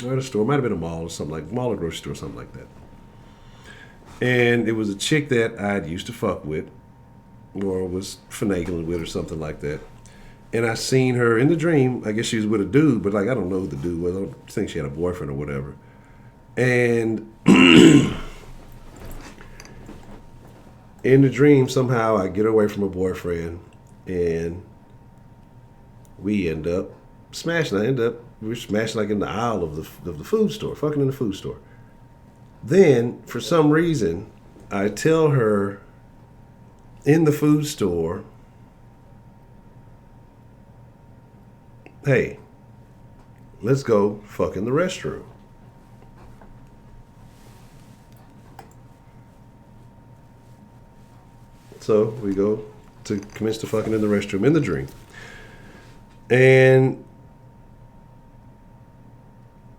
At a store, might have been a mall or something like mall or grocery store, something like that. And it was a chick that I'd used to fuck with, or was finagling with, or something like that. And I seen her in the dream. I guess she was with a dude, but like I don't know who the dude was. I don't think she had a boyfriend or whatever. And in the dream, somehow I get away from a boyfriend, and we end up smashing. We're smashing like in the aisle of the food store, fucking in the food store. Then, for some reason, I tell her in the food store, hey, let's go fuck in the restroom. So we go to commence to fucking in the restroom in the dream. And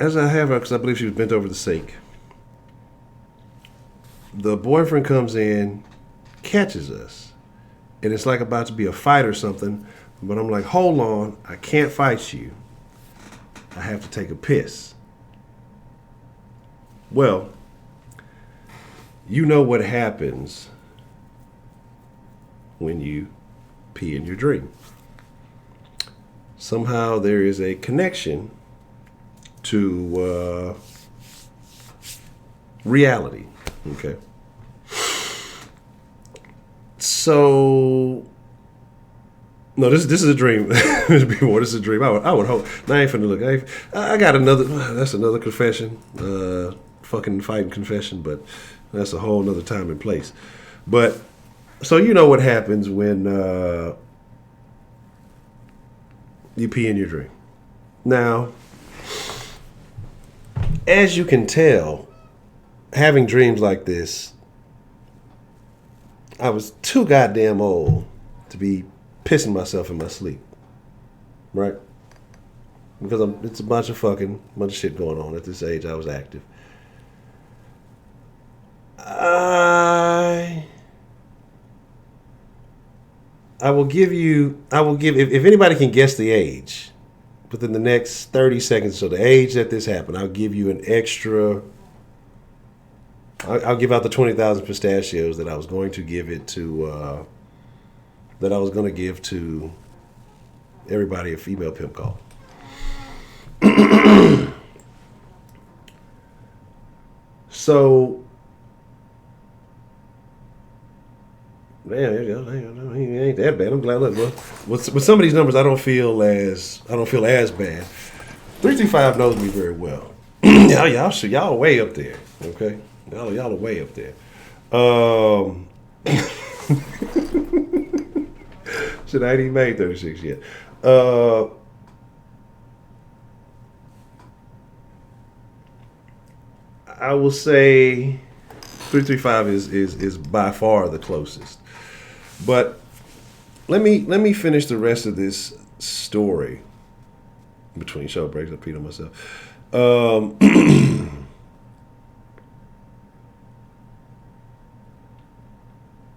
as I have her, because I believe she was bent over the sink, the boyfriend comes in, catches us, and it's like about to be a fight or something, but I'm like, hold on, I can't fight you. I have to take a piss. Well, you know what happens when you pee in your dream. Somehow there is a connection to reality. Okay. So no, this is a dream. Before this is a dream. I would hope. Now I ain't finna look. I got another. That's another confession. Fucking fighting confession, but that's a whole nother time and place. But so you know what happens when you pee in your dream. Now, as you can tell, having dreams like this, I was too goddamn old to be pissing myself in my sleep, right? Because it's a bunch of shit going on at this age. I was active. I will give if anybody can guess the age within the next 30 seconds, so the age that this happened, I'll give you an extra I'll give out the 20,000 pistachios that I was going to give it to. That I was going to give to everybody a female pimp call. So, man, it ain't that bad. I'm glad. Look, with some of these numbers, I don't feel as bad. 335 knows me very well. y'all way up there. Okay, y'all are way up there. Shit, I ain't even made 36 yet. I will say 335 is by far the closest. But let me finish the rest of this story. Between show breaks, I peed on myself.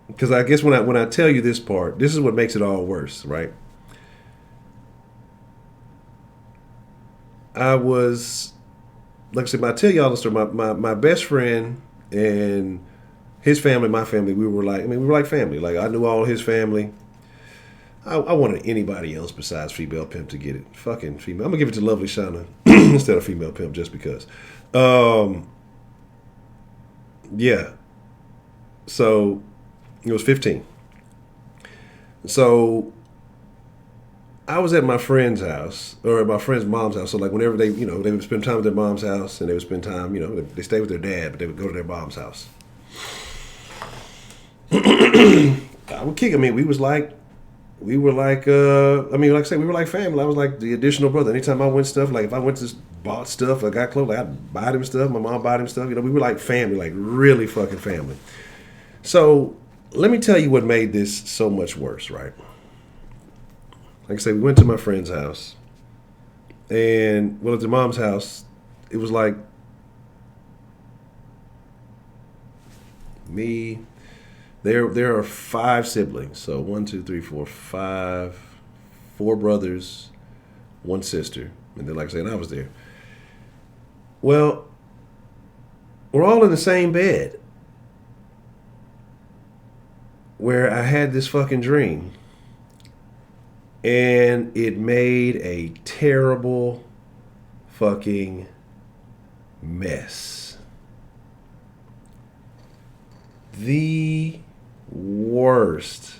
Because I guess when I tell you this part, this is what makes it all worse, right? I was, like I said, I tell y'all the story. My best friend and his family, my family, we were like family. Like, I knew all his family. I wanted anybody else besides female pimp to get it. Fucking female. I'm gonna give it to Lovely Shauna instead of female pimp just because. Yeah. So it was 15. So I was at my friend's house, or at my friend's mom's house. So like whenever they would spend time at their mom's house, and they would spend time, they stayed with their dad, but they would go to their mom's house. I would kick. I mean, we were like family. I was like the additional brother. Anytime I went stuff, like if I went to bought stuff, I got clothes, like I'd buy him stuff. My mom bought him stuff. We were like family, like really fucking family. So let me tell you what made this so much worse, right? Like I said, we went to my friend's house, and at the mom's house, it was like me. There are 5 siblings. So 1, 2, 3, 4, 5, 4 brothers, 1 sister. And then, like I said, I was there. Well, we're all in the same bed. Where I had this fucking dream. And it made a terrible fucking mess. The worst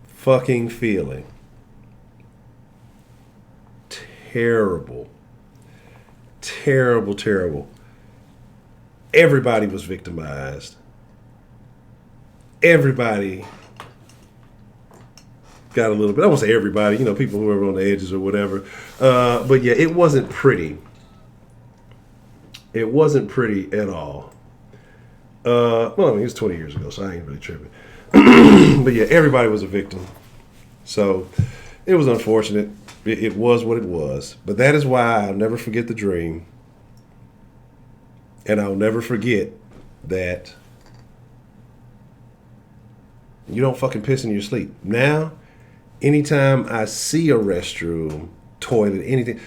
fucking feeling. Terrible. Terrible, terrible. Everybody was victimized. Everybody got a little bit. I won't say everybody, people who were on the edges or whatever. But yeah, it wasn't pretty. It wasn't pretty at all. Well, I mean, it's 20 years ago, so I ain't really tripping. But yeah, everybody was a victim. So it was unfortunate. It was what it was. But that is why I'll never forget the dream. And I'll never forget that you don't fucking piss in your sleep. Now, anytime I see a restroom, toilet, anything,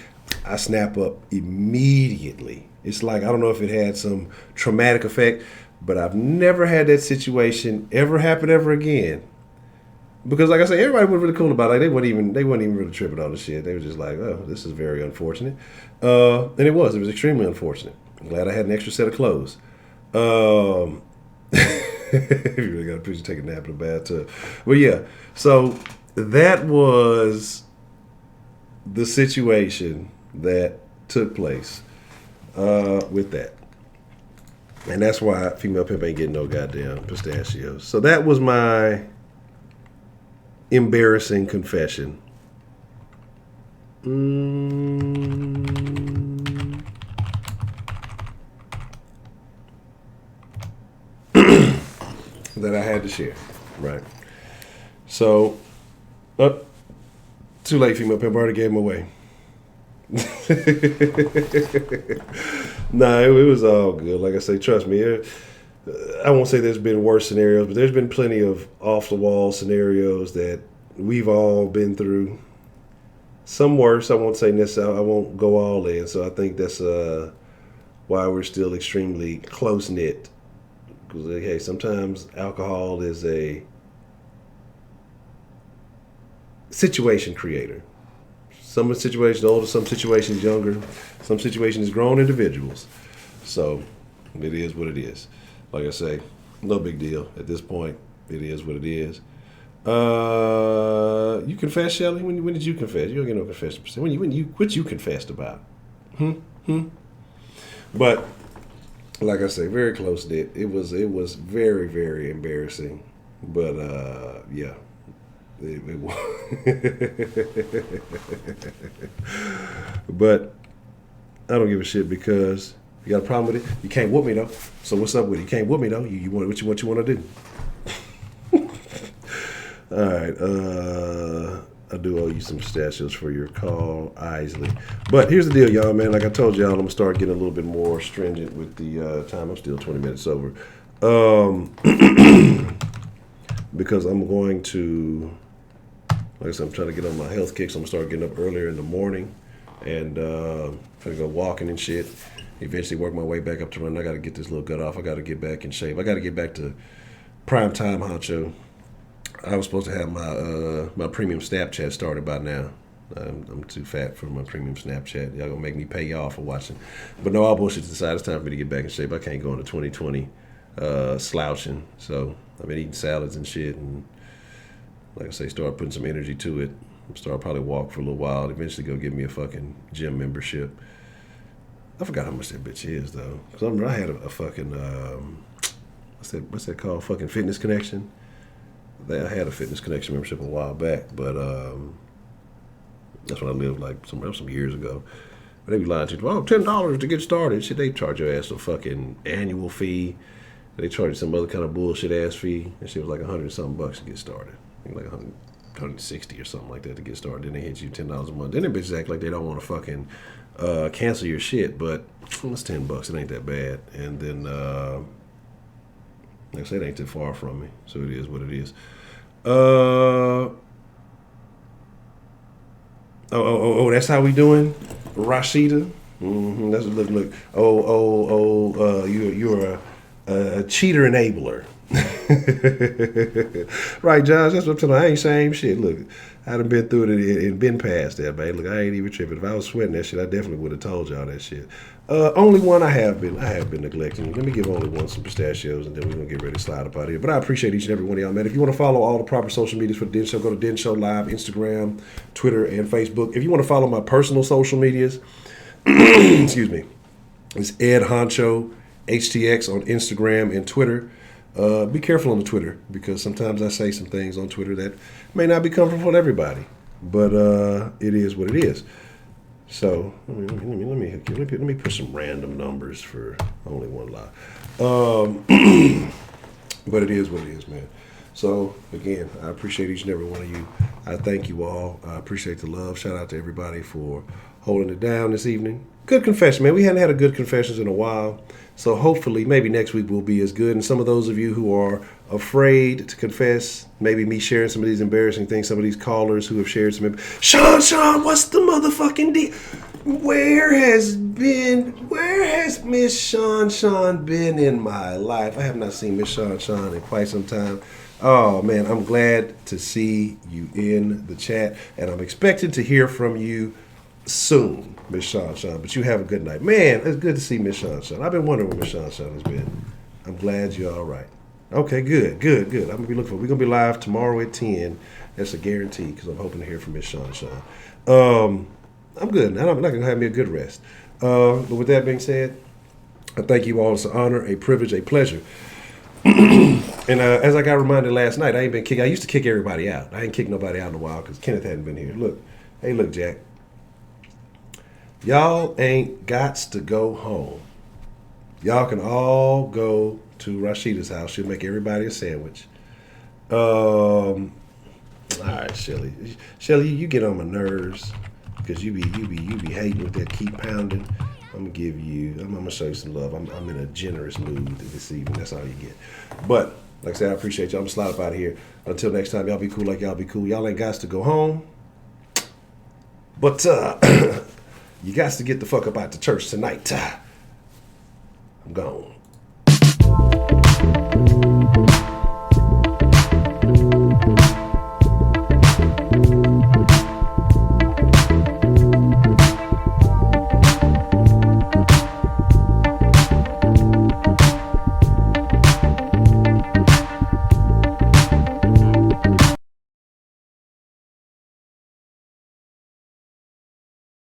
I snap up immediately. It's like, I don't know if it had some traumatic effect, but I've never had that situation ever happen ever again. Because like I said, everybody was really cool about it. Like, they weren't even really tripping on the shit. They were just like, oh, this is very unfortunate. And it was extremely unfortunate. I'm glad I had an extra set of clothes. You really got to picture take a nap in a bathtub. But yeah, so that was the situation that took place with that. And that's why female pimp ain't getting no goddamn pistachios. So that was my embarrassing confession. That I had to share, right? So, too late, female pimp. I already gave them away. Nah, it was all good. Like I say, trust me. I won't say there's been worse scenarios, but there's been plenty of off-the-wall scenarios that we've all been through. Some worse. I won't say this. I won't go all in. So I think that's why we're still extremely close knit. Because hey, sometimes alcohol is a situation creator. Some situations older, some situations younger, some situations grown individuals. So it is what it is. Like I say, no big deal at this point. It is what it is. You confessed, Shelly? When did you confess? You don't get no confession. What you confessed about? But like I say, very close knit. It was very, very embarrassing. But yeah. It was. But I don't give a shit because you got a problem with it. You can't whoop me though. So what's up with it? You can't whoop me though. You want what you want to do. All right. I do owe you some pistachios for your call, Isley. But here's the deal, y'all, man. Like I told y'all, I'm gonna start getting a little bit more stringent with the time. I'm still 20 minutes over. Because I'm going to, like I said, I'm trying to get on my health kick, so I'm gonna start getting up earlier in the morning and trying to go walking and shit. Eventually work my way back up to running. I got to get this little gut off. I got to get back in shape. I got to get back to prime time, Honcho. I was supposed to have my premium Snapchat started by now. I'm too fat for my premium Snapchat. Y'all gonna make me pay y'all for watching. But no, all bullshit aside, it's time for me to get back in shape. I can't go into 2020 slouching. So I've been eating salads and shit, and like I say, start putting some energy to it. Start probably walk for a little while. Eventually go get me a fucking gym membership. I forgot how much that bitch is though. Cause I had a fucking what's that called? Fucking Fitness Connection. I had a Fitness Connection membership a while back, but that's when I lived like some years ago. But they be lying to you, oh, $10 to get started. Shit, they charge your ass a fucking annual fee. They charge you some other kind of bullshit ass fee. That shit was like $100-something to get started. I think like 160 or something like that to get started. Then they hit you $10 a month. Then they bitches act like they don't want to fucking cancel your shit, but it's $10. It ain't that bad. And then like I said, it ain't too far from me, so it is what it is. That's how we doing, Rashida. Mm-hmm. That's look. You're a cheater enabler. Right, Josh? That's what I'm telling you. I ain't saying shit. Look, I done been through it and been past that, man. Look, I ain't even tripping. If I was sweating that shit, I definitely would have told y'all that shit. Only one I have been neglecting. Let me give only one some pistachios, and then we're gonna get ready to slide up out of here. But I appreciate each and every one of y'all, man. If you want to follow all the proper social medias for the Den Show, go to Den Show Live, Instagram, Twitter, and Facebook. If you want to follow my personal social medias, excuse me, it's Ed Honcho HTX on Instagram and Twitter. Be careful on the Twitter because sometimes I say some things on Twitter that may not be comfortable for everybody, but it is what it is. So let me put some random numbers for only one lie. But it is what it is, man. So again, I appreciate each and every one of you. I thank you all. I appreciate the love. Shout out to everybody for holding it down this evening. Good confession, man. We hadn't had a good confessions in a while. So hopefully, maybe next week will be as good. And some of those of you who are afraid to confess, maybe me sharing some of these embarrassing things, some of these callers who have shared some, Sean, what's the motherfucking deal? Where has Miss Sean been in my life? I have not seen Miss Sean in quite some time. Oh, man, I'm glad to see you in the chat. And I'm expected to hear from you soon, Miss Sean. But you have a good night. Man, it's good to see Miss Sean. I've been wondering where Miss Sean has been. I'm glad you're all right. Okay, good. I'm going to be looking for, we're going to be live tomorrow at 10. That's a guarantee because I'm hoping to hear from Miss Sean. I'm good. I'm not going to have me a good rest. But with that being said, I thank you all. It's an honor, a privilege, a pleasure. And as I got reminded last night, I used to kick everybody out. I ain't kicked nobody out in a while because Kenneth hadn't been here. Look, Jack. Y'all ain't gots to go home. Y'all can all go to Rashida's house. She'll make everybody a sandwich. All right, Shelly. Shelly, you get on my nerves because you be hating with that keep pounding. I'm gonna show you some love. I'm in a generous mood this evening. That's all you get. But like I said, I appreciate y'all. I'm gonna slide up out of here. Until next time, y'all be cool like y'all be cool. Y'all ain't gots to go home. But you got to get the fuck up out to church tonight. I'm gone.